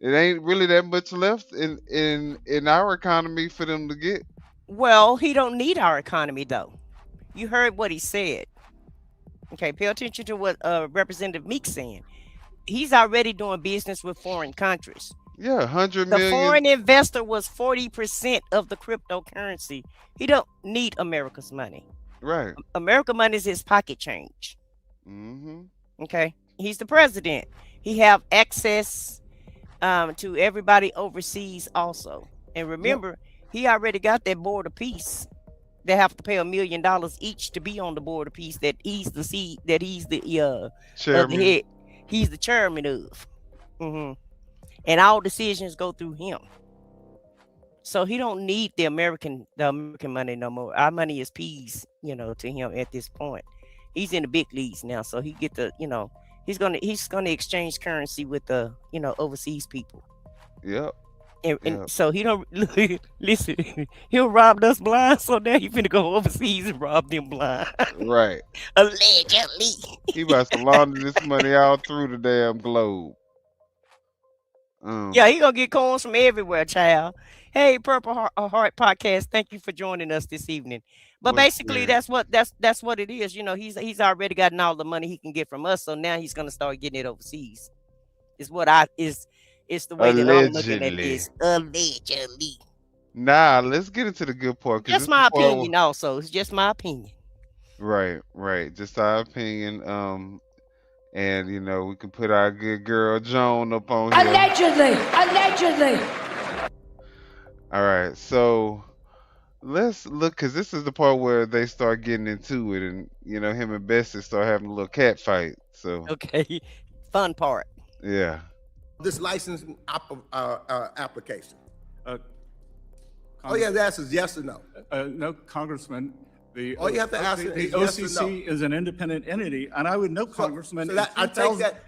it ain't really that much left in our economy for them to get. Well, he don't need our economy though. You heard what he said. Okay, pay attention to what Representative Meek's saying. He's already doing business with foreign countries. Yeah, 100 The million. foreign investor was 40% of the cryptocurrency. He don't need America's money. Right. America money is his pocket change. Mm-hmm. Okay, he's the president. He have access to everybody overseas also. And remember, he already got that board of peace. They have to pay $1 million each to be on the board of peace. That he's the Chairman. head. He's the chairman of. And all decisions go through him. So he don't need the American money no more. Our money is peas, to him at this point. He's in the big leagues now, so he get the, he's gonna exchange currency with the, overseas people. Yep. And so he don't listen. He'll rob us blind. So now he finna go overseas and rob them blind. Right. Allegedly. He about to launder this money all through the damn globe. Yeah, he gonna get coins from everywhere, child. Hey, Purple Heart Podcast, thank you for joining us this evening. But basically, that's what it is. He's already gotten all the money he can get from us, so now he's gonna start getting it overseas. It's the way that I'm looking at this. Allegedly. Nah, let's get into the good part. Just my opinion, also. It's just my opinion. Right. Just our opinion. And we can put our good girl Joan up on here. Allegedly. All right, so let's look, because this is the part where they start getting into it, and him and Bessie start having a little cat fight. So okay, fun part. Yeah. This licensing application. All you have to ask is yes or no. No, Congressman. All you have to ask the is yes or OCC no. is an independent entity, and I would know, Congressman. I take that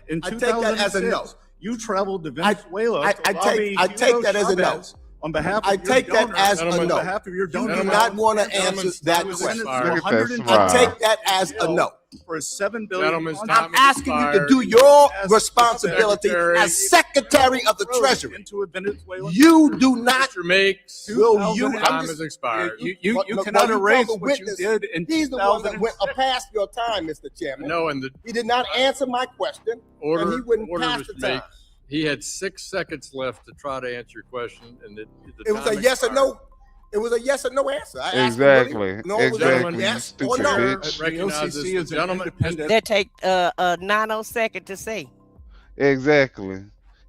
as a no. You traveled to Venezuela. I take that as a no. On behalf of I take that as a no. On behalf of your You donors. do not want to answer that question. I take that as a no. For a $7 billion. I'm asking you to do your responsibility as Secretary of the Treasury. You do not. Will you? Time has expired. You cannot erase what you did in 2000. He's the one that went past your time, Mr. Chairman. No, he did not answer my question, and he wouldn't pass the time. He had 6 seconds left to try to answer your question, and it was a yes or no. It was a yes or no answer. I asked exactly. Him, no, exactly. Yes you or no. Bitch. The OCC is gentleman. That take a 9-second to say. Exactly.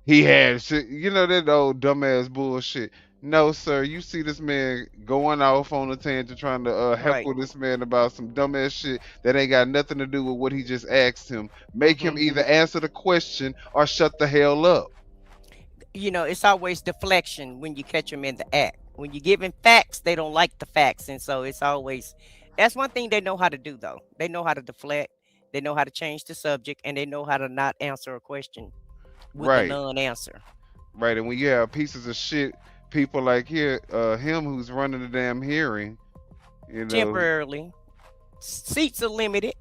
He had shit. That old dumbass bullshit. No, sir. You see this man going off on a tangent trying to heckle this man about some dumbass shit that ain't got nothing to do with what he just asked him. Make him either answer the question or shut the hell up. It's always deflection when you catch them in the act. When you're giving facts, they don't like the facts. And so it's always, that's one thing they know how to do, though. They know how to deflect. They know how to change the subject, and they know how to not answer a question with a non-answer. Right. And when you have pieces of shit, people like him who's running the damn hearing, temporarily, seats are limited.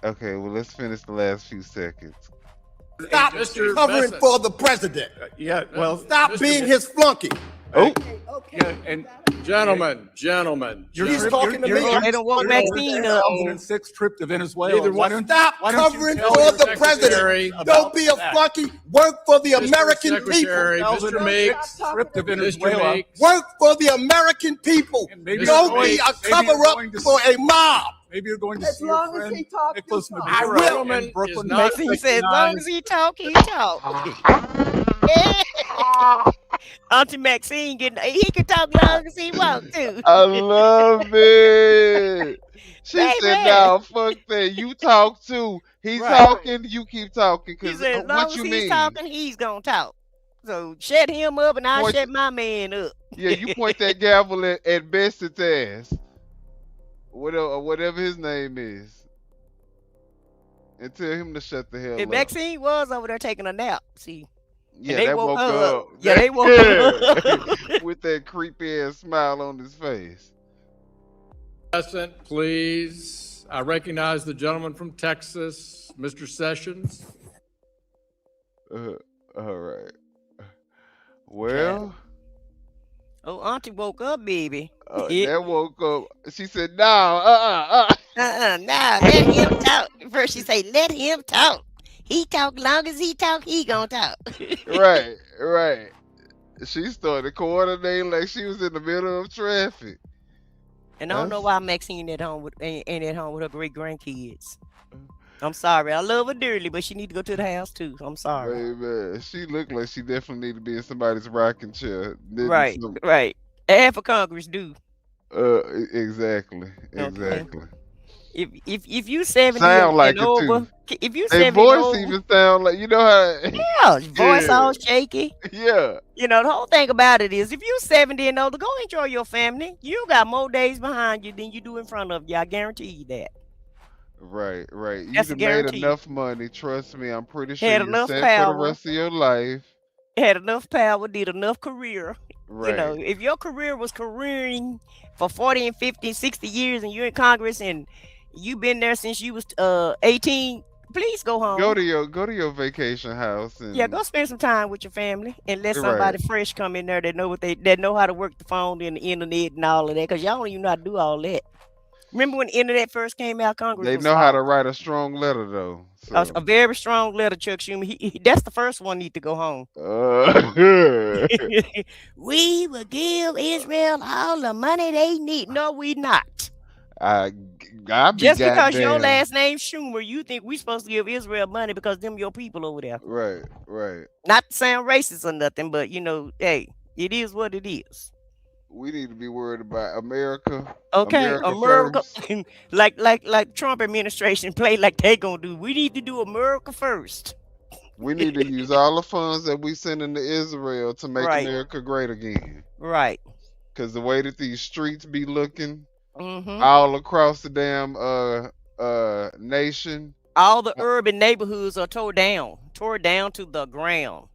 Okay, well, let's finish the last few seconds. Stop covering for the president. Stop being his flunky. Oh. Yeah, and gentlemen. He's talking to me. They don't want vaccine up. 2006 trip to Venezuela. Stop covering for the president. Don't be a flunky. Work for the American people. Mr. Meeks, trip to Venezuela. Work for the American people. Don't be a cover-up for a mob. Maybe you're going to as see long your as friend he talks. Nicholas I will. Maduro in Brooklyn. He said, as long as he talk, he talk. Auntie Maxine he can talk long as he wants to. I love it. She said, "Now, fuck that. You talk too. He's talking. You keep talking. He said, as long as he's talking, he's gonna talk. So shut him up, and I'll shut my man up. Yeah, you point that gavel at Bessett's ass, whatever his name is, and tell him to shut the hell up." Maxine was over there taking a nap. See. Yeah, they that woke up. Yeah, they woke up with that creepy ass smile on his face. Please, I recognize the gentleman from Texas, Mr. Sessions. All right. Well. Oh, Auntie woke up, baby. That woke up. She said, "No, nah, let him talk." First, she say, "Let him talk. He talk long as he talk, he gonna talk." Right. She started coordinating like she was in the middle of traffic. And I don't know why Maxine ain't at home with her great grandkids. I'm sorry. I love her dearly, but she need to go to the house too. I'm sorry. Man, she looked like she definitely need to be in somebody's rocking chair. Right. Half of Congress do. Exactly. Okay. If you 70 Sound like and it too. over, if you Their 70 and voice over, even sound like, you know how. yeah, voice all shaky. Yeah. You know, the whole thing about it is if you're 70 and older, go enjoy your family. You got more days behind you than you do in front of you. I guarantee you that. Right. You That's a done made guarantee. enough money. Trust me, I'm pretty sure Had you're enough set for the power. rest of your life. Had enough power, did enough career. You know, Right. if your career was careering for 40 and 50, 60 years and you're in Congress and you've been there since you was 18, please go home. Go to your vacation house and Yeah, go spend some time with your family and let right. somebody fresh come in there that know how to work the phone and the internet and all of that. Cause y'all don't even know how to do all that. Remember when the internet first came out, Congress They was know how small. to write a strong letter though. A So very strong letter, Chuck Schumer. That's the first one need to go home. We will give Israel all the money they need. No, we not. I be Just because your goddamn. last name Schumer, you think we supposed to give Israel money because them your people over there. Right. Not to sound racist or nothing, but you know, hey, it is what it is. We need to be worried about America. Okay, America, first. like Trump administration play like they gonna do. We need to do America first. We need to use all the funds that we send into Israel to make Right. America great again. Right. Because the way that these streets be looking Mm-hmm. all across the damn nation. All the urban neighborhoods are tore down to the ground.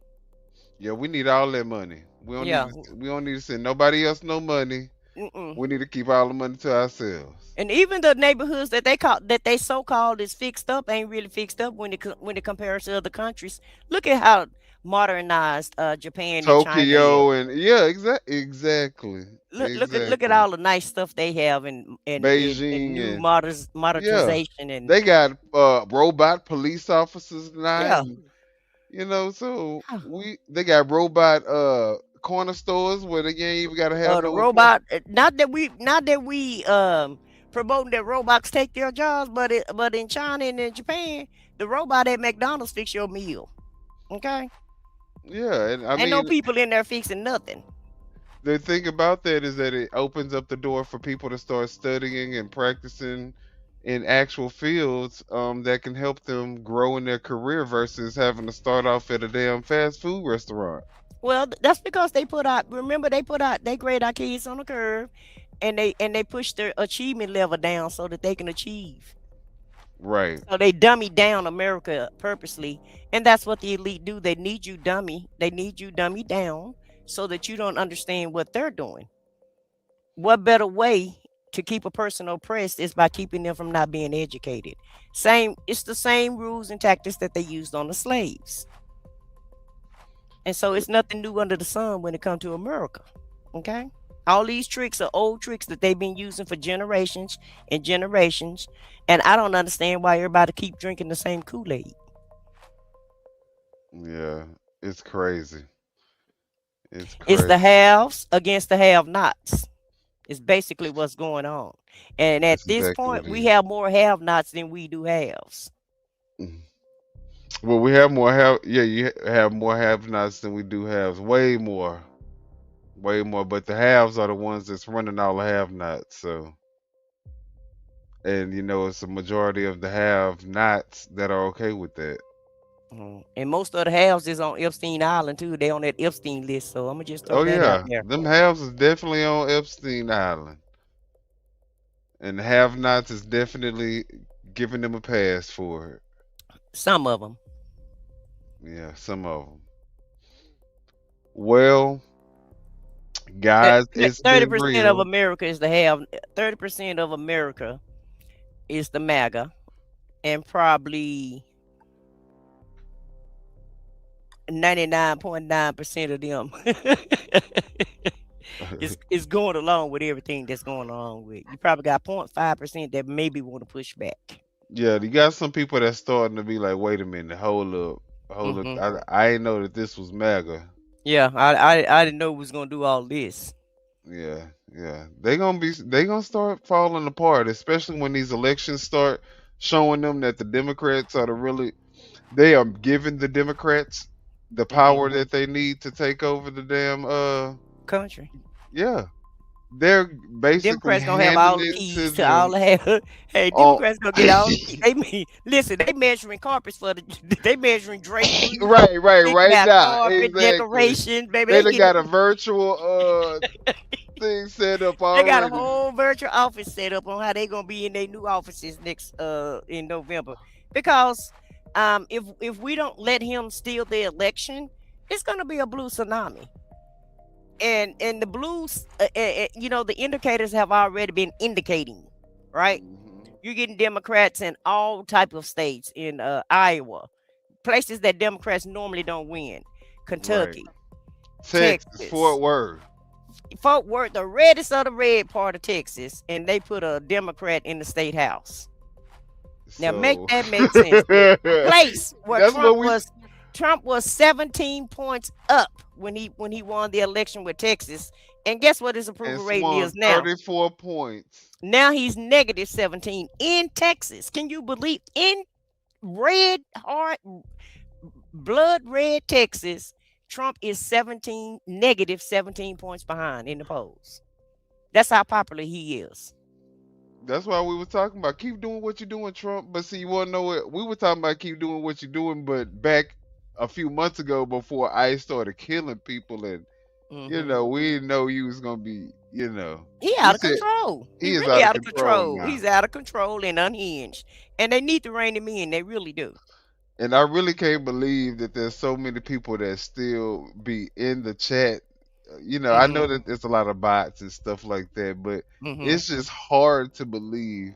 Yeah, we need all that money. We don't need to send nobody else no money. We need to keep all the money to ourselves. And even the neighborhoods that they so-called is fixed up ain't really fixed up when it compares to other countries. Look at how modernized Japan and China Tokyo is. and yeah, exactly. Look at all the nice stuff they have in Beijing new and modernization and they got robot police officers now. yeah. And, you know, so they got robot corner stores where they ain't even gotta have The no robot. Not that we promoting that robots take their jobs, but in China and in Japan, the robot at McDonald's fix your meal. Okay. Yeah, and I Ain't mean, no people in there fixing nothing. the thing about that is that it opens up the door for people to start studying and practicing in actual fields that can help them grow in their career versus having to start off at a damn fast food restaurant. Well, that's because they put out they grade our kids on the curve and they push their achievement level down so that they can achieve. Right. So they dummy down America purposely. And that's what the elite do. They need you dummy down so that you don't understand what they're doing. What better way to keep a person oppressed is by keeping them from not being educated. It's the same rules and tactics that they used on the slaves. And so it's nothing new under the sun when it comes to America. Okay? All these tricks are old tricks that they've been using for generations and generations. And I don't understand why everybody keep drinking the same Kool-Aid. Yeah, it's crazy. It's the haves against the have-nots. It's basically what's going on. And at this point, we have more have-nots than we do haves. Well, we have more you have more have-nots than we do haves. Way more. But the haves are the ones that's running all the have-nots. So, and you know, it's a majority of the have-nots that are okay with that. And most of the haves is on Epstein Island too. They on that Epstein list. So I'm gonna just throw that out there. Them haves is definitely on Epstein Island, and the have-nots is definitely giving them a pass for it. Some of them. Yeah, some of them. Well, guys, it's 30% of America is the have. 30% of America is the MAGA, and probably 99.9% of them is going along with everything that's going along with. You probably got 0.5% that maybe want to push back. Yeah, you got some people that's starting to be like, wait a minute, hold up. I didn't know that this was MAGA. Yeah, I didn't know it was gonna do all this. Yeah. They gonna start falling apart, especially when these elections start showing them that the Democrats they are giving the Democrats the power that they need to take over the damn country. Yeah. they're basically Democrats gonna have handing all the it keys to all them. the hey, Oh, Democrats gonna get all the keys. They mean listen, they measuring carpets for the they measuring drapery, right got now, carpet exactly. decoration, baby. They They done get got a virtual thing set up they got a already. whole virtual office set up on how they gonna be in their new offices next in November. Because if we don't let him steal the election, it's gonna be a blue tsunami. And the blues, you know, the indicators have already been indicating, right? You're getting Democrats in all type of states in Iowa, places that Democrats normally don't win, Kentucky, Texas, Fort Worth. the reddest of the red part of Texas, and they put a Democrat in the state house. Now make that make sense. A place where Trump was 17 points up when he won the election with Texas, and guess what his approval rating is now? 34 points. Now he's negative 17 in Texas. Can you believe? In red heart, blood red Texas, Trump is negative 17 points behind in the polls. That's how popular he is. That's why we were talking about keep doing what you're doing, Trump. But see, you want to know what we were talking about? Keep doing what you're doing, but back a few months ago, before ICE started killing people, and you know, we didn't know he was gonna be, you know, he out of control. He is really out of control. He's out of control and unhinged, and they need to rein him in. They really do. And I really can't believe that there's so many people that still be in the chat. You know, I know that there's a lot of bots and stuff like that, but it's just hard to believe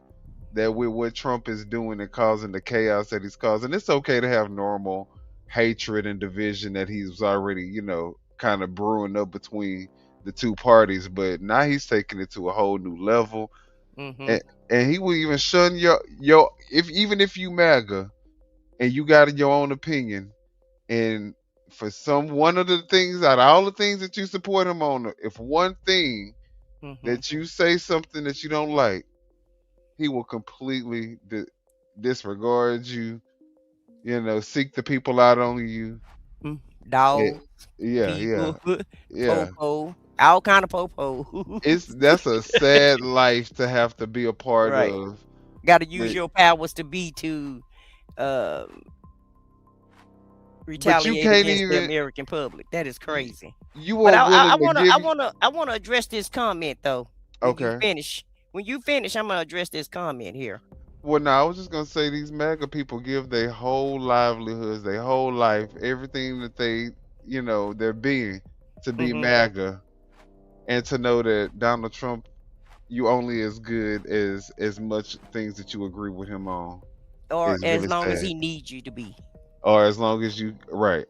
that with what Trump is doing and causing the chaos that he's causing, it's okay to have normal hatred and division that he's already, you know, kind of brewing up between the two parties, but now he's taking it to a whole new level. And he will even shun your even if you MAGA and you got your own opinion, and for one of the things out of all the things that you support him on, if one thing that you say something that you don't like, he will completely disregard you, you know, seek the people out on you. Dogs, yeah, popo, all kind of popo. That's a sad life to have to be a part of. Got to use your powers to be to retaliate against the American public. That is crazy. I want to address this comment though. When you finish, I'm gonna address this comment here. Well, no, I was just gonna say these MAGA people give their whole livelihoods, their whole life, everything that they, you know, their being to be MAGA, and to know that Donald Trump, you only as good as much things that you agree with him on, or as long as he needs you to be, or as long as you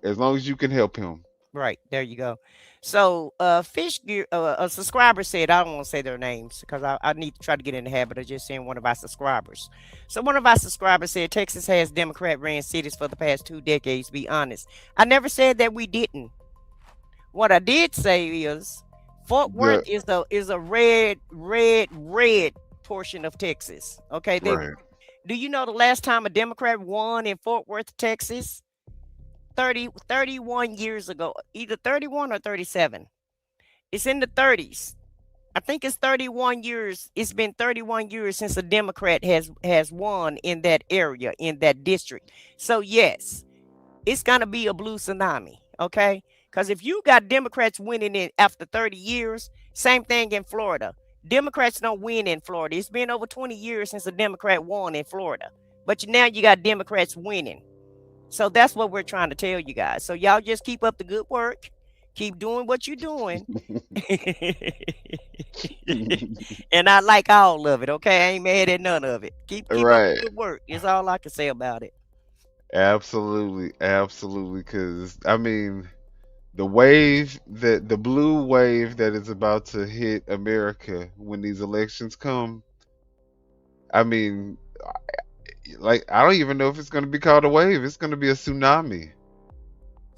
as long as you can help him. Right, there you go. So Fish Gear, a subscriber said, I don't want to say their names because I need to try to get in the habit of just saying one of our subscribers. So one of our subscribers said Texas has Democrat-ran cities for the past 2 decades. Be honest, I never said that we didn't. What I did say is Fort Worth is a red portion of Texas. Okay, do you know the last time a Democrat won in Fort Worth, Texas? 31 years ago, either 31 or 37. It's in the 30s. I think it's 31 years. It's been 31 years since a Democrat has won in that area, in that district. So yes, it's gonna be a blue tsunami. Okay, because if you got Democrats winning it after 30 years, same thing in Florida. Democrats don't win in Florida. It's been over 20 years since a Democrat won in Florida, but now you got Democrats winning. So that's what we're trying to tell you guys. So y'all just keep up the good work. Keep doing what you're doing. And I like all of it, okay? I ain't mad at none of it. Keep up the good work. It's all I can say about it. Absolutely. Because, I mean, the blue wave that is about to hit America when these elections come, I mean, like, I don't even know if it's going to be called a wave. It's going to be a tsunami.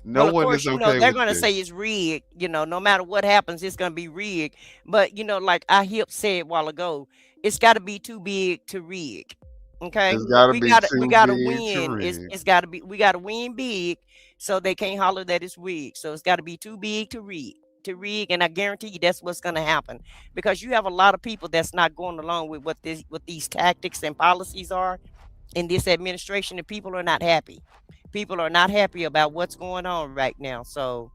No one is okay. They're going to say it's rigged. You know, no matter what happens, it's going to be rigged. But, you know, like I said a while ago, it's got to be too big to rig. Okay, we got to win. It's got to be. We got to win big, so they can't holler that it's rigged. So it's got to be too big to rig. to rig, and I guarantee you that's what's going to happen, because you have a lot of people that's not going along with what these tactics and policies are in this administration, and people are not happy. People are not happy about what's going on right now. So,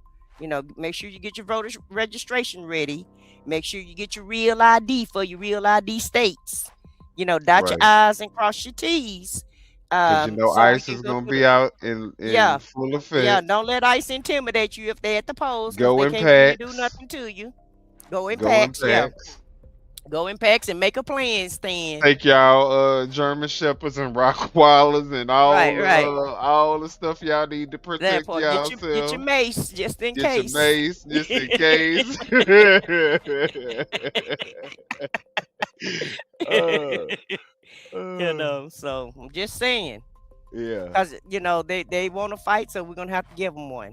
make sure you get your voter registration ready. Make sure you get your real ID for your real ID states. Dot your Right. I's and cross your T's. Because So when ICE you is go gonna to be out in yeah, full yeah, effect. don't let ICE intimidate you if they're at the polls, because Go they in can't really do packs. nothing to you. Go in Go in packs, yeah. packs. Go in packs and make a plan, Stan. Take y'all German shepherds and Rottweilers and Right, right. all the stuff y'all need to That protect part. Get your yourself. mace just in Get your case. mace just in case. uh, uh, So I'm just saying, yeah. because they want to fight, so we're gonna have to give them one.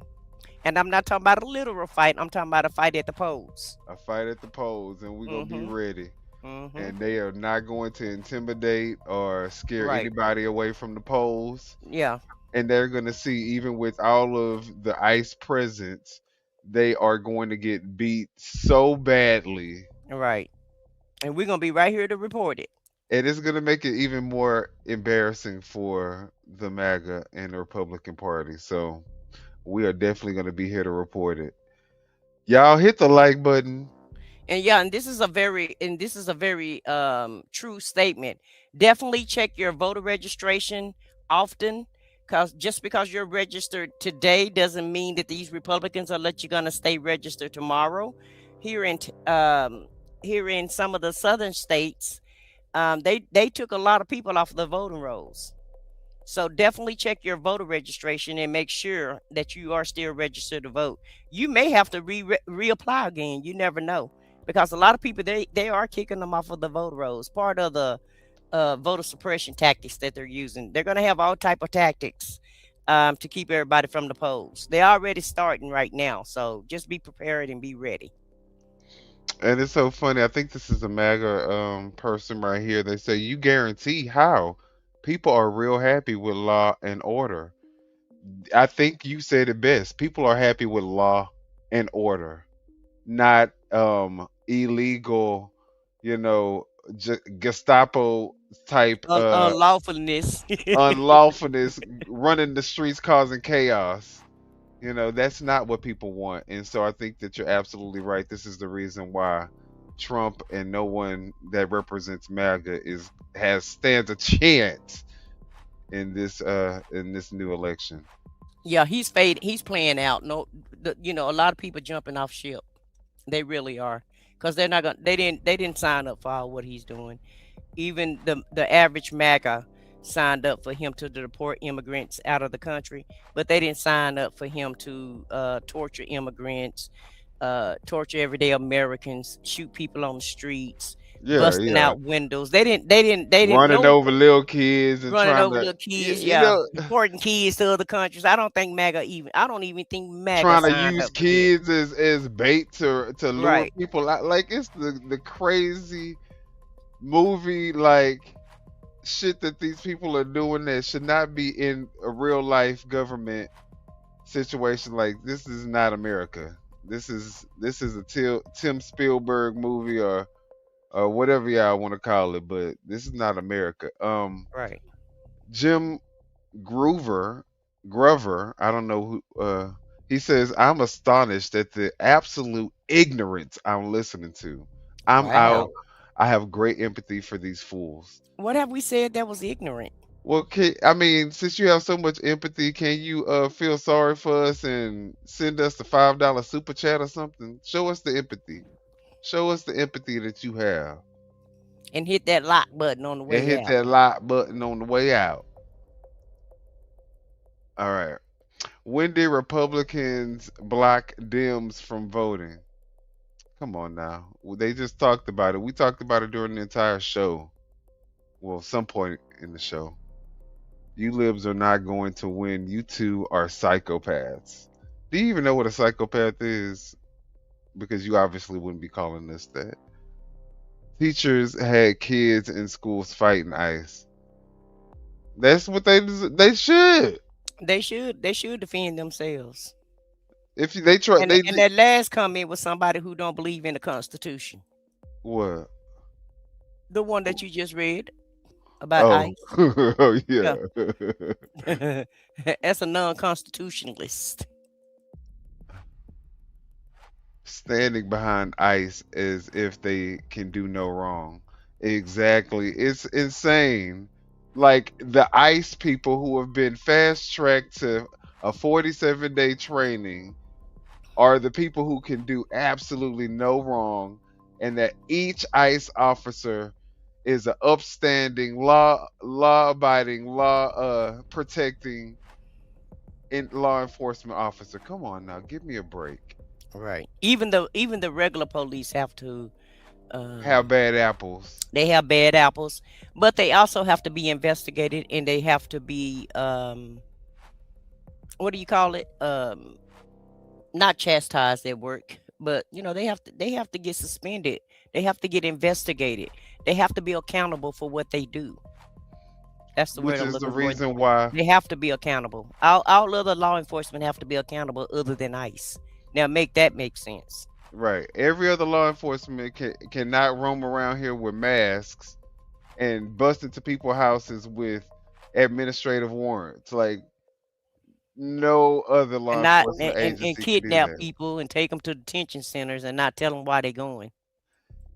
And I'm not talking about a literal fight. I'm talking about a fight at the polls. A fight at the polls, and we're gonna be ready. Mm-hmm. And they are not going to intimidate or scare Right. anybody away from the polls. Yeah. And they're going to see, even with all of the ICE presence, they are going to get beat so badly. Right. And we're going to be right here to report it. And it's going to make it even more embarrassing for the MAGA and the Republican Party. So we are definitely going to be here to report it. Y'all hit the like button. And this is a very true statement. Definitely check your voter registration often, because just because you're registered today doesn't mean that these Republicans are you're gonna stay registered tomorrow. Here in some of the southern states, they took a lot of people off the voting rolls. So definitely check your voter registration and make sure that you are still registered to vote. You may have to reapply again. You never know, because a lot of people they are kicking them off of the voter rolls. Part of the voter suppression tactics that they're using. They're going to have all type of tactics to keep everybody from the polls. They're already starting right now, so just be prepared and be ready. And it's so funny. I think this is a MAGA person right here. They say, you guarantee how? People are real happy with law and order. I think you said it best. People are happy with law and order, not illegal, Gestapo type Unlawfulness. unlawfulness, running the streets causing chaos. That's not what people want. And so I think that you're absolutely right. This is the reason why Trump and no one that represents MAGA stands a chance in this new election. Yeah, he's playing out. No, a lot of people jumping off ship. They really are, because they're not gonna. They didn't sign up for all what he's doing. Even the average MAGA signed up for him to deport immigrants out of the country, but they didn't sign up for him to torture immigrants, torture everyday Americans, shoot people on the streets, busting out windows. They didn't running over little kids and running trying over to little kids, deporting kids to other countries. I don't even think MAGA trying to signed use up for kids as bait to lure Right. people out. Like, it's the crazy movie like shit that these people are doing that should not be in a real life government situation. Like, this is not America. This is a Tim Spielberg movie or whatever y'all want to call it, but this is not America. Right. Jim Grover, I don't know who. He says, I'm astonished at the absolute ignorance I'm listening to. I'm out. I have great empathy for these fools. What have we said that was ignorant? Well, since you have so much empathy, can you feel sorry for us and send us the $5 super chat or something? Show us the empathy. Show us the empathy that you have. And hit that like button on the way out. And hit that like button on the way out. All right. When did Republicans block Dems from voting? Come on now. They just talked about it. We talked about it during the entire show. Well, some point in the show. You libs are not going to win. You two are psychopaths. Do you even know what a psychopath is? Because you obviously wouldn't be calling us that. Teachers had kids in schools fighting ICE. That's what they should. They should defend themselves. If they try, And that last comment was somebody who don't believe in the Constitution. What? The one that you just read about Oh, ICE. oh yeah. That's a non-constitutionalist. Standing behind ICE as if they can do no wrong. Exactly. It's insane. Like the ICE people who have been fast tracked to a 47-day training are the people who can do absolutely no wrong, and that each ICE officer is an upstanding, law-abiding, law protecting law enforcement officer. Come on now, give me a break. Right. Even the regular police have to have bad apples. They have bad apples, but they also have to be investigated, and they have to be what do you call it? Not chastised at work, but they have to get suspended. They have to get investigated. They have to be accountable for what they do. That's the Which word I'm is the looking for. reason why They have to be accountable. All other law enforcement have to be accountable other than ICE. Now make sense. Right. Every other law enforcement cannot roam around here with masks and bust into people's houses with administrative warrants. Like no other law enforcement agency And can do kidnap that. people and take them to detention centers and not tell them why they're going.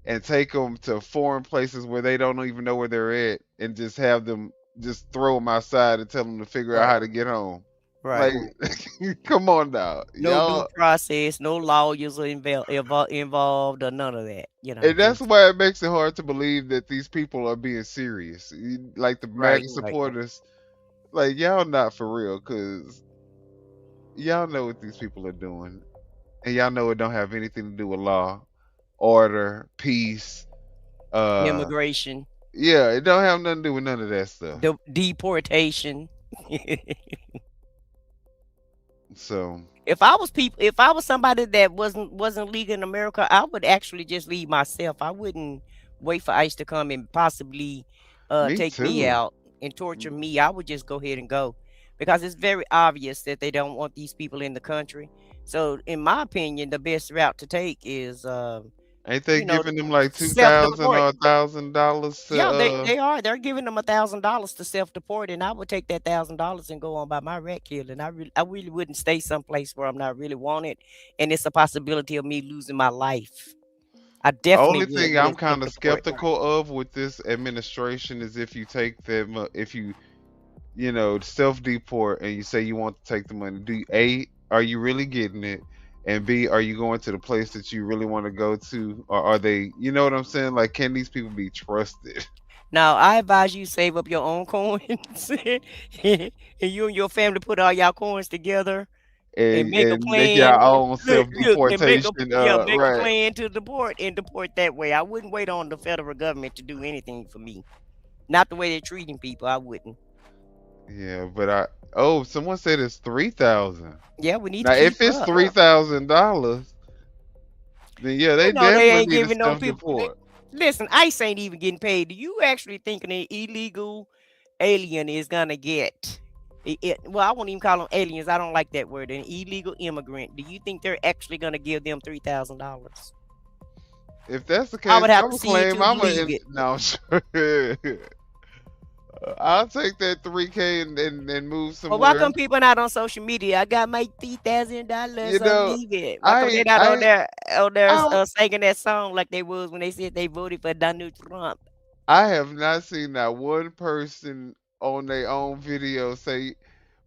And take them to foreign places where they don't even know where they're at, and just have them just throw them outside and tell them to figure out how to get home. Right. Like, come on now, No y'all. due process, no lawyers are involved or none of that. And that's why it makes it hard to believe that these people are being serious. Like the Right, MAGA right. supporters, like y'all not for real, cause y'all know what these people are doing, and y'all know it don't have anything to do with law, order, peace, Immigration, yeah, it don't have nothing to do with none of that stuff. deportation. So If I was somebody that wasn't legal in America, I would actually just leave myself. I wouldn't wait for ICE to come and possibly take me out and torture me. I would just go ahead and go, because it's very obvious that they don't want these people in the country. So in my opinion, the best route to take is ain't they giving them like $2,000 self-deport. or $1,000 to Yeah, they are. They're giving them $1,000 to self-deport, and I would take that $1,000 and go on by my rat kill. And I really wouldn't stay someplace where I'm not really wanted, and it's a possibility of me losing my life. I definitely only thing I'm kind of self-deport. skeptical of with this administration is if you take them, if you self-deport and you say you want to take the money, are you really getting it? And B, are you going to the place that you really want to go to? Or are they, you know what I'm saying? Like, can these people be trusted? Now, I advise you save up your own coins and you and your family put all y'all coins together and make a And make plan. your own Look, and make self-deportation. make a Right. plan to deport and deport that way. I wouldn't wait on the federal government to do anything for me. Not the way they're treating people. I wouldn't. Yeah, but someone said it's 3,000. Yeah, we need Now, to keep if it's up. $3,000, then yeah, they They definitely ain't need to giving no people. self-deport. Listen, ICE ain't even getting paid. Do you actually think an illegal alien is gonna get? Well, I won't even call them aliens. I don't like that word. An illegal immigrant. Do you think they're actually gonna give them $3,000? If that's the case, I would have I'm to gonna see it claim to I'm believe it. no. Sure. I'll take that 3K and move somewhere. Well, why come people not on social media? I got my $3,000. You know, Leave it. Why come they not on there I singing that song like they was when they said they voted for Donald Trump? have not seen that one person on their own video say,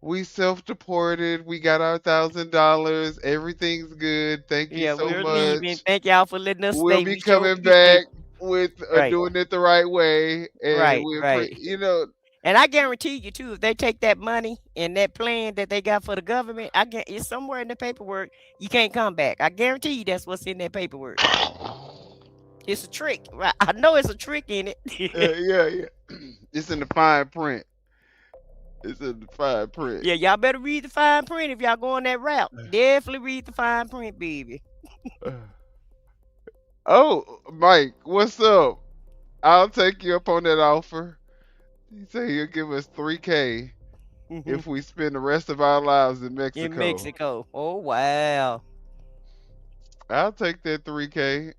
"We self-deported. We got our $1,000. Everything's good. Thank you Yeah, so we're leaving. much. Thank y'all for letting us We'll stay. be We sure coming appreciate back with Right. doing it the right way, and Right, right. And I guarantee you too, if they take that money and that plan that they got for the government, it's somewhere in the paperwork. You can't come back. I guarantee you that's what's in that paperwork. It's a trick. Right? I know it's a trick in it. yeah. It's in the fine print. It's in the fine print. Yeah, y'all better read the fine print if y'all going that route. Definitely read the fine print, baby. Oh, Mike, what's up? I'll take you up on that offer. He said he'll give us 3K if we spend the rest of our lives in Mexico. In Mexico. Oh wow. I'll take that 3K.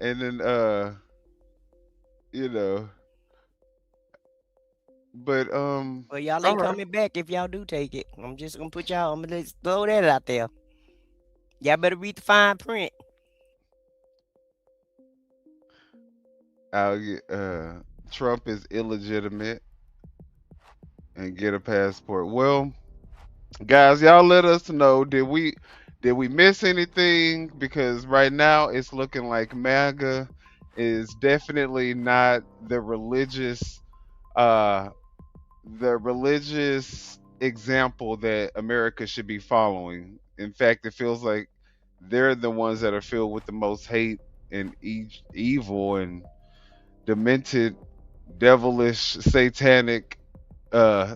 And then you know, but Well, y'all all ain't right. coming back if y'all do take it. I'm just gonna put y'all. I'm gonna just throw that out there. Y'all better read the fine print. I'll get Trump is illegitimate and get a passport. Well, guys, y'all let us know, did we miss anything? Because right now it's looking like MAGA is definitely not the religious example that America should be following. In fact, it feels like they're the ones that are filled with the most hate and evil and demented, devilish, satanic, uh,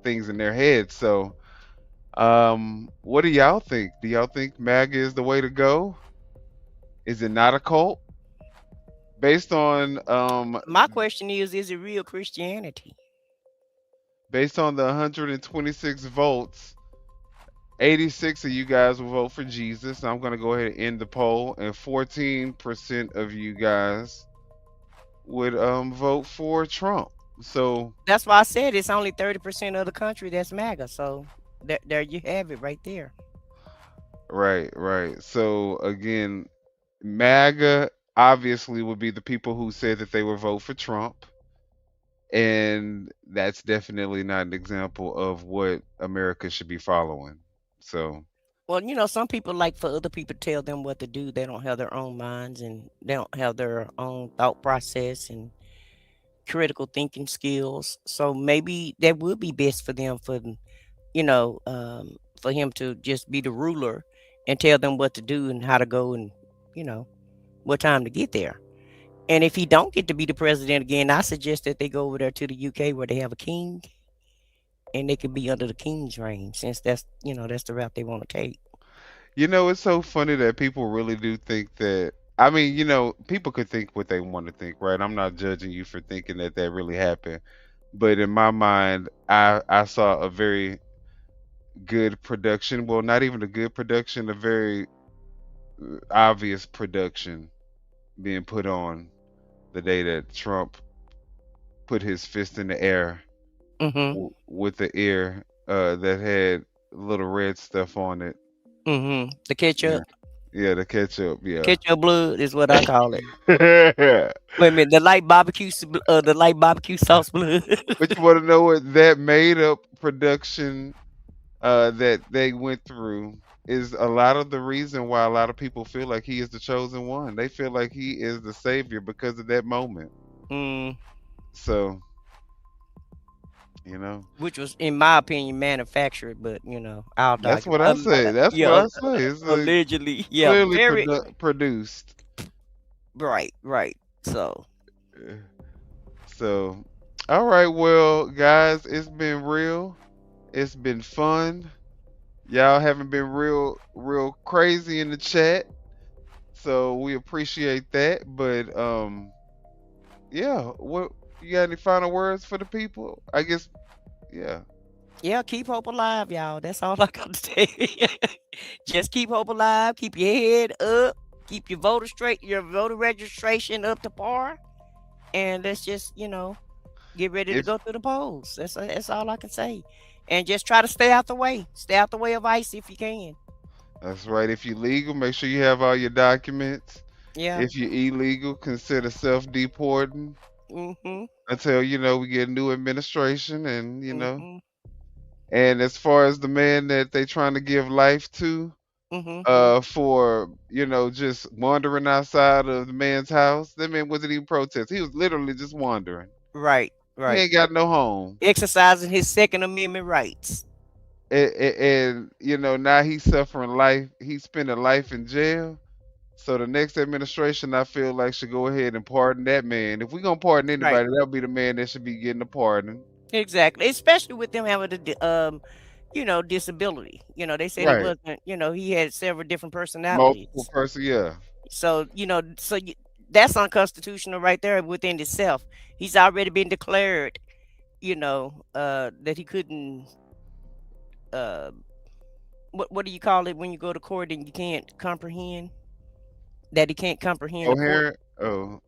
things in their heads. So, what do y'all think? Do y'all think MAGA is the way to go? Is it not a cult? Based on My question is it real Christianity? based on the 126 votes, 86 of you guys will vote for Jesus. I'm going to go ahead and end the poll, and 14% of you guys would vote for Trump. So That's why I said it's only 30% of the country that's MAGA. So there you have it right there. right. So again, MAGA obviously would be the people who said that they would vote for Trump. And that's definitely not an example of what America should be following. So, Well, some people like for other people to tell them what to do. They don't have their own minds and they don't have their own thought process and critical thinking skills. So maybe that would be best for them for him to just be the ruler and tell them what to do and how to go and, what time to get there. And if he don't get to be the president again, I suggest that they go over there to the UK where they have a king and they can be under the king's reign since that's the route they want to take. it's so funny that people really do think that. I mean, people could think what they want to think, right? I'm not judging you for thinking that really happened. But in my mind, I saw a very good production. Well, not even a good production, a very obvious production being put on the day that Trump put his fist in the air with the ear that had little red stuff on it. The ketchup. Yeah, the ketchup. Yeah, ketchup blood is what I call it. Wait a minute, the light barbecue sauce blood. But you want to know what that made up production that they went through is a lot of the reason why a lot of people feel like he is the chosen one. They feel like he is the savior because of that moment. So, which was, in my opinion, manufactured, but I'll that's what I say. That's what I say. It's allegedly, clearly very produced. Right. So, all right. Well, guys, it's been real. It's been fun. Y'all haven't been real crazy in the chat, so we appreciate that. But yeah. What you got? Any final words for the people? I guess. Yeah, keep hope alive, y'all. That's all I got to say. Just keep hope alive. Keep your head up. Keep your voter registration up to par, and let's just get ready to go through the polls. That's all I can say. And just try to stay out the way. Stay out the way of ICE if you can. That's right. If you're legal, make sure you have all your documents. Yeah. If you're illegal, consider self-deporting. Until we get a new administration, and and as far as the man that they trying to give life to, for just wandering outside of the man's house, that man wasn't even protesting. He was literally just wandering. Right. He ain't got no home. Exercising his Second Amendment rights. And now he's suffering life. He's spending life in jail. So the next administration, I feel like, should go ahead and pardon that man. If we're gonna pardon anybody, that'll be the man that should be getting a pardon. Exactly, especially with them having the disability. They said it wasn't. He had several different personalities. Multiple person, yeah. So that's unconstitutional right there within itself. He's already been declared, that he couldn't. What do you call it when you go to court and you can't comprehend? That he can't comprehend the court. Coherent. Oh,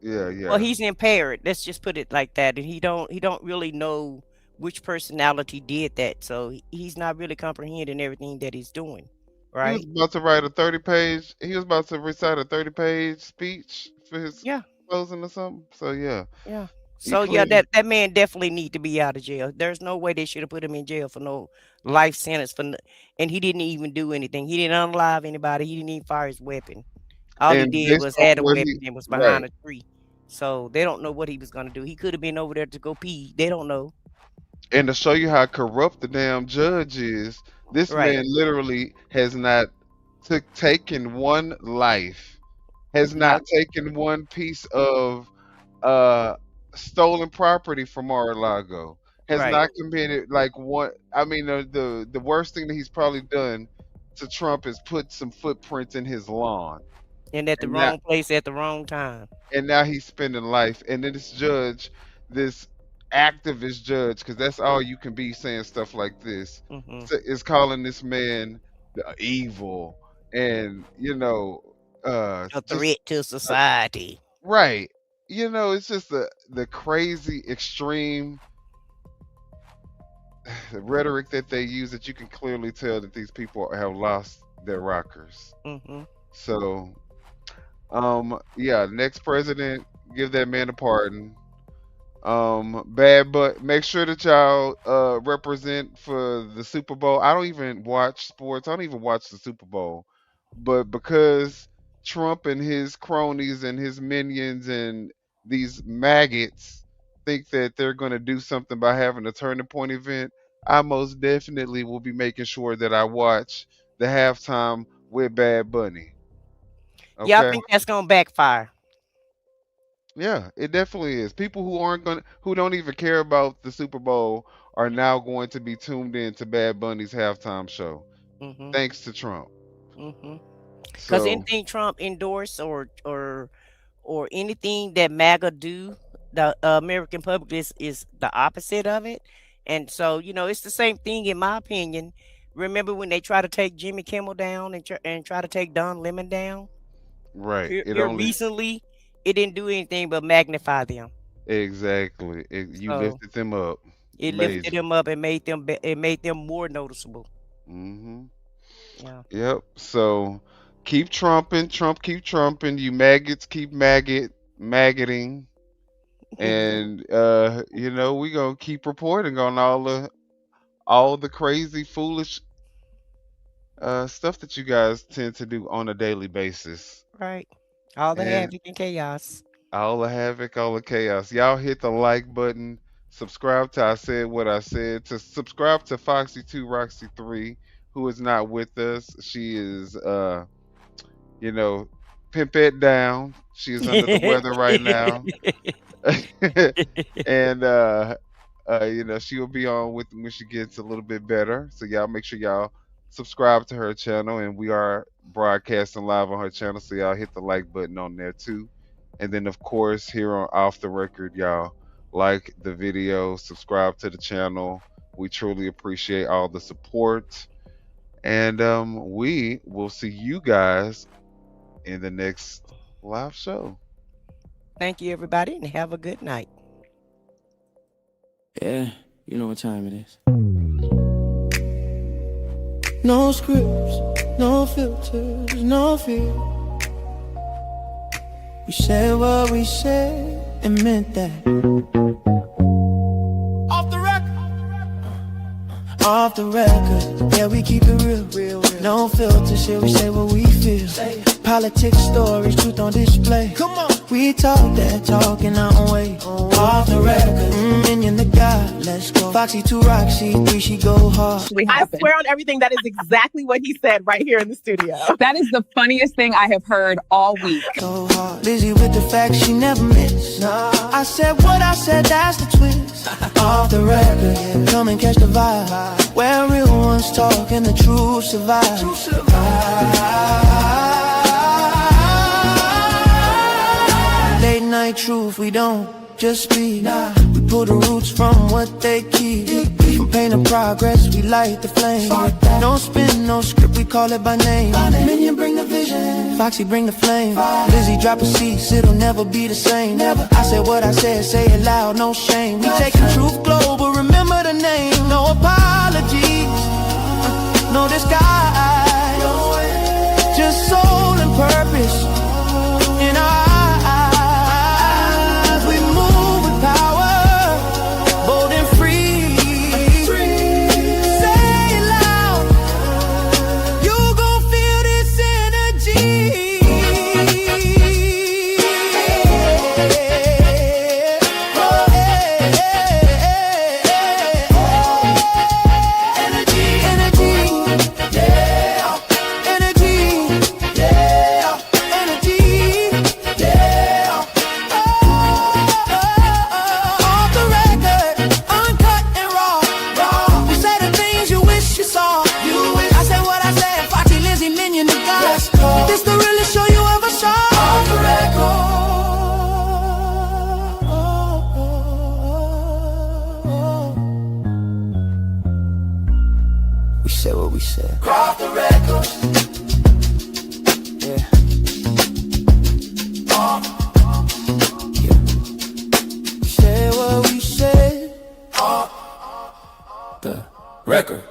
yeah, yeah. Well, he's impaired. Let's just put it like that. And he don't really know which personality did that. So he's not really comprehending everything that he's doing. Right. He was about to write a 30-page. He was about to recite a 30-page speech for his closing or something. So yeah. Yeah. So yeah, that man definitely need to be out of jail. There's no way they should have put him in jail for no life sentence and he didn't even do anything. He didn't unalive anybody. He didn't even fire his weapon. All he did was add a weapon and was behind a tree. So they don't know what he was gonna do. He could have been over there to go pee. They don't know. And to show you how corrupt the damn judge is, this man literally has not taken one life, has not taken one piece of stolen property from Mar-a-Lago, has not committed like one. I mean, the worst thing that he's probably done to Trump is put some footprints in his lawn. And at the wrong place at the wrong time. And now he's spending life. And then this judge, this activist judge, because that's all you can be saying stuff like this, is calling this man evil and, a threat to society. Right. It's just the crazy extreme rhetoric that they use that you can clearly tell that these people have lost their rockers. So, next president, give that man a pardon. But make sure that y'all represent for the Super Bowl. I don't even watch sports. I don't even watch the Super Bowl. But because Trump and his cronies and his minions and these maggots think that they're going to do something by having a turning point event, I most definitely will be making sure that I watch the halftime with Bad Bunny. Okay? Yeah, I think that's gonna backfire. Yeah, it definitely is. People who don't even care about the Super Bowl are now going to be tuned in to Bad Bunny's halftime show, thanks to Trump. Because anything Trump endorse or anything that MAGA do, the American public is the opposite of it. And so, it's the same thing in my opinion. Remember when they try to take Jimmy Kimmel down and try to take Don Lemon down? Right. Recently, it didn't do anything but magnify them. Exactly. You lifted them up. It lifted them up and made them more noticeable. Yeah. Yep. So keep trumping, Trump keep trumping. You maggots keep maggoting. And we gonna keep reporting on all the crazy, foolish stuff that you guys tend to do on a daily basis. Right. All the havoc and chaos. All the havoc, all the chaos. Y'all hit the like button. Subscribe to I Said What I Said. To subscribe to Foxy 2 Roxy 3, who is not with us. She is pimp it down. She is under the weather right now. And she will be on with when she gets a little bit better. So y'all make sure y'all subscribe to her channel, and we are broadcasting live on her channel, so y'all hit the like button on there too. And then of course here on Off the Record, y'all like the video, subscribe to the channel. We truly appreciate all the support, and we will see you guys in the next live show. Thank you, everybody, and have a good night. Yeah, you know what time it is. No scripts, no filters, no fear. We said what we said and meant that. Off the record. Off the record. Yeah, we keep it real. No filter shit, we say what we feel. Politics, stories, truth on display. Come on. We talk that talk in our own way. Off the record, minion the guy, let's go. Foxy 2 Roxy 3, she go hard. I swear on everything, that is exactly what he said right here in the studio. That is the funniest thing I have heard all week. So hard. Lizzie with the facts, she never miss. Nah. I said what I said, that's the twist. Off the record, yeah. Come and catch the vibe. Where real ones talk and the truth survive. night truth, we don't just speak. We pull the roots from what they keep. From pain to progress, we light the flame. No spin, no script, we call it by name. Minion bring the vision, Foxy bring the flame. Lizzie drop a cease, it'll never be the same. I said what I said, say it loud, no shame. We taking truth global, remember the name. No apologies, no disguise, just soul and purpose in our eyes. We move with power, bold and free. Say it loud, you gon' feel this energy. This the realest show you ever saw. Off the record. We said what we said. Off the record. Yeah. Yeah. We said what we said. Off the record.